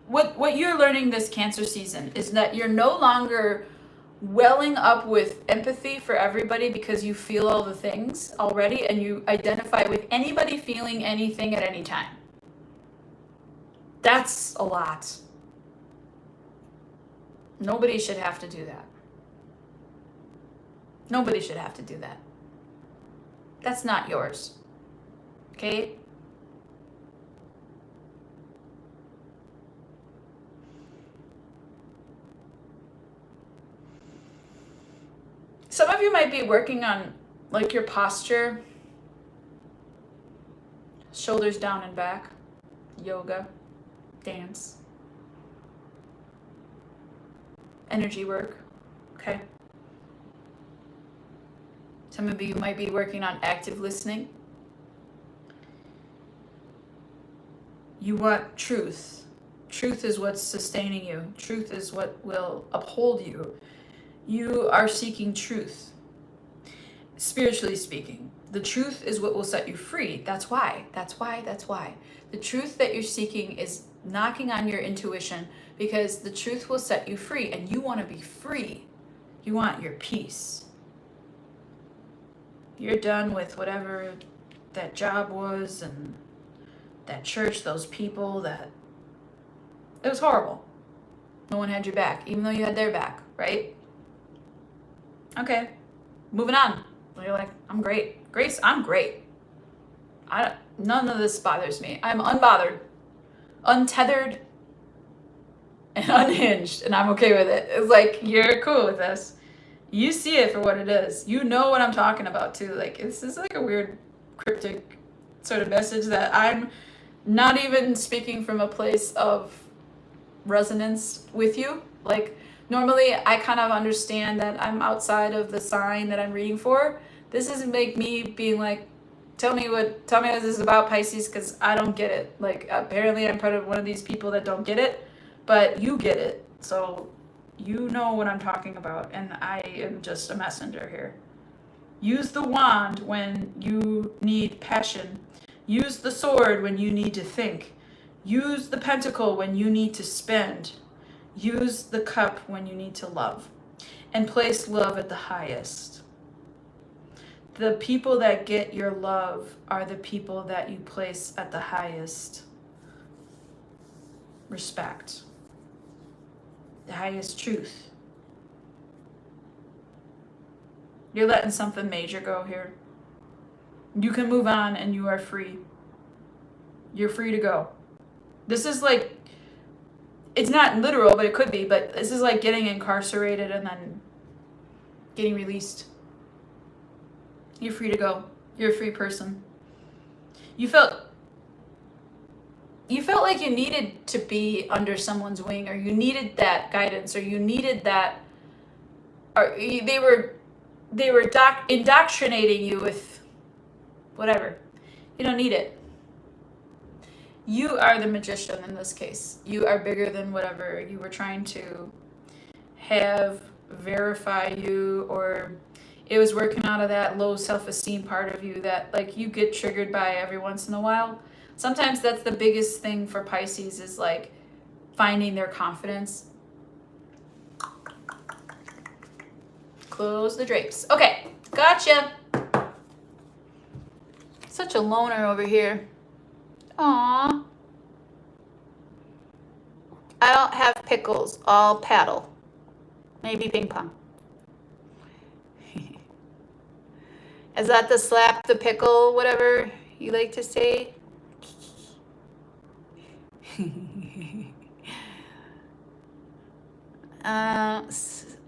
what you're learning this Cancer season is that you're no longer welling up with empathy for everybody because you feel all the things already and you identify with anybody feeling anything at any time. That's a lot. Nobody should have to do that. Nobody should have to do that. That's not yours. Okay? Some of you might be working on like your posture, shoulders down and back, yoga, dance, energy work, okay? Some of you might be working on active listening. You want truth. Truth is what's sustaining you. Truth is what will uphold you. You are seeking truth. Spiritually speaking, the truth is what will set you free. That's why. The truth that you're seeking is knocking on your intuition because the truth will set you free and you want to be free. You want your peace. You're done with whatever that job was and that church, those people, that it was horrible. No one had your back, even though you had their back, right? Okay, moving on. You're like, I'm great. Grace, I'm great. None of this bothers me. I'm unbothered, untethered, and unhinged, and I'm okay with it. It's like, you're cool with this. You see it for what it is. You know what I'm talking about too. Like, this is like a weird cryptic sort of message that I'm not even speaking from a place of resonance with you. Like, normally I kind of understand that I'm outside of the sign that I'm reading for. This isn't make me being like, tell me what this is about, Pisces, because I don't get it. Like, apparently I'm part of one of these people that don't get it, but you get it. So you know what I'm talking about, and I am just a messenger here. Use the wand when you need passion. Use the sword when you need to think. Use the pentacle when you need to spend. Use the cup when you need to love. And place love at the highest. The people that get your love are the people that you place at the highest respect. The highest truth. You're letting something major go here. You can move on and you are free. You're free to go. This is like, it's not literal, but it could be, but this is like getting incarcerated and then getting released. You're free to go. You're a free person. You felt like you needed to be under someone's wing, or you needed that guidance, or you needed that, or they were indoctrinating you with whatever. You don't need it. You are the magician in this case. You are bigger than whatever you were trying to have verify you, or it was working out of that low self-esteem part of you that like you get triggered by every once in a while. Sometimes that's the biggest thing for Pisces, is like finding their confidence. Close the drapes. Okay, gotcha. Such a loner over here. Aww. I don't have pickles, all paddle. Maybe ping pong. Is that the slap the pickle, whatever you like to say?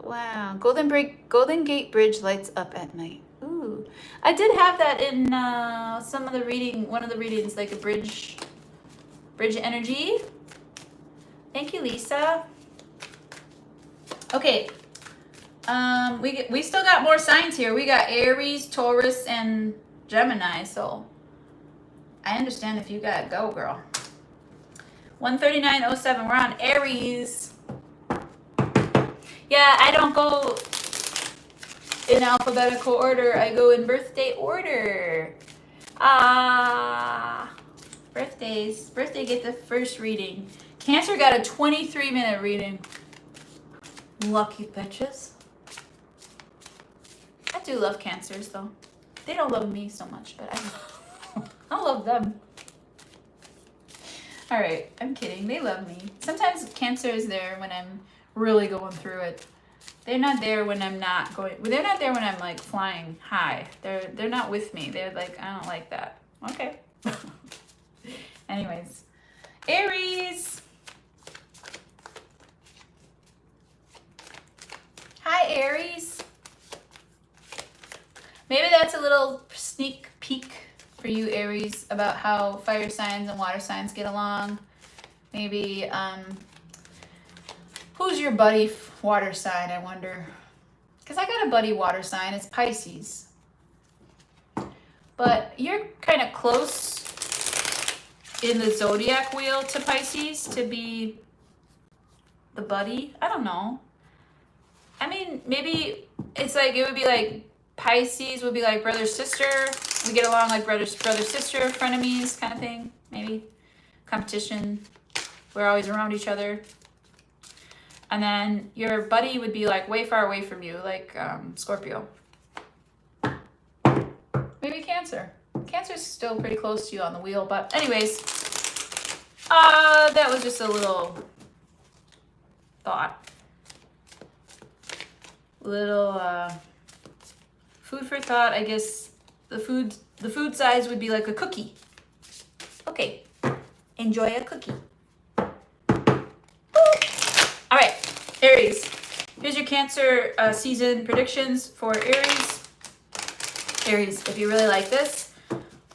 Wow, Golden Gate Bridge lights up at night. Ooh, I did have that in some of the one of the readings, like a bridge energy. Thank you, Lisa. Okay, we still got more signs here. We got Aries, Taurus, and Gemini. So I understand if you gotta go, girl. 139.07. We're on Aries. Yeah, I don't go in alphabetical order. I go in birthday order. Birthdays. Birthday get the first reading. Cancer got a 23-minute reading. Lucky bitches. I do love Cancers though. They don't love me so much, but I love them. All right, I'm kidding. They love me. Sometimes Cancer is there when I'm really going through it. They're not there when I'm not going. They're not there when I'm like flying high. They're not with me. They're like, I don't like that. Okay. Anyways, Aries. Hi, Aries. Maybe that's a little sneak peek for you, Aries, about how fire signs and water signs get along. Maybe, who's your buddy water sign, I wonder? Because I got a buddy water sign. It's Pisces. But you're kind of close in the zodiac wheel to Pisces to be the buddy. I don't know. I mean, maybe it's like, it would be like Pisces would be like brother, sister. We get along like brother, sister, frenemies kind of thing. Maybe competition. We're always around each other. And then your buddy would be like way far away from you, like Scorpio. Maybe Cancer. Cancer's still pretty close to you on the wheel. But anyways, that was just a little thought. Little food for thought. I guess the food size would be like a cookie. Okay, enjoy a cookie. All right, Aries. Here's your Cancer season predictions for Aries. Aries, if you really like this,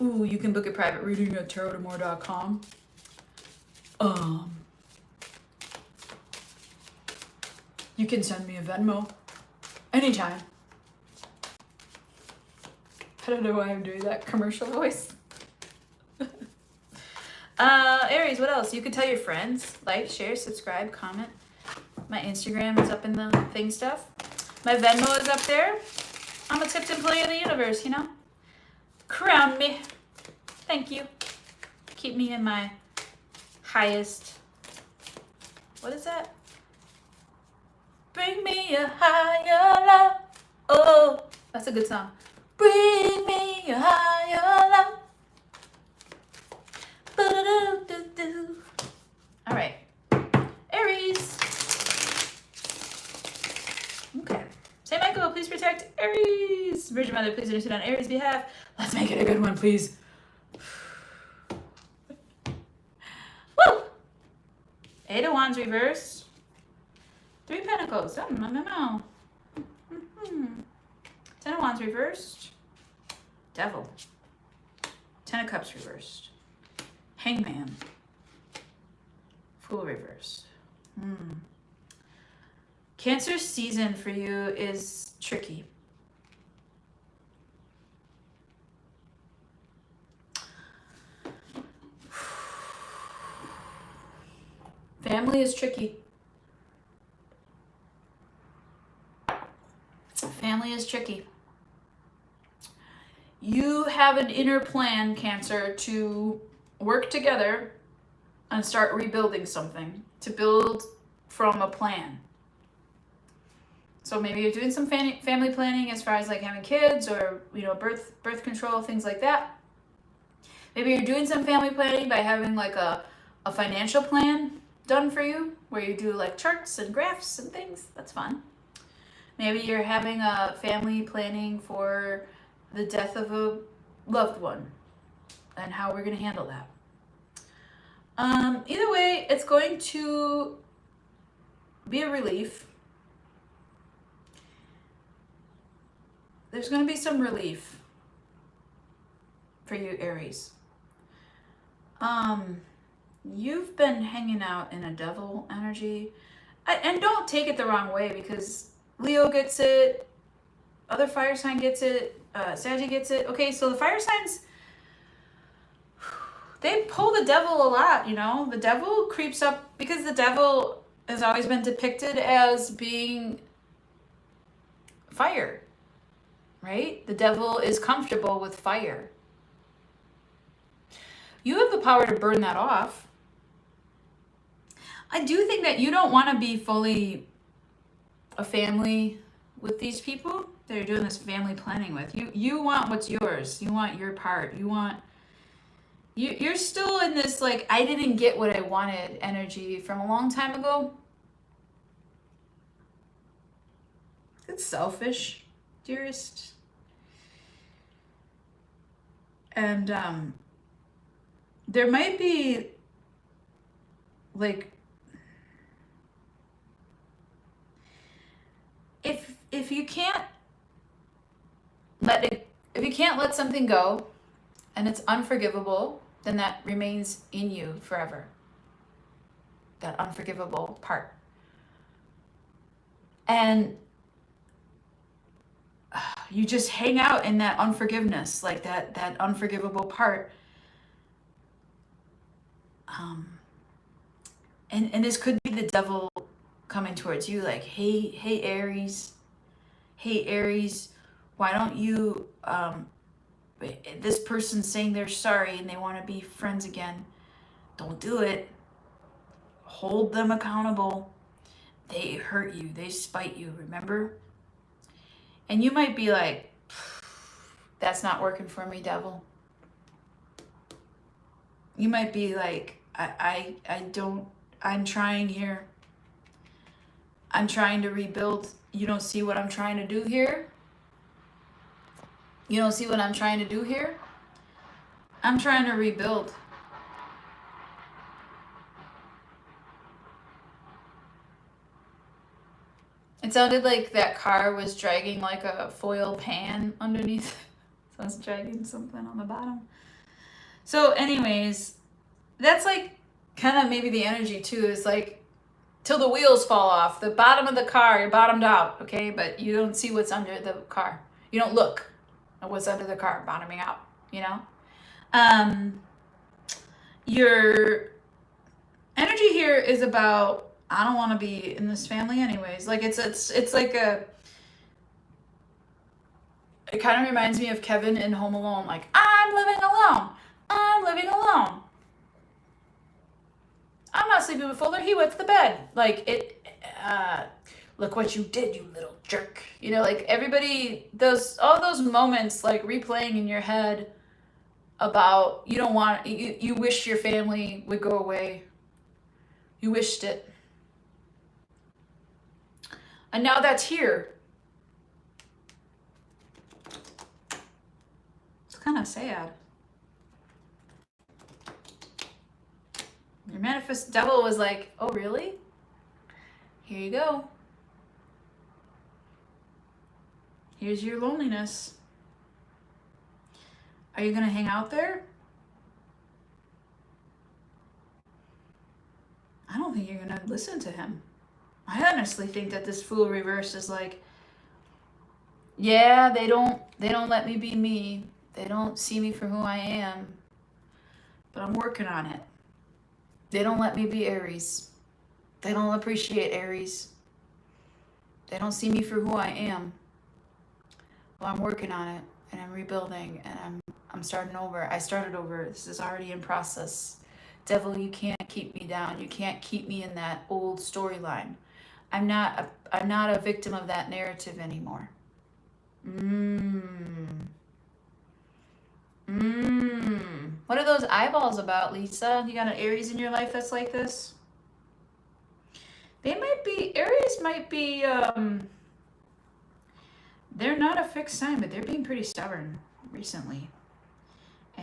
you can book a private reading at tarotamore.com. You can send me a Venmo anytime. I don't know why I'm doing that commercial voice. Aries, what else? You can tell your friends, like, share, subscribe, comment. My Instagram is up in the thing stuff. My Venmo is up there. I'm a tipped employee of the universe, you know? Crown me. Thank you. Keep me in my highest. What is that? Bring me a higher love. Oh, that's a good song. Bring me a higher love. Ba-da-do-do-do. All right. Aries. Okay. Saint Michael, please protect Aries. Virgin Mother, please intercede on Aries' behalf. Let's make it a good one, please. Woo! Eight of Wands reversed. Three Pentacles. Oh, no. Ten of Wands reversed. Devil. Ten of Cups reversed. Hangman. Fool reversed. Cancer season for you is tricky. Family is tricky. Family is tricky. You have an inner plan, Cancer, to work together and start rebuilding something, to build from a plan. So maybe you're doing some family planning as far as like having kids or, you know, birth control, things like that. Maybe you're doing some family planning by having like a financial plan done for you, where you do like charts and graphs and things. That's fun. Maybe you're having a family planning for the death of a loved one and how we're going to handle that. Either way, it's going to be a relief. There's going to be some relief for you, Aries. You've been hanging out in a devil energy. And don't take it the wrong way, because Leo gets it, other fire sign gets it, Saggy gets it. Okay, so the fire signs, they pull the devil a lot, you know? The devil creeps up, because the devil has always been depicted as being fire, right? The devil is comfortable with fire. You have the power to burn that off. I do think that you don't want to be fully a family with these people that you're doing this family planning with. You want what's yours. You want your part. You're still in this like I didn't get what I wanted energy from a long time ago. It's selfish, dearest. And there might be like if you can't if you can't let something go and it's unforgivable, then that remains in you forever. That unforgivable part. And you just hang out in that unforgiveness, like that unforgivable part. And this could be the devil coming towards you, like, hey Aries, why don't you this person's saying they're sorry and they want to be friends again. Don't do it. Hold them accountable. They hurt you, they spite you, remember? And you might be like, that's not working for me, devil. You might be like, I'm trying here. I'm trying to rebuild. You don't see what I'm trying to do here? You don't see what I'm trying to do here? I'm trying to rebuild. It sounded like that car was dragging like a foil pan underneath. So I was dragging something on the bottom. So anyways, that's like kind of maybe the energy too, is like till the wheels fall off. The bottom of the car, you're bottomed out, okay? But you don't see what's under the car. You don't look at what's under the car, bottoming out, you know? Your energy here is about, I don't want to be in this family anyways. Like it's like it kind of reminds me of Kevin in Home Alone. Like, I'm living alone. I'm not sleeping with Fuller. He wet the bed. Like look what you did, you little jerk. You know, like everybody, all those moments like replaying in your head about you wished your family would go away. You wished it. And now that's here. It's kind of sad. Your manifest devil was like, oh, really? Here you go. Here's your loneliness. Are you going to hang out there? I don't think you're going to listen to him. I honestly think that this Fool reverse is like, yeah, they don't let me be me. They don't see me for who I am. But I'm working on it. They don't let me be Aries. They don't appreciate Aries. They don't see me for who I am. Well, I'm working on it and I'm rebuilding and I'm starting over. I started over. This is already in process. Devil, you can't keep me down. You can't keep me in that old storyline. I'm not a victim of that narrative anymore. What are those eyeballs about, Lisa? You got an Aries in your life that's like this? Aries might be, they're not a fixed sign, but they're being pretty stubborn recently.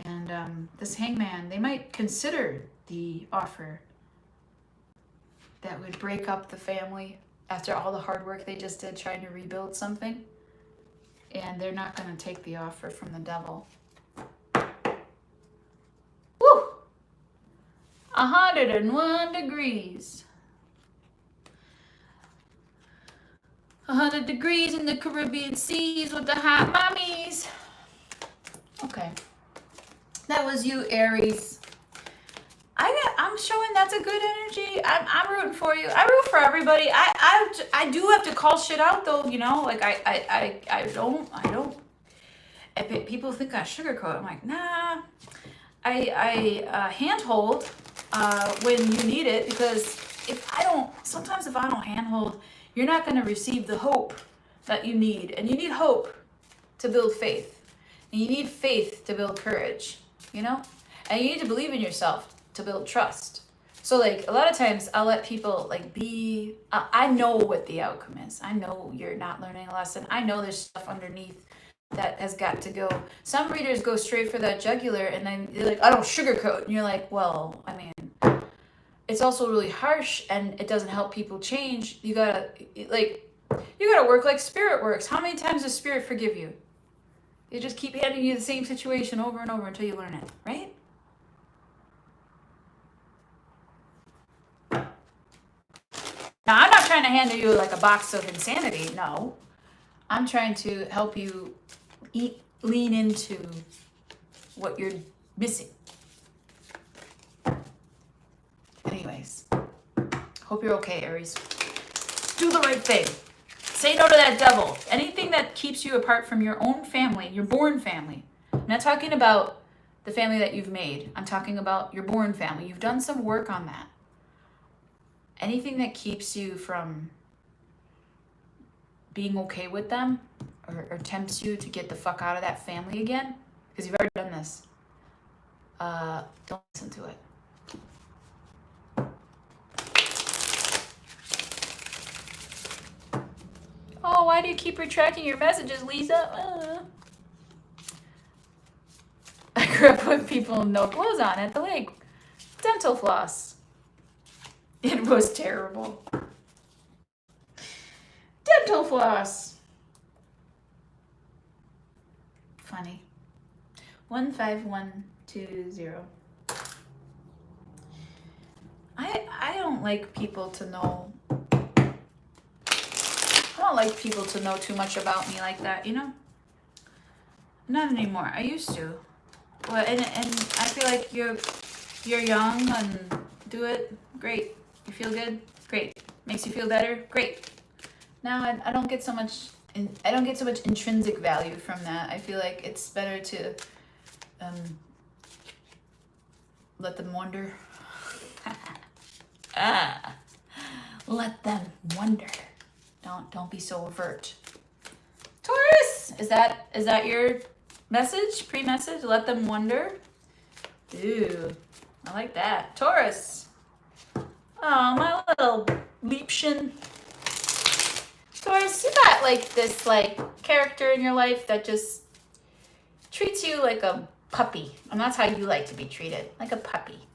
And this Hangman, they might consider the offer that would break up the family after all the hard work they just did trying to rebuild something. And they're not going to take the offer from the devil. Woo! 101 degrees. 100 degrees in the Caribbean seas with the hot mommies. Okay. That was you, Aries. I'm showing that's a good energy. I'm rooting for you. I root for everybody. I do have to call shit out though, you know, like I don't. People think I sugarcoat. I'm like, nah. I handhold when you need it because sometimes if I don't handhold, you're not going to receive the hope that you need. And you need hope to build faith. And you need faith to build courage, you know? And you need to believe in yourself to build trust. So like a lot of times I'll let people like be, I know what the outcome is. I know you're not learning a lesson. I know there's stuff underneath that has got to go. Some readers go straight for that jugular and then they're like, I don't sugarcoat. And you're like, well, I mean, it's also really harsh and it doesn't help people change. You gotta work like Spirit works. How many times does Spirit forgive you? It just keep handing you the same situation over and over until you learn it, right? Now, I'm not trying to hand you like a box of insanity. No, I'm trying to help you lean into what you're missing. Anyways, hope you're okay, Aries. Do the right thing. Say no to that devil. Anything that keeps you apart from your own family, your born family. I'm not talking about the family that you've made. I'm talking about your born family. You've done some work on that. Anything that keeps you from being okay with them or tempts you to get the fuck out of that family again, because you've already done this, don't listen to it. Oh, why do you keep retracting your messages, Lisa? I grew up with people with no clothes on at the lake. Dental floss. It was terrible. Dental floss. Funny. 15120. I don't like people to know. I don't like people to know too much about me like that, you know? Not anymore. I used to. Well, and I feel like you're young and do it. Great. You feel good? Great. Makes you feel better? Great. Now I don't get so much intrinsic value from that. I feel like it's better to let them wonder. Let them wonder. Don't be so overt. Taurus, is that your message? Pre-message? Let them wonder. Ooh, I like that. Taurus. Oh, my little Liebchen. Taurus, you got like this like character in your life that just treats you like a puppy. And that's how you like to be treated, like a puppy.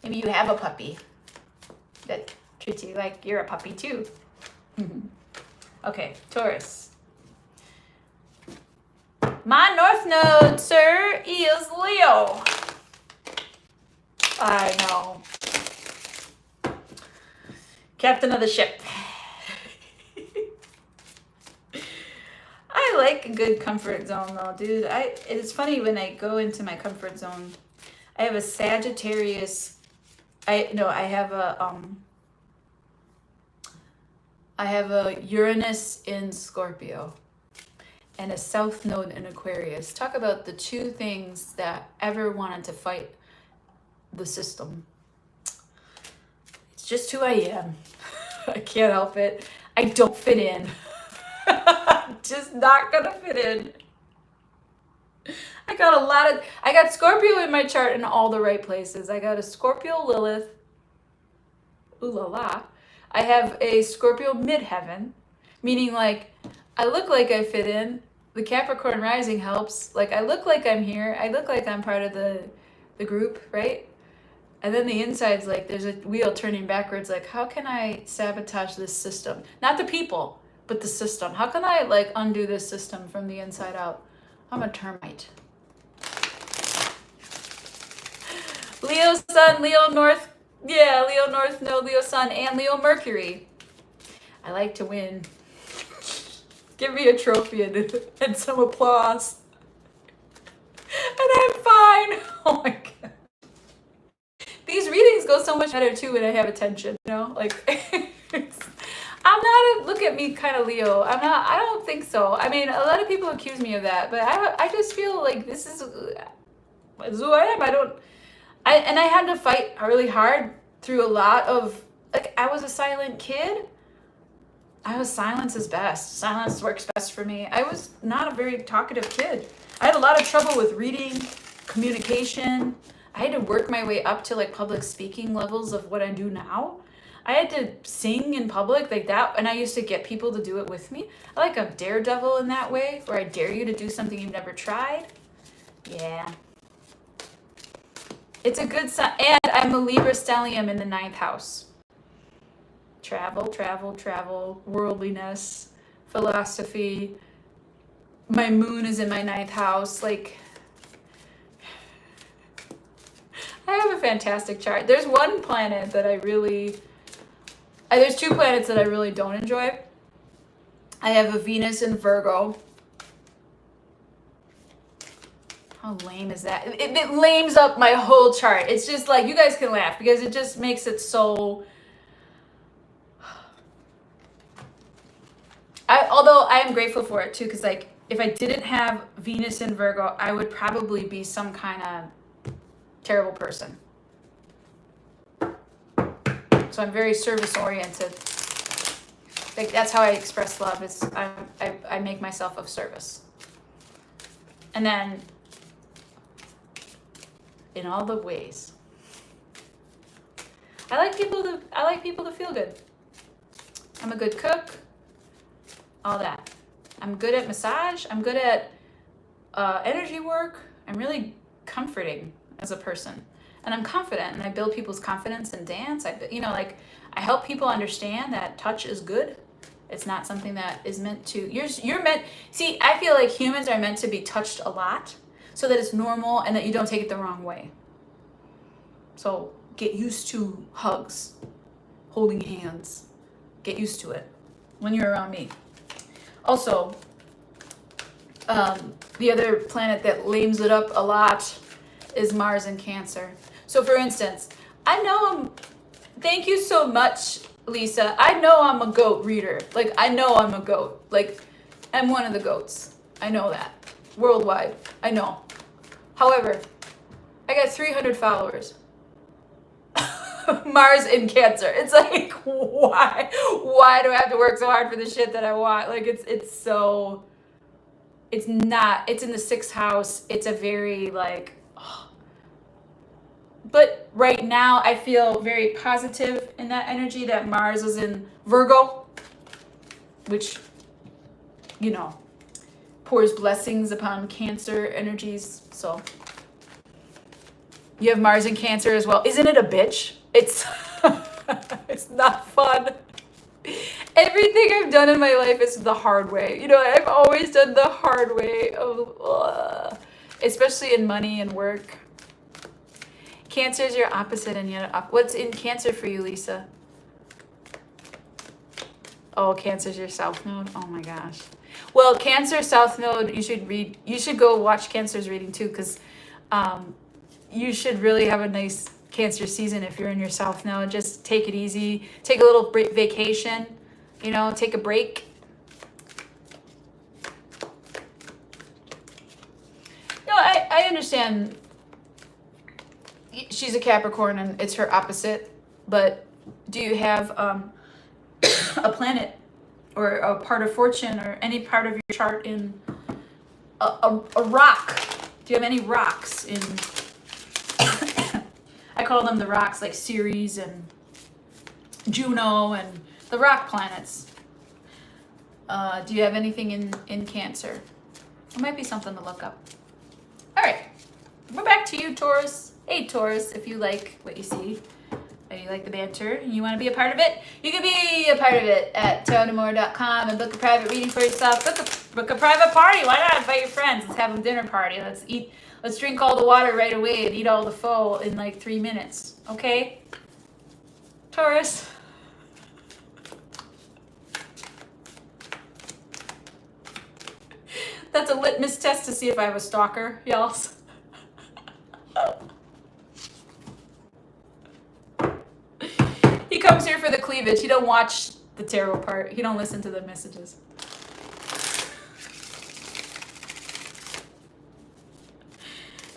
Maybe you have a puppy that treats you like you're a puppy too. Okay, Taurus. My North Node, sir, is Leo. I know. Captain of the ship. I like a good comfort zone though, dude. It's funny when I go into my comfort zone. I have a Sagittarius. I have a Uranus in Scorpio and a South Node in Aquarius. Talk about the two things that ever wanted to fight the system. It's just who I am. I can't help it. I don't fit in. Just not gonna fit in. I got Scorpio in my chart in all the right places. I got a Scorpio Lilith. Ooh la la. I have a Scorpio midheaven, meaning like I look like I fit in. The Capricorn rising helps. Like I look like I'm here. I look like I'm part of the group, right? And then the inside's like there's a wheel turning backwards. Like how can I sabotage this system? Not the people, but the system. How can I like undo this system from the inside out? I'm a termite. Leo Sun, Leo North. Yeah, Leo North, no, Leo Sun, and Leo Mercury. I like to win. Give me a trophy and some applause. And I'm fine. Oh my God. These readings go so much better too when I have attention, you know? Like, I'm not look at me kind of Leo. I don't think so. I mean, a lot of people accuse me of that, but I just feel like this is who I am. I had to fight really hard through a lot of, like, I was a silent kid. Silence is best. Silence works best for me. I was not a very talkative kid. I had a lot of trouble with reading, communication. I had to work my way up to like public speaking levels of what I do now. I had to sing in public like that, and I used to get people to do it with me. I like a daredevil in that way, where I dare you to do something you've never tried. Yeah. It's a good sign. And I'm a Libra stellium in the 9th house. Travel, travel, travel, worldliness, philosophy. My moon is in my 9th house. Like, I have a fantastic chart. There's one planet that I really, there's 2 planets that I really don't enjoy. I have a Venus in Virgo. How lame is that? It lames up my whole chart. It's just like, you guys can laugh because it just makes it so... although I am grateful for it too, because like, if I didn't have Venus in Virgo, I would probably be some kind of terrible person. So I'm very service oriented. Like, that's how I express love. It's I make myself of service. And then in all the ways, I like people to feel good. I'm a good cook. All that. I'm good at massage. I'm good at energy work. I'm really comforting as a person, and I'm confident, and I build people's confidence in dance. I help people understand that touch is good. It's not something that is meant to. You're meant. See, I feel like humans are meant to be touched a lot, so that it's normal and that you don't take it the wrong way. So get used to hugs, holding hands. Get used to it when you're around me. Also, the other planet that lames it up a lot is Mars in Cancer. So for instance, thank you so much, Lisa. I know I'm a goat reader. Like, I know I'm a goat. Like, I'm one of the goats. I know that. Worldwide. I know. However, I got 300 followers. Mars in Cancer. It's like, why? Why do I have to work so hard for the shit that I want? Like, it's in the 6th house. It's a very like, but right now I feel very positive in that energy that Mars is in Virgo, which, pours blessings upon Cancer energies. So you have Mars in Cancer as well. Isn't it a bitch? It's it's not fun. Everything I've done in my life is the hard way. I've always done the hard way especially in money and work. Cancer is your opposite, and yet what's in Cancer for you, Lisa? Oh, Cancer's your South Node. Oh my gosh. Well, Cancer South Node, you should go watch Cancer's reading too, because you should really have a nice Cancer season if you're in your South Node. Just take it easy. Take a little vacation. Take a break. I understand she's a Capricorn and it's her opposite, but do you have a planet or a part of fortune or any part of your chart in a rock? Do you have any rocks in... I call them the rocks, like Ceres and Juno and the rock planets. Do you have anything in Cancer? It might be something to look up. All right, we're back to you, Taurus. Hey, Taurus, if you like what you see, or you like the banter, and you want to be a part of it, you can be a part of it at tarotandmore.com and book a private reading for yourself. Book a private party. Why not invite your friends? Let's have a dinner party. Let's drink all the water right away and eat all the pho in like 3 minutes. Okay? Taurus. That's a litmus test to see if I have a stalker, y'all. He comes here for the cleavage. He don't watch the tarot part. He don't listen to the messages.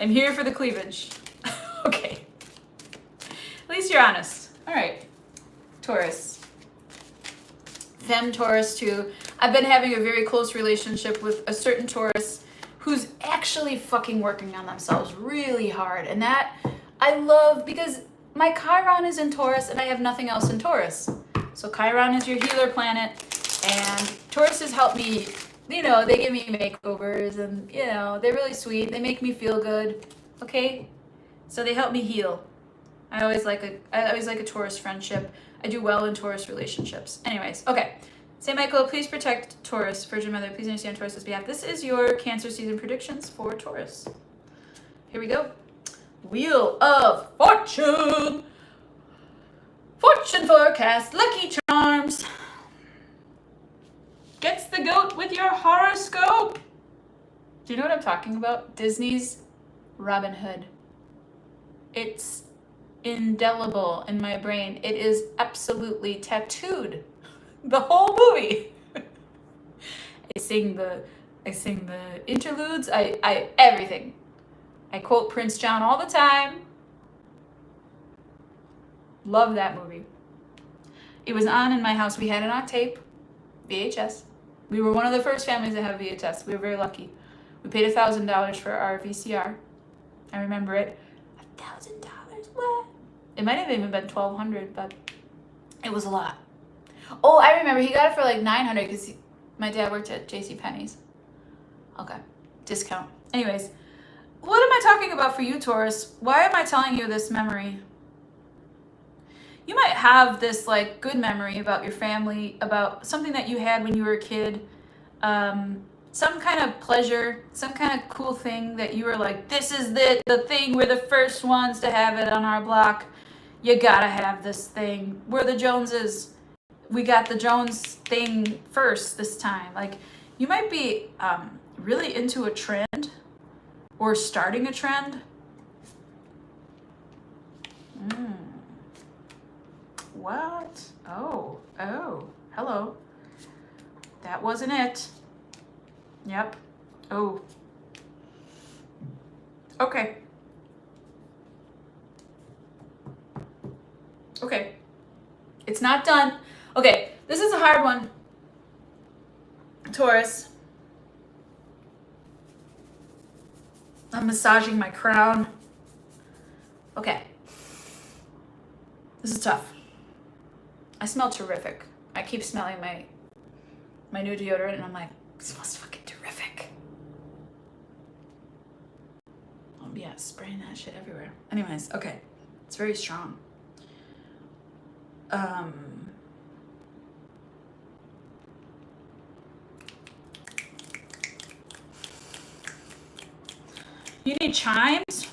I'm here for the cleavage. Okay. At least you're honest. All right, Taurus. Fem Taurus too. I've been having a very close relationship with a certain Taurus who's actually fucking working on themselves really hard. And that I love because my Chiron is in Taurus and I have nothing else in Taurus. So Chiron is your healer planet and Taurus has helped me, you know, they give me makeovers and, you know, they're really sweet. They make me feel good. Okay? So they help me heal. I always like a Taurus friendship. I do well in Taurus relationships. Anyways, okay. St. Michael, please protect Taurus. Virgin Mother, please understand Taurus's behalf. This is your Cancer season predictions for Taurus. Here we go. Wheel of Fortune. Fortune forecast. Lucky Charms. Gets the goat with your horoscope. Do you know what I'm talking about? Disney's Robin Hood. It's indelible in my brain. It is absolutely tattooed. The whole movie. I sing the interludes. I everything. I quote Prince John all the time. Love that movie. It was on in my house. We had it on tape, VHS. We were one of the first families to have VHS. We were very lucky. We paid $1,000 for our VCR. I remember it. $1,000. What? It might have even been $1,200, but it was a lot. Oh, I remember he got it for like $900 because my dad worked at JCPenney's. Okay, discount. Anyways, what am I talking about for you, Taurus? Why am I telling you this memory? You might have this like good memory about your family, about something that you had when you were a kid, some kind of pleasure, some kind of cool thing that you were like, this is the thing. We're the first ones to have it on our block. You gotta have this thing. We're the Joneses. We got the Jones thing first this time. Like, you might be really into a trend or starting a trend. What? Oh, hello. That wasn't it. Yep. Oh. Okay. Okay. It's not done. Okay, this is a hard one. Taurus. I'm massaging my crown. Okay. This is tough. I smell terrific. I keep smelling my new deodorant and I'm like, it smells fucking terrific. Oh yeah, spraying that shit everywhere. Anyways, okay. It's very strong. You need chimes,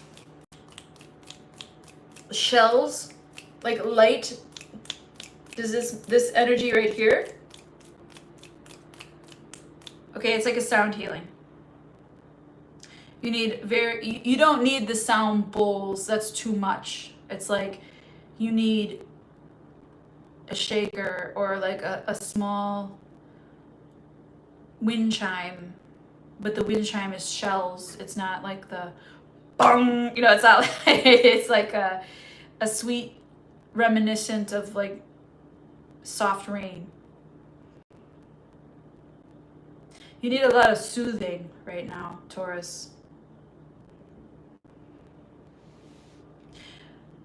shells, like light. Does this energy right here? Okay, it's like a sound healing. You need you don't need the sound bowls. That's too much. It's like you need a shaker or like a small wind chime. But the wind chime is shells. It's not like the bong, you know, it's not like, it's like a sweet reminiscent of like soft rain. You need a lot of soothing right now, Taurus.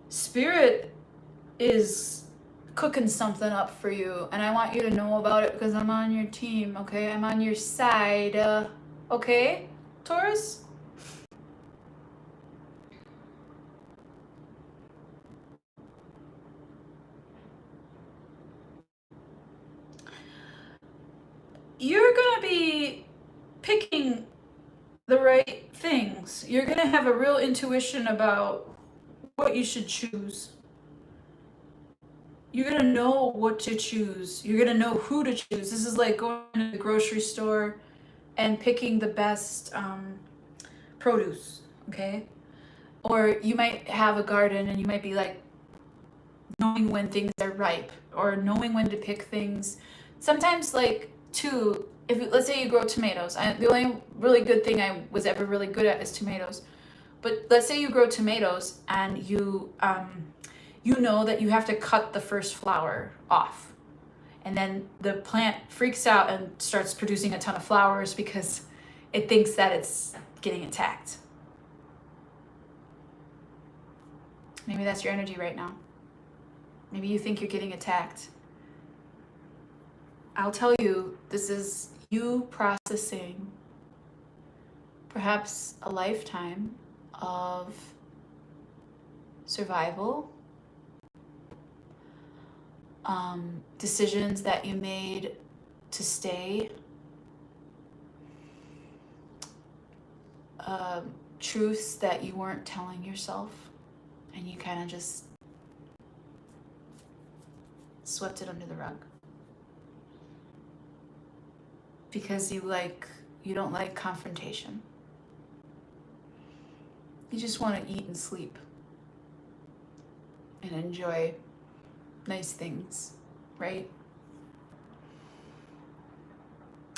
Spirit is cooking something up for you, and I want you to know about it because I'm on your team, okay? I'm on your side. Okay, Taurus? You're going to be picking the right things. You're going to have a real intuition about what you should choose. You're going to know what to choose. You're going to know who to choose. This is like going to the grocery store and picking the best produce, okay? Or you might have a garden and you might be like knowing when things are ripe or knowing when to pick things. Sometimes like too, let's say you grow tomatoes. The only really good thing I was ever really good at is tomatoes. But let's say you grow tomatoes and you you know that you have to cut the first flower off. And then the plant freaks out and starts producing a ton of flowers because it thinks that it's getting attacked. Maybe that's your energy right now. Maybe you think you're getting attacked. I'll tell you, this is you processing perhaps a lifetime of survival, decisions that you made to stay, truths that you weren't telling yourself, and you kind of just swept it under the rug because you don't like confrontation. You just want to eat and sleep and enjoy nice things, right?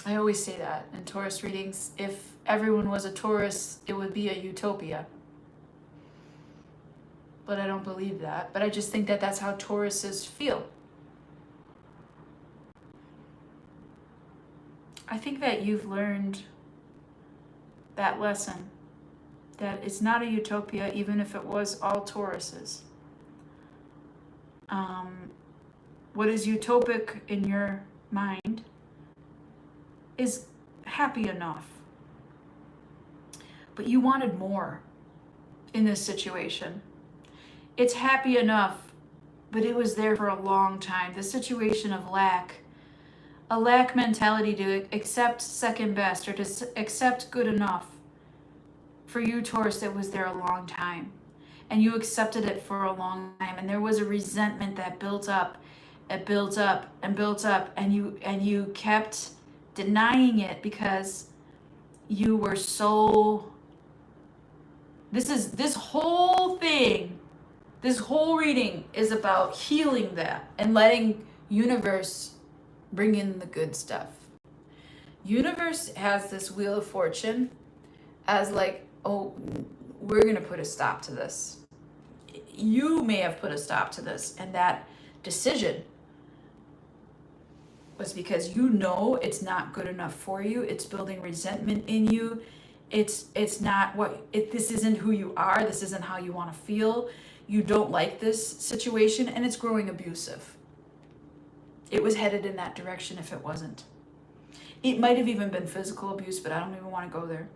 I always say that in Taurus readings, if everyone was a Taurus, it would be a utopia. But I don't believe that. But I just think that that's how Tauruses feel. I think that you've learned that lesson, that it's not a utopia even if it was all Tauruses. What is utopic in your mind is happy enough. But you wanted more in this situation. It's happy enough, but it was there for a long time. The situation of lack, a lack mentality to accept second best or to accept good enough. For you, Taurus, it was there a long time. And you accepted it for a long time. And there was a resentment that built up. It built up and built up. And you kept denying it because you were so... This whole thing, this whole reading is about healing that and letting universe bring in the good stuff. Universe has this Wheel of Fortune as like, oh, we're going to put a stop to this. You may have put a stop to this, and that decision was because you know it's not good enough for you. It's building resentment in you. It's not this isn't who you are. This isn't how you want to feel. You don't like this situation, and it's growing abusive. It was headed in that direction if it wasn't. It might have even been physical abuse, but I don't even want to go there.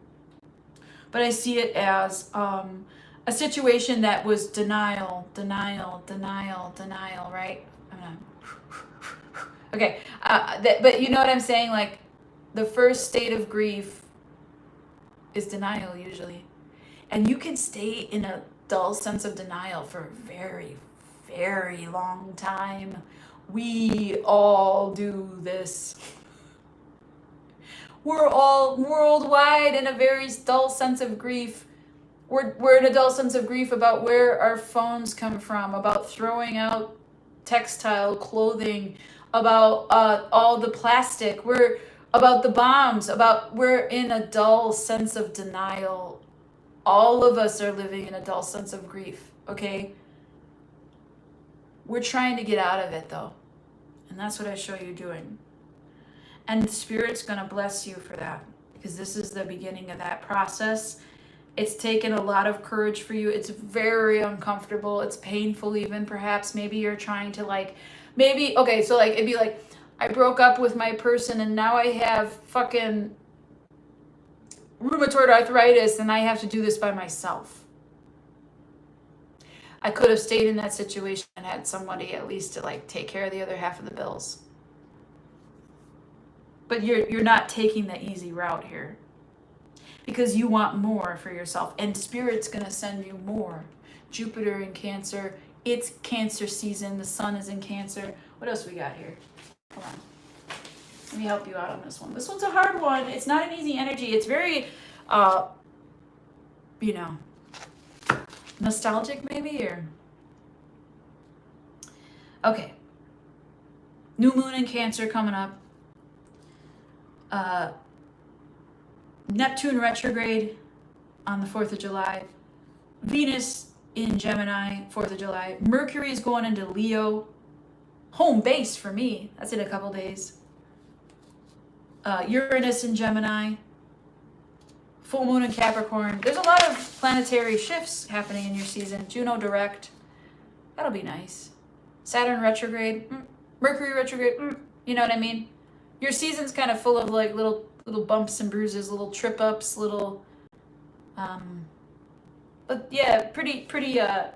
But I see it as a situation that was denial, right? Okay, but you know what I'm saying? Like, the first state of grief is denial usually. And you can stay in a dull sense of denial for a very, very long time. We all do this. We're all worldwide in a very dull sense of grief. We're in a dull sense of grief about where our phones come from, about throwing out textile clothing, about all the plastic. We're about the bombs, we're in a dull sense of denial. All of us are living in a dull sense of grief, okay? We're trying to get out of it though. And that's what I show you doing. And Spirit's gonna bless you for that, because this is the beginning of that process. It's taken a lot of courage for you. It's very uncomfortable. It's painful even, perhaps. Maybe you're trying to okay, so it'd be like, I broke up with my person and now I have fucking rheumatoid arthritis and I have to do this by myself. I could have stayed in that situation and had somebody at least to take care of the other half of the bills. But you're not taking the easy route here because you want more for yourself, and Spirit's going to send you more. Jupiter in Cancer, it's Cancer season. The sun is in Cancer. What else we got here? Hold on. Let me help you out on this one. This one's a hard one. It's not an easy energy. It's very, nostalgic maybe, or... Okay. New moon in Cancer coming up. Neptune retrograde on the 4th of July. Venus in Gemini, 4th of July. Mercury is going into Leo. Home base for me. That's in a couple days. Uranus in Gemini. Full moon in Capricorn. There's a lot of planetary shifts happening in your season. Juno direct. That'll be nice. Saturn retrograde. Mercury retrograde. You know what I mean? Your season's kind of full of like little bumps and bruises, little trip ups, little but yeah, pretty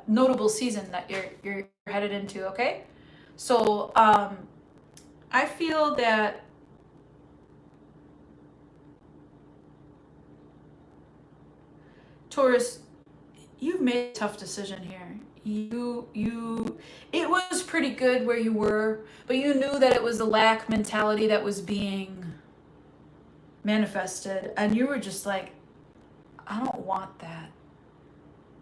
notable season that you're headed into, okay? So I feel that Taurus, you've made a tough decision here. It was pretty good where you were, but you knew that it was the lack mentality that was being manifested, and you were just like, I don't want that.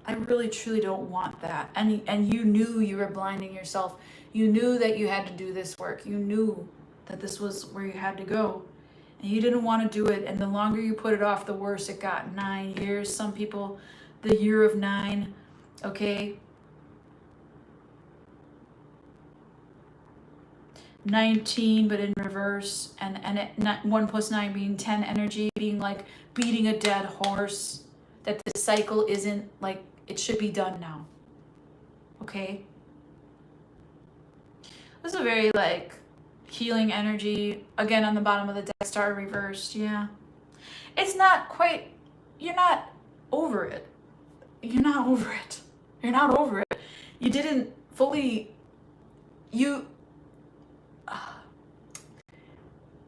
I really truly don't want that. And you knew you were blinding yourself. You knew that you had to do this work. You knew that this was where you had to go. And you didn't want to do it. And the longer you put it off, the worse it got. 9 years. Some people, the year of 9. Okay. 19, but in reverse. And 1 + 9 being 10 energy, being like beating a dead horse. That the cycle isn't like, it should be done now. Okay? This is a very like healing energy. Again, on the bottom of the deck, star reversed. Yeah. It's not quite, you're not over it. You're not over it. You're not over it. You didn't fully,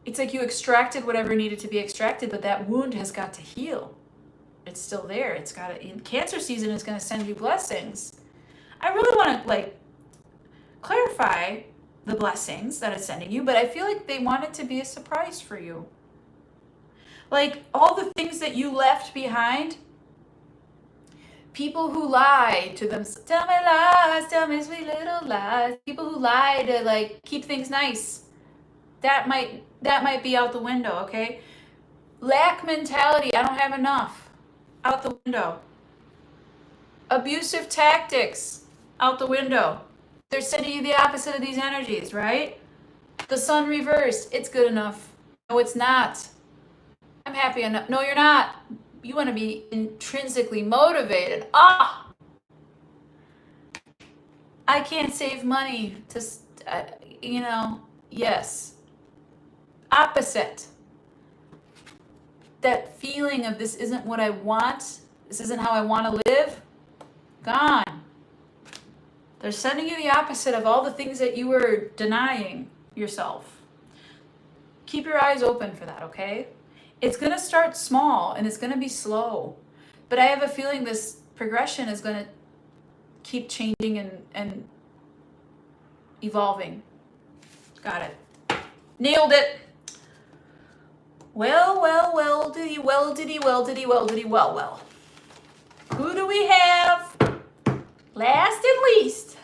it's like you extracted whatever needed to be extracted, but that wound has got to heal. It's still there. It's got to, in Cancer season, it's going to send you blessings. I really want to like clarify the blessings that it's sending you, but I feel like they want it to be a surprise for you. Like all the things that you left behind, people who lie to them, tell me lies, tell me sweet little lies. People who lie to like keep things nice. That might be out the window, okay? Lack mentality, I don't have enough. Out the window. Abusive tactics, out the window. They're sending you the opposite of these energies, right? The sun reversed, it's good enough. No, it's not. I'm happy enough. No, you're not. You want to be intrinsically motivated. I can't save money to, yes. Opposite. That feeling of this isn't what I want, this isn't how I want to live, gone. They're sending you the opposite of all the things that you were denying yourself. Keep your eyes open for that, okay? It's going to start small and it's going to be slow. But I have a feeling this progression is going to keep changing and evolving. Got it. Nailed it. Well, diddy, well. Who do we have? Last and least.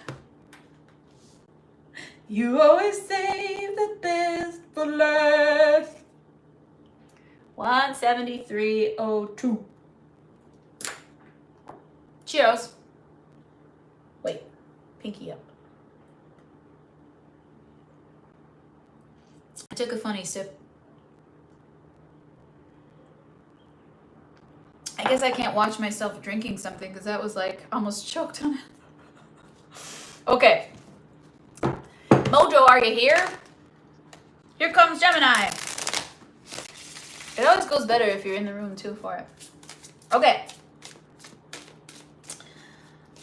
You always save the best for last. 173.02. Cheers. Wait, pinky up. I took a funny sip. I guess I can't watch myself drinking something because that was like almost choked on it. Okay. Mojo, are you here? Here comes Gemini. It always goes better if you're in the room too for it. Okay.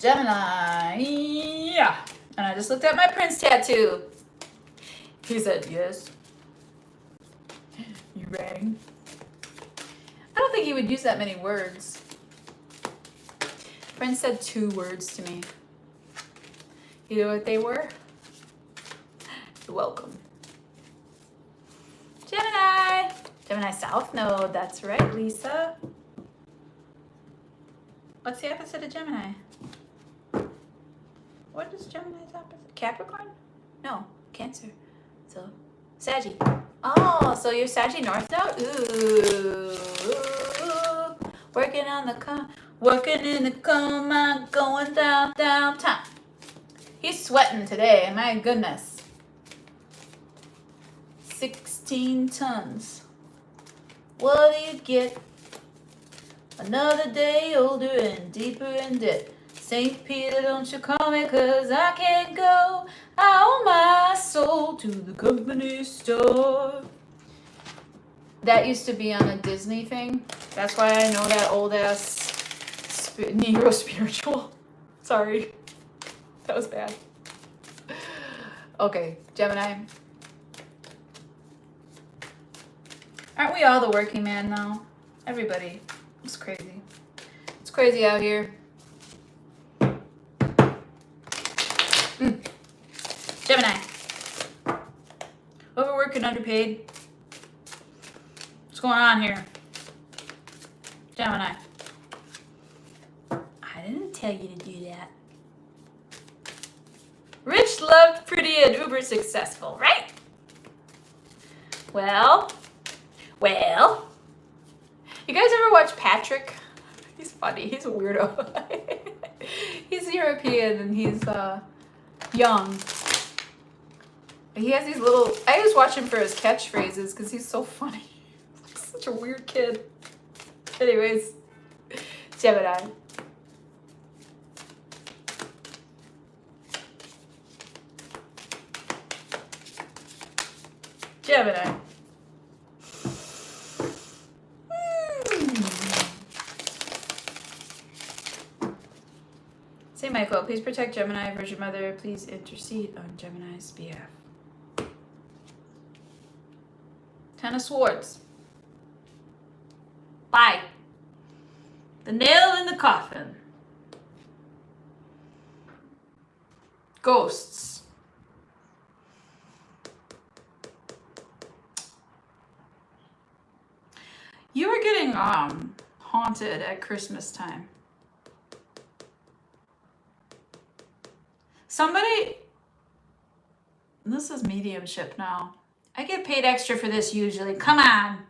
Gemini. Yeah. And I just looked at my Prince tattoo. He said, yes. You rang. I don't think he would use that many words. Prince said 2 words to me. You know what they were? You're welcome. Gemini. Gemini South Node. That's right, Lisa. What's the opposite of Gemini? What is Gemini's opposite? Capricorn? No, Cancer. So, Saggy. Oh, so you're Saggy North Node? Ooh. Working on the Working in the coal mine, going downtown. He's sweating today, my goodness. 16 tons. What do you get? Another day older and deeper in debt. St. Peter, don't you call me, 'cause I can't go. I owe my soul to the company store. That used to be on a Disney thing. That's why I know that old ass Negro spiritual. Sorry. That was bad. Okay, Gemini. Aren't we all the working man now? Everybody. It's crazy. It's crazy out here. Gemini. Overworked and underpaid. What's going on here? Gemini. I didn't tell you to do that. Rich, loved, pretty, and uber successful, right? Well. You guys ever watch Patrick? He's funny. He's a weirdo. He's European and he's young. He has these little. I just watch him for his catchphrases because he's so funny. Such a weird kid. Anyways, Gemini. Gemini. Say, Michael, please protect Gemini, Virgin Mother. Please intercede on Gemini's behalf. Ten of Swords. Bye. The nail in the coffin. Ghosts. You were getting haunted at Christmas time. Somebody, this is mediumship now. I get paid extra for this usually. Come on.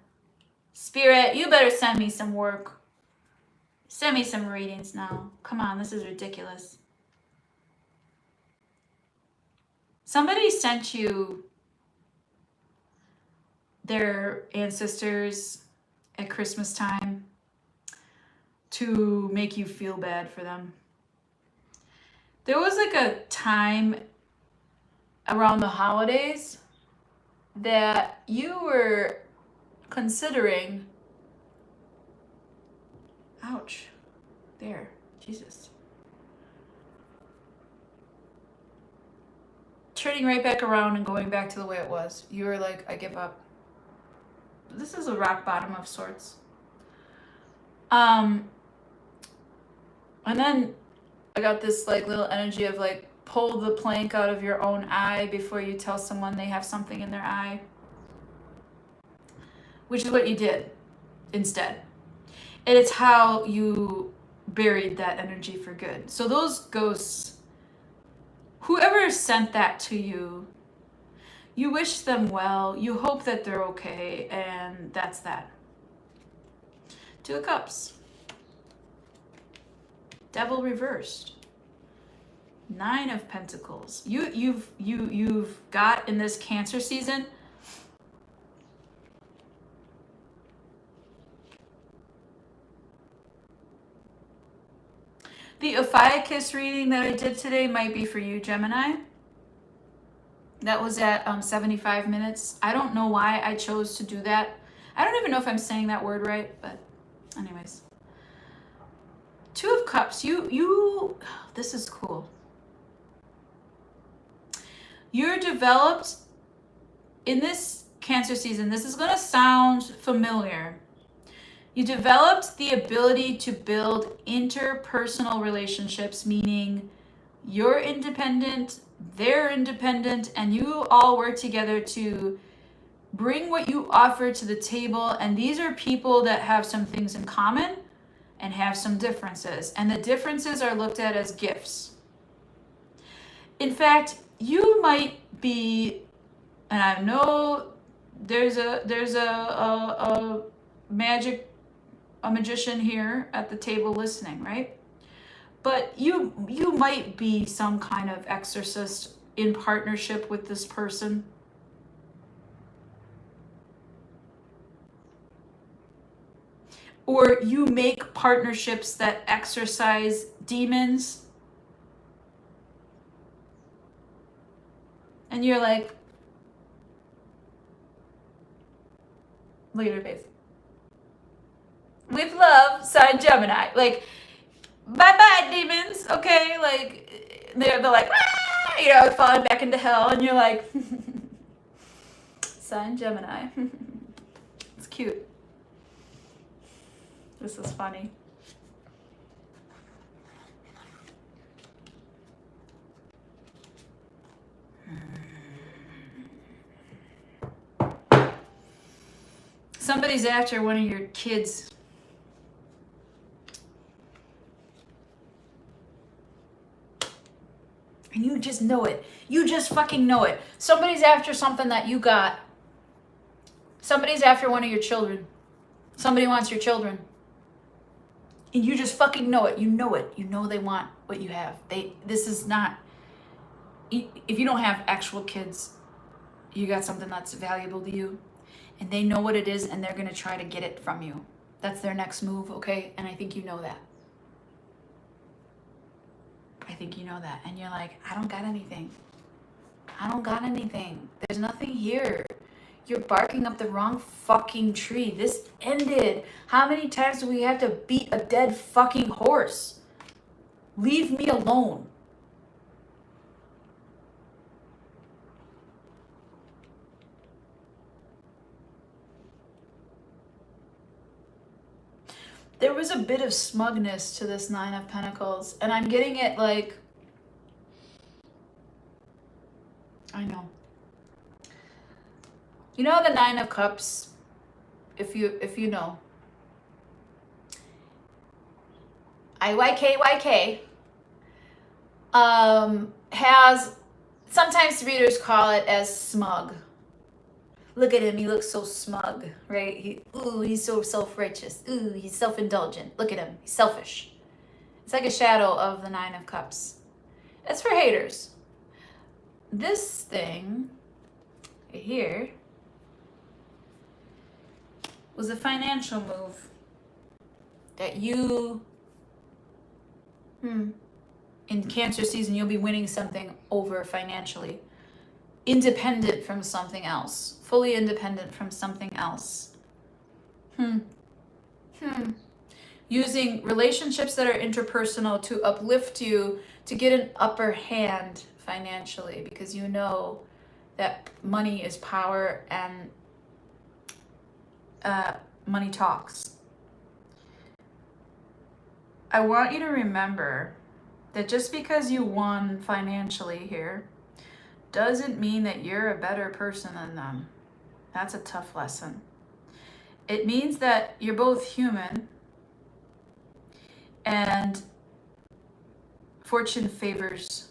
Spirit, you better send me some work. Send me some readings now. Come on, this is ridiculous. Somebody sent you their ancestors at Christmas time to make you feel bad for them. There was like a time around the holidays that you were considering, ouch, there, Jesus, turning right back around and going back to the way it was. You were like, I give up. This is a rock bottom of sorts. And then I got this like little energy of like, pull the plank out of your own eye before you tell someone they have something in their eye. Which is what you did instead. And it's how you buried that energy for good. So those ghosts, whoever sent that to you, you wish them well, you hope that they're okay, and that's that. Two of Cups. Devil reversed. Nine of Pentacles. You've got in this Cancer season the Ophiuchus reading that I did today might be for you, Gemini. That was at 75 minutes. I don't know why I chose to do that. I don't even know if I'm saying that word right, but anyways. Two of Cups. This is cool. You're developed in this Cancer season. This is going to sound familiar. You developed the ability to build interpersonal relationships, meaning you're independent, they're independent, and you all work together to bring what you offer to the table. And these are people that have some things in common and have some differences. And the differences are looked at as gifts. In fact, you might be, and I know there's a magic a magician here at the table listening, right? But you might be some kind of exorcist in partnership with this person. Or you make partnerships that exorcise demons. And you're like, look at her face. With love, sign Gemini. Like, bye-bye, demons. Okay, like, they're like, ah! You know, falling back into hell. And you're like, sign Gemini. It's cute. This is funny. Somebody's after one of your kids. And you just know it. You just fucking know it. Somebody's after something that you got. Somebody's after one of your children. Somebody wants your children. And you just fucking know it. You know it. You know they want what you have. This is not... If you don't have actual kids, you got something that's valuable to you. And they know what it is, and they're going to try to get it from you. That's their next move, okay? And I think you know that. I think you know that. And you're like, I don't got anything. I don't got anything. There's nothing here. You're barking up the wrong fucking tree. This ended. How many times do we have to beat a dead fucking horse? Leave me alone. There was a bit of smugness to this Nine of Pentacles, and I'm getting it like, I know. You know the Nine of Cups, if you know. IYK has, sometimes readers call it as smug. Look at him, he looks so smug, right? He's so self-righteous. Ooh, he's self-indulgent. Look at him, he's selfish. It's like a shadow of the Nine of Cups. It's for haters. This thing right here was a financial move that you, in Cancer season, you'll be winning something over financially. Independent from something else. Fully independent from something else. Using relationships that are interpersonal to uplift you, to get an upper hand financially, because you know that money is power and money talks. I want you to remember that just because you won financially here doesn't mean that you're a better person than them. That's a tough lesson. It means that you're both human, and fortune favors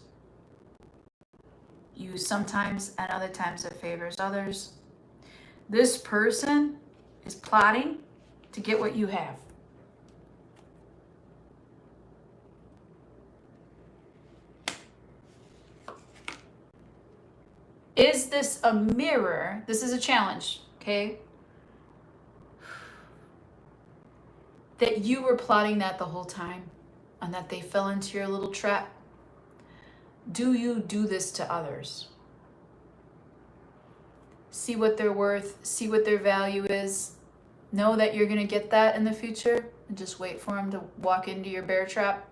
you sometimes, and other times it favors others. This person is plotting to get what you have. Is this a mirror? This is a challenge, okay? That you were plotting that the whole time and that they fell into your little trap. Do you do this to others? See what they're worth, see what their value is. Know that you're going to get that in the future and just wait for them to walk into your bear trap.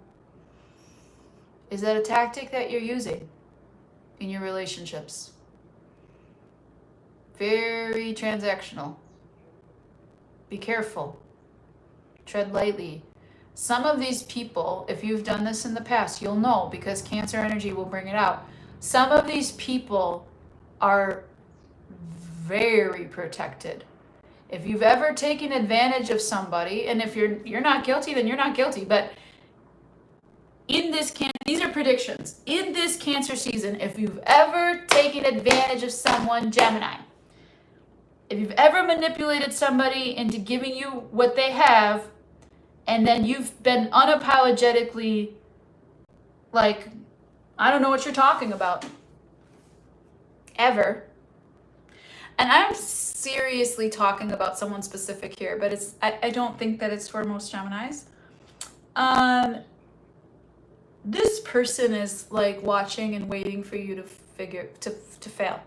Is that a tactic that you're using in your relationships? Very transactional. Be careful. Tread lightly. Some of these people, if you've done this in the past, you'll know, because Cancer energy will bring it out. Some of these people are very protected. If you've ever taken advantage of somebody, and if you're not guilty, then you're not guilty. But in this these are predictions. In this Cancer season, if you've ever taken advantage of someone, Gemini, if you've ever manipulated somebody into giving you what they have, and then you've been unapologetically like, I don't know what you're talking about ever. And I'm seriously talking about someone specific here, but I don't think that it's for most Geminis. This person is like watching and waiting for you to fail.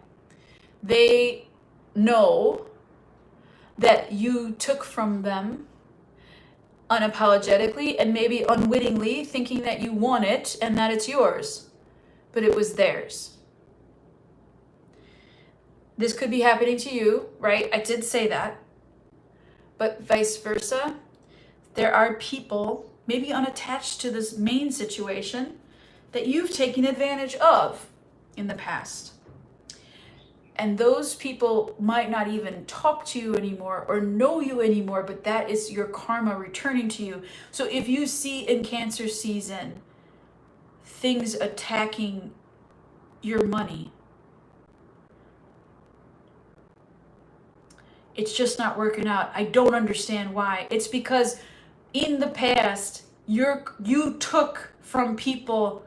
They know that you took from them unapologetically and maybe unwittingly, thinking that you want it and that it's yours, but it was theirs. This could be happening to you, right? I did say that. But vice versa, there are people maybe unattached to this main situation that you've taken advantage of in the past. And those people might not even talk to you anymore or know you anymore, but that is your karma returning to you. So if you see in Cancer season things attacking your money, it's just not working out. I don't understand why. It's because in the past, you took from people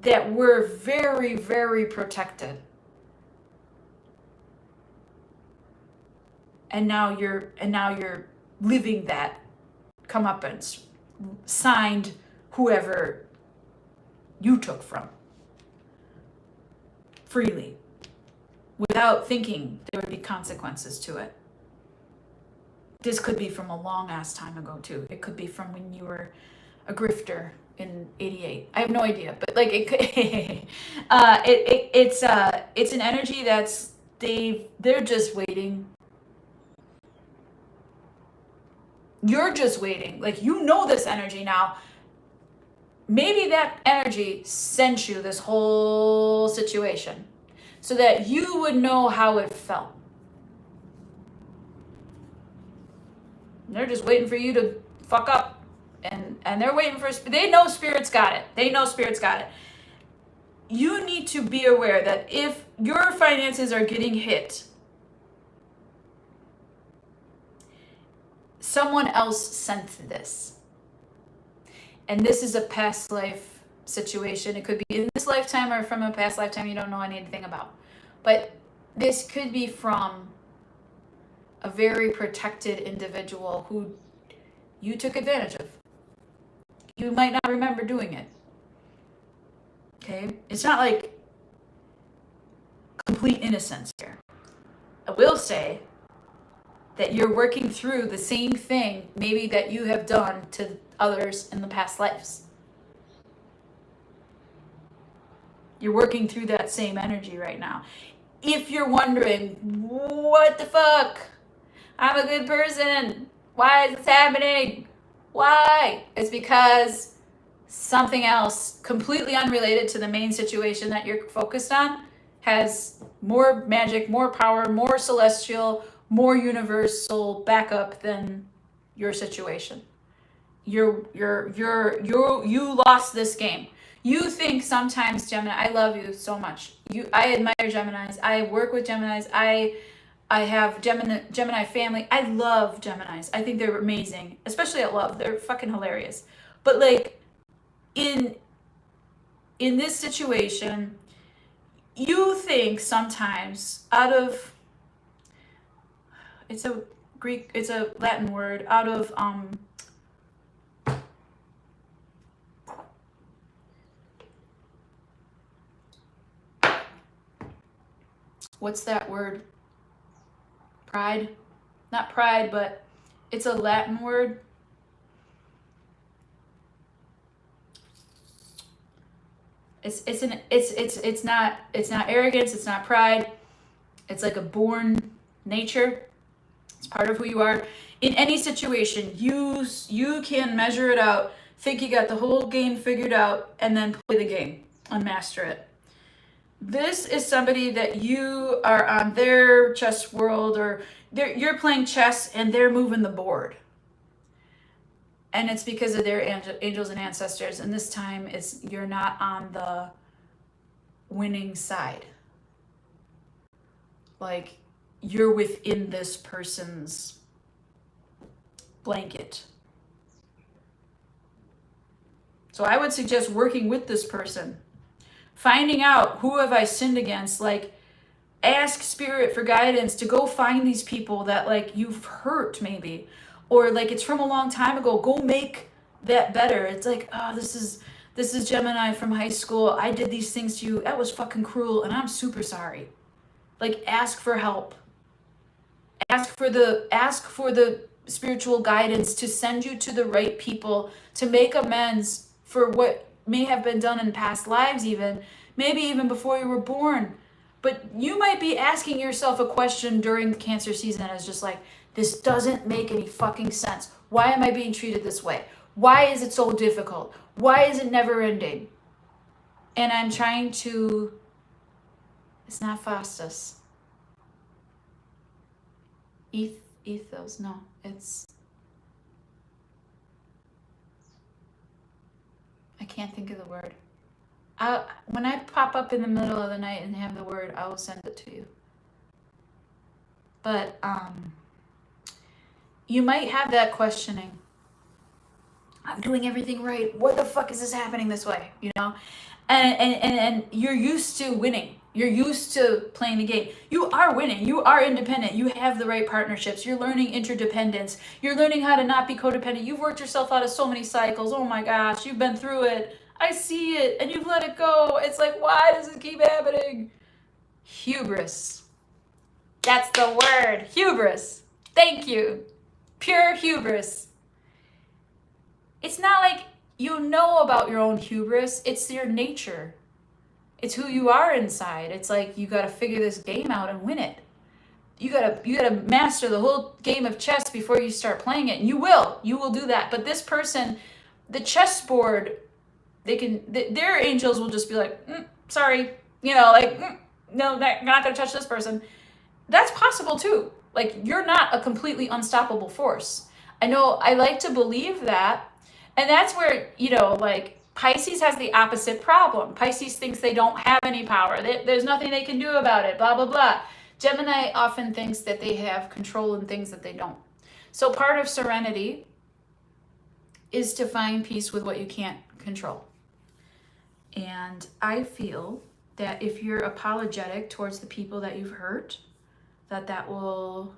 that were very, very protected. And now you're living that comeuppance, signed whoever you took from freely, without thinking there would be consequences to it. This could be from a long ass time ago too. It could be from when you were a grifter in '88. I have no idea, but like it could, it's an energy that's they're just waiting. You're just waiting. Like, you know this energy now. Maybe that energy sent you this whole situation so that you would know how it felt. They're just waiting for you to fuck up. And they're waiting for, they know Spirit's got it. They know Spirit's got it. You need to be aware that if your finances are getting hit, someone else sent this. And this is a past life situation. It could be in this lifetime or from a past lifetime you don't know anything about. But this could be from a very protected individual who you took advantage of. You might not remember doing it. Okay? It's not like complete innocence here. I will say that you're working through the same thing maybe that you have done to others in the past lives. You're working through that same energy right now. If you're wondering, what the fuck? I'm a good person. Why is this happening? Why? It's because something else completely unrelated to the main situation that you're focused on has more magic, more power, more celestial, more universal backup than your situation. You lost this game. You think sometimes, Gemini, I love you so much. I admire Geminis. I work with Geminis. I have Gemini family. I love Geminis. I think they're amazing, especially at love. They're fucking hilarious. But like in this situation, you think sometimes out of, it's a Latin word, out of what's that word? Pride? Not pride, but it's a Latin word. It's not arrogance, it's not pride. It's like a born nature. It's part of who you are. In any situation, you can measure it out, think you got the whole game figured out, and then play the game and master it. This is somebody that you are on their chess world, or you're playing chess and they're moving the board. And it's because of their angels and ancestors. And this time you're not on the winning side. Like, you're within this person's blanket. So I would suggest working with this person, finding out who have I sinned against, like ask spirit for guidance to go find these people that like you've hurt maybe, or like it's from a long time ago, go make that better. It's like, oh, this is Gemini from high school. I did these things to you. That was fucking cruel and I'm super sorry. Like ask for help. Ask for the spiritual guidance to send you to the right people to make amends for what may have been done in past lives, even maybe even before you were born. But you might be asking yourself a question during the Cancer season that is just like, this doesn't make any fucking sense. Why am I being treated this way? Why is it so difficult? Why is it never ending? And I'm trying to, it's not Faustus. Ethos, no, it's, I can't think of the word. When I pop up in the middle of the night and have the word, I will send it to you. But you might have that questioning. I'm doing everything right. What the fuck is this happening this way? You know? And you're used to winning. You're used to playing the game. You are winning. You are independent. You have the right partnerships. You're learning interdependence. You're learning how to not be codependent. You've worked yourself out of so many cycles. Oh my gosh, you've been through it. I see it. And you've let it go. It's like, why does it keep happening? Hubris. That's the word. Hubris. Thank you. Pure hubris. It's not like you know about your own hubris. It's your nature. It's who you are inside. It's like you got to figure this game out and win it. You got to master the whole game of chess before you start playing it. And you will do that. But this person, the chessboard, their angels will just be like, sorry, you know, like, no, they're not going to touch this person. That's possible too. Like, you're not a completely unstoppable force. I know I like to believe that. And that's where, you know, like Pisces has the opposite problem. Pisces thinks they don't have any power. There's nothing they can do about it, blah, blah, blah. Gemini often thinks that they have control in things that they don't. So part of serenity is to find peace with what you can't control. And I feel that if you're apologetic towards the people that you've hurt, that will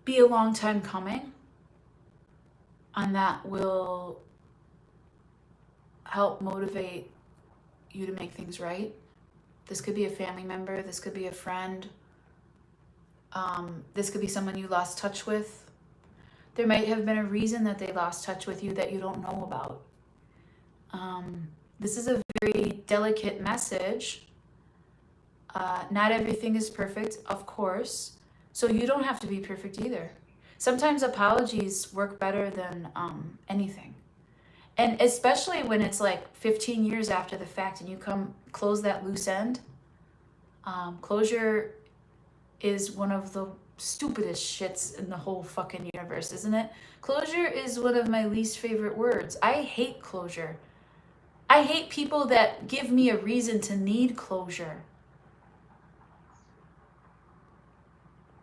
be a long time coming. And that will help motivate you to make things right. This could be a family member. This could be a friend. This could be someone you lost touch with. There might have been a reason that they lost touch with you that you don't know about. This is a very delicate message. Not everything is perfect, of course. So you don't have to be perfect either. Sometimes apologies work better than anything. And especially when it's like 15 years after the fact and you come close that loose end. Closure is one of the stupidest shits in the whole fucking universe, isn't it? Closure is one of my least favorite words. I hate closure. I hate people that give me a reason to need closure.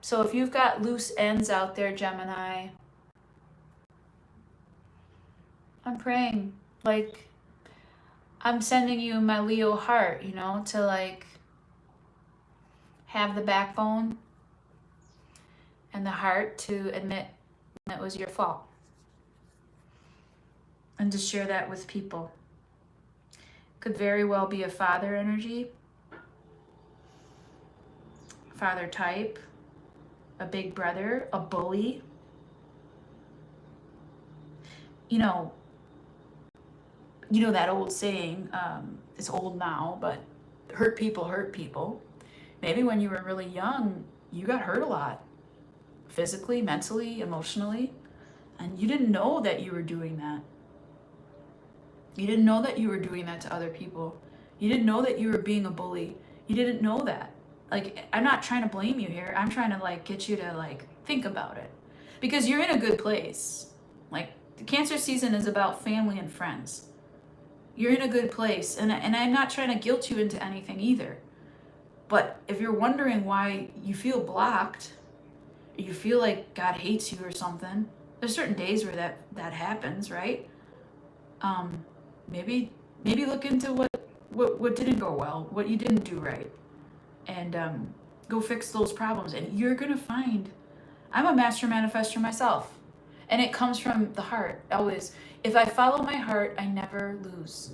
So if you've got loose ends out there, Gemini, I'm praying. Like, I'm sending you my Leo heart, you know, to like have the backbone and the heart to admit that was your fault. And to share that with people. Could very well be a father energy, father type. A big brother, a bully. You know that old saying, it's old now, but hurt people. Maybe when you were really young, you got hurt a lot. Physically, mentally, emotionally. And you didn't know that you were doing that. You didn't know that you were doing that to other people. You didn't know that you were being a bully. You didn't know that. Like, I'm not trying to blame you here. I'm trying to like get you to like think about it, because you're in a good place. Like, the Cancer season is about family and friends. You're in a good place, and I'm not trying to guilt you into anything either. But if you're wondering why you feel blocked, or you feel like God hates you or something, there's certain days where that happens, right? maybe look into what didn't go well, what you didn't do right, and go fix those problems. And you're gonna find, I'm a master manifestor myself, and it comes from the heart always. If I follow my heart, I never lose.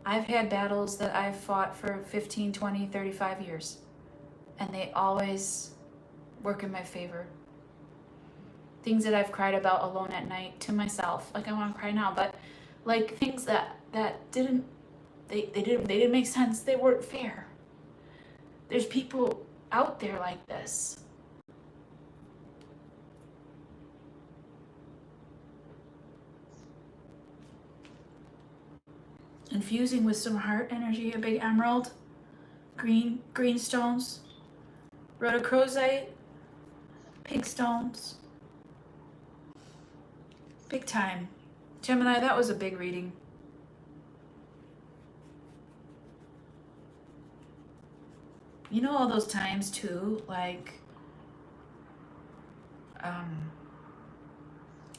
I've had battles that I've fought for 15, 20, 35 years, and they always work in my favor. Things that I've cried about alone at night to myself, like I want to cry now, but like things that didn't make sense. They weren't fair. There's people out there like this. Infusing with some heart energy, a big emerald, green stones, rhodochrosite, pink stones. Big time. Gemini, that was a big reading. You know, all those times too, like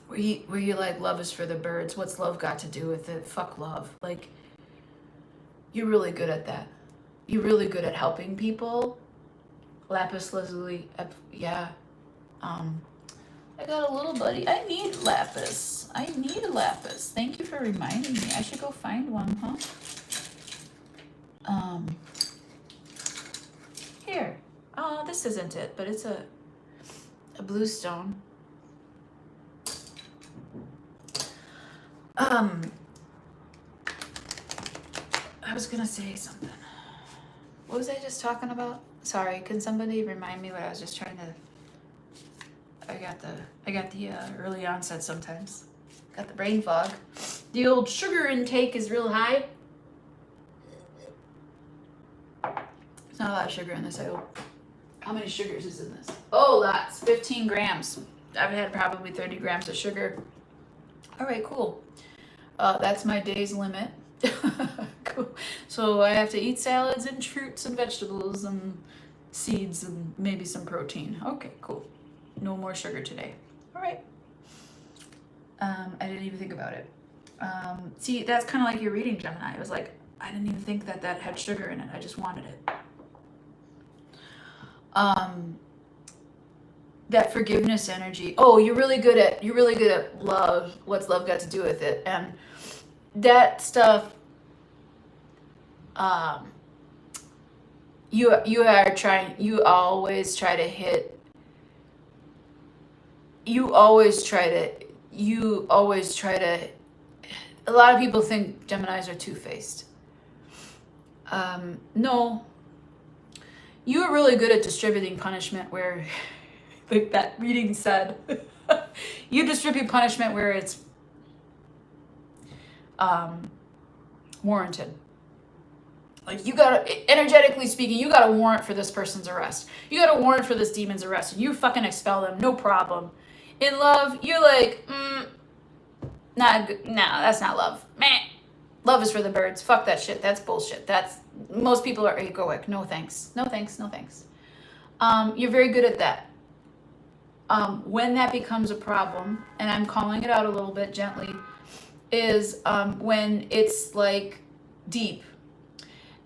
where you like, love is for the birds. What's love got to do with it? Fuck love. Like, you're really good at that. You're really good at helping people. Lapis lazuli, yeah. I got a little buddy. I need lapis. I need a lapis. Thank you for reminding me. I should go find one, huh? Here. Oh, this isn't it, but it's a blue stone. I was gonna say something. What was I just talking about? Sorry, can somebody remind me what I was just trying to... I got the early onset sometimes. Got the brain fog. The old sugar intake is real high. There's not a lot of sugar in this, I hope. How many sugars is in this? Oh, lots. 15 grams. I've had probably 30 grams of sugar. All right, cool. That's my day's limit. Cool. So I have to eat salads and fruits and vegetables and seeds and maybe some protein. Okay, cool. No more sugar today. All right. I didn't even think about it. See, that's kind of like your reading, Gemini. It was like, I didn't even think that had sugar in it. I just wanted it. That forgiveness energy. Oh, you're really good at love. What's love got to do with it? And that stuff, you always try to, a lot of people think Geminis are two-faced. No, you are really good at distributing punishment where, like that reading said, you distribute punishment where it's warranted. Like, you gotta, energetically speaking, you got a warrant for this person's arrest. You got a warrant for this demon's arrest, and you fucking expel them, no problem. In love, you're like, not good. No, that's not love. Meh. Love is for the birds. Fuck that shit. That's bullshit. Most people are egoic. No thanks. No thanks. No thanks. You're very good at that. When that becomes a problem, and I'm calling it out a little bit gently, is when it's like deep.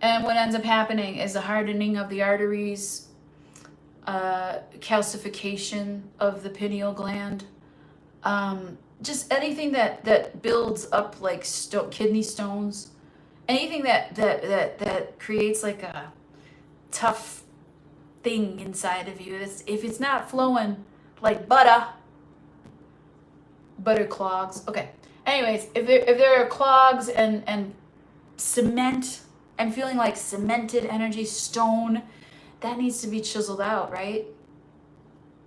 And what ends up happening is a hardening of the arteries, calcification of the pineal gland, just anything that builds up like kidney stones, anything that creates like a tough thing inside of you. If it's not flowing like butter clogs. Okay. Anyways, if there are clogs and cement, I'm feeling like cemented energy, stone, that needs to be chiseled out, right?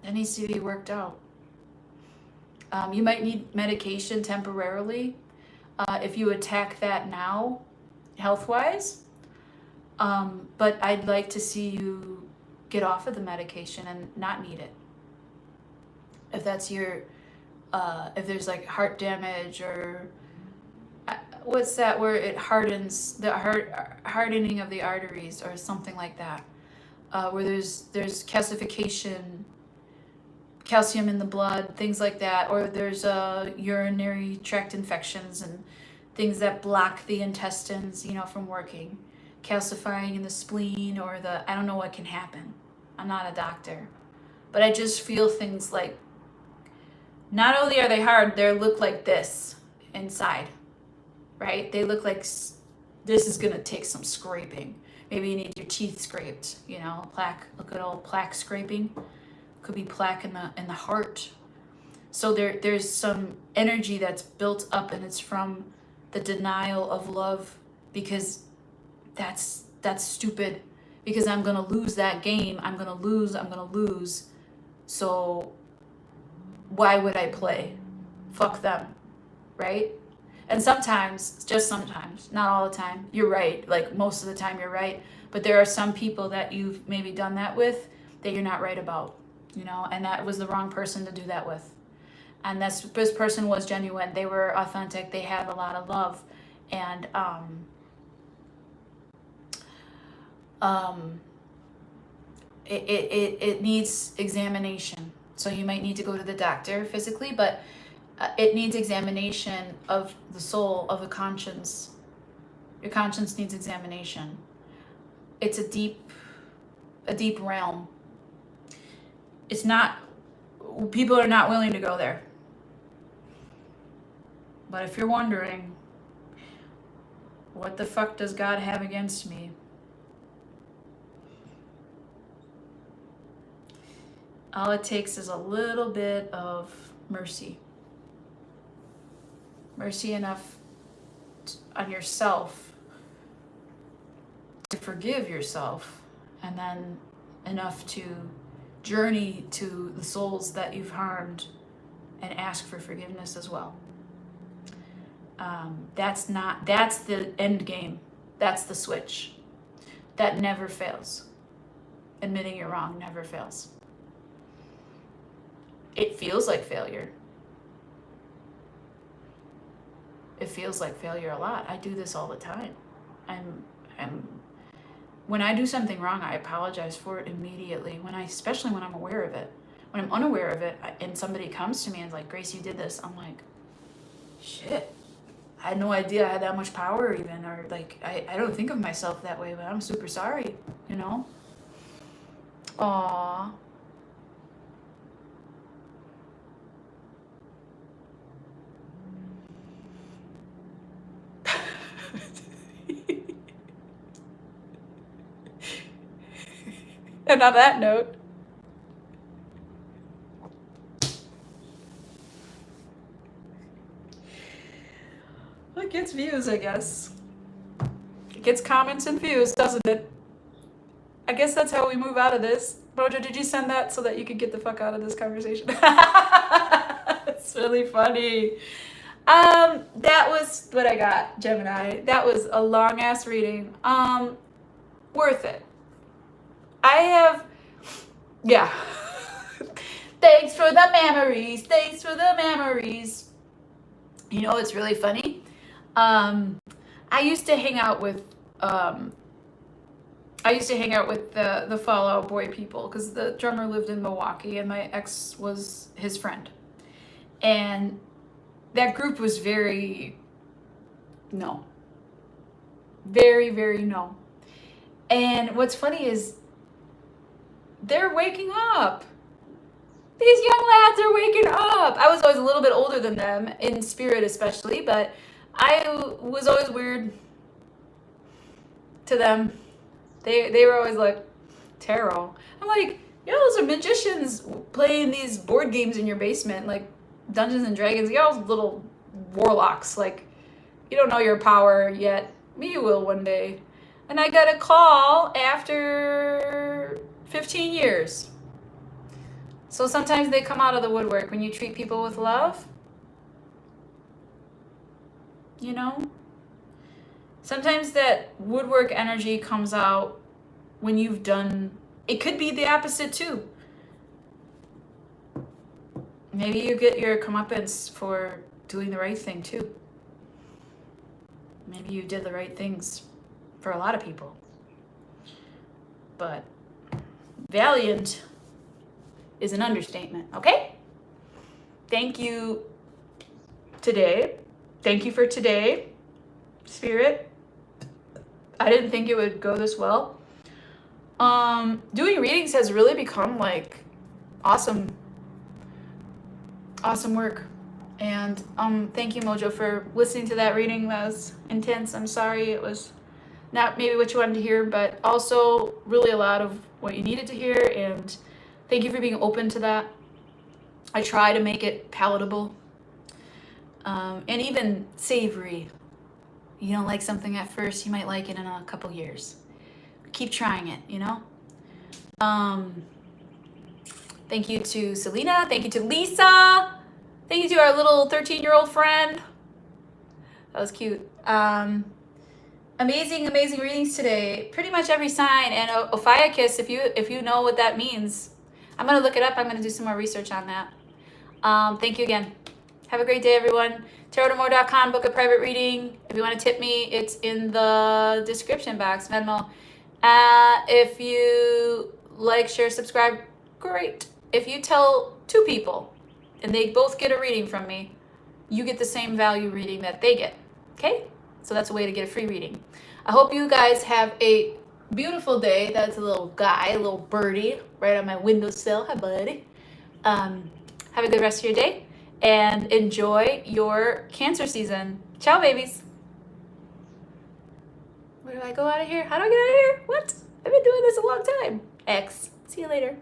That needs to be worked out. You might need medication temporarily if you attack that now, health-wise. But I'd like to see you get off of the medication and not need it. If that's your, if there's like heart damage or what's that where it hardens, the hardening of the arteries or something like that, where there's calcification, calcium in the blood, things like that, or there's urinary tract infections and things that block the intestines, from working, calcifying in the spleen or I don't know what can happen. I'm not a doctor, but I just feel things like, not only are they hard, they look like this inside, right? They look like this is gonna take some scraping. Maybe you need your teeth scraped, plaque, a good old plaque scraping. Could be plaque in the heart. So there's some energy that's built up, and it's from the denial of love, because that's stupid, because I'm gonna lose that game. I'm gonna lose. So why would I play? Fuck them, right? And sometimes, just sometimes, not all the time, you're right. Like most of the time you're right. But there are some people that you've maybe done that with that you're not right about, and that was the wrong person to do that with. And this person was genuine. They were authentic. They had a lot of love. And it needs examination. So you might need to go to the doctor physically, but it needs examination of the soul, of the conscience. Your conscience needs examination. It's a deep realm. It's not, people are not willing to go there. But if you're wondering, what the fuck does God have against me? All it takes is a little bit of mercy. Mercy enough on yourself to forgive yourself, and then enough to journey to the souls that you've harmed and ask for forgiveness as well. That's the end game. That's the switch. That never fails. Admitting you're wrong never fails. It feels like failure. It feels like failure a lot. I do this all the time. When I do something wrong, I apologize for it immediately. Especially when I'm aware of it. When I'm unaware of it, and somebody comes to me and is like, "Grace, you did this," I'm like, shit. I had no idea I had that much power even, or like, I don't think of myself that way, but I'm super sorry, Aww. And on that note, it gets views, I guess. It gets comments and views, doesn't it? I guess that's how we move out of this. Mojo, did you send that so that you could get the fuck out of this conversation? It's really funny. That was what I got, Gemini. That was a long ass reading. Worth it. Yeah. Thanks for the memories. Thanks for the memories. It's really funny. I used to hang out with the Fall Out Boy people, because the drummer lived in Milwaukee and my ex was his friend. And that group was very no. Very, very no. And what's funny is they're waking up. These young lads are waking up. I was always a little bit older than them, in spirit especially, but I was always weird to them. They were always like, tarot. I'm like, those are magicians playing these board games in your basement, like Dungeons and Dragons. Y'all little warlocks. Like, you don't know your power yet. Me, you will one day. And I got a call after 15 years. So sometimes they come out of the woodwork when you treat people with love. Sometimes that woodwork energy comes out when you've done, it could be the opposite too. Maybe you get your comeuppance for doing the right thing too. Maybe you did the right things for a lot of people. But valiant is an understatement, okay? Thank you today. Thank you for today. spirit. I didn't think it would go this well. Doing readings has really become like awesome work. And thank you, Mojo, for listening to that reading. That was intense. I'm sorry it was not maybe what you wanted to hear, but also really a lot of what you needed to hear. And thank you for being open to that. I try to make it palatable and even savory. You don't like something at first, you might like it in a couple years. Keep trying it, you know? Thank you to Selena. Thank you to Lisa. Thank you to our little 13-year-old friend. That was cute. Amazing readings today. Pretty much every sign. And Ophiuchus, if you know what that means, I'm going to look it up. I'm going to do some more research on that. Thank you again. Have a great day, everyone. TarotAmore.com, book a private reading. If you want to tip me, it's in the description box, Venmo. If you like, share, subscribe, great. If you tell 2 people and they both get a reading from me, you get the same value reading that they get. Okay? So that's a way to get a free reading. I hope you guys have a beautiful day. That's a little guy, a little birdie right on my windowsill. Hi, buddy. Have a good rest of your day and enjoy your Cancer season. Ciao, babies. Where do I go out of here? How do I get out of here? What? I've been doing this a long time. X. See you later.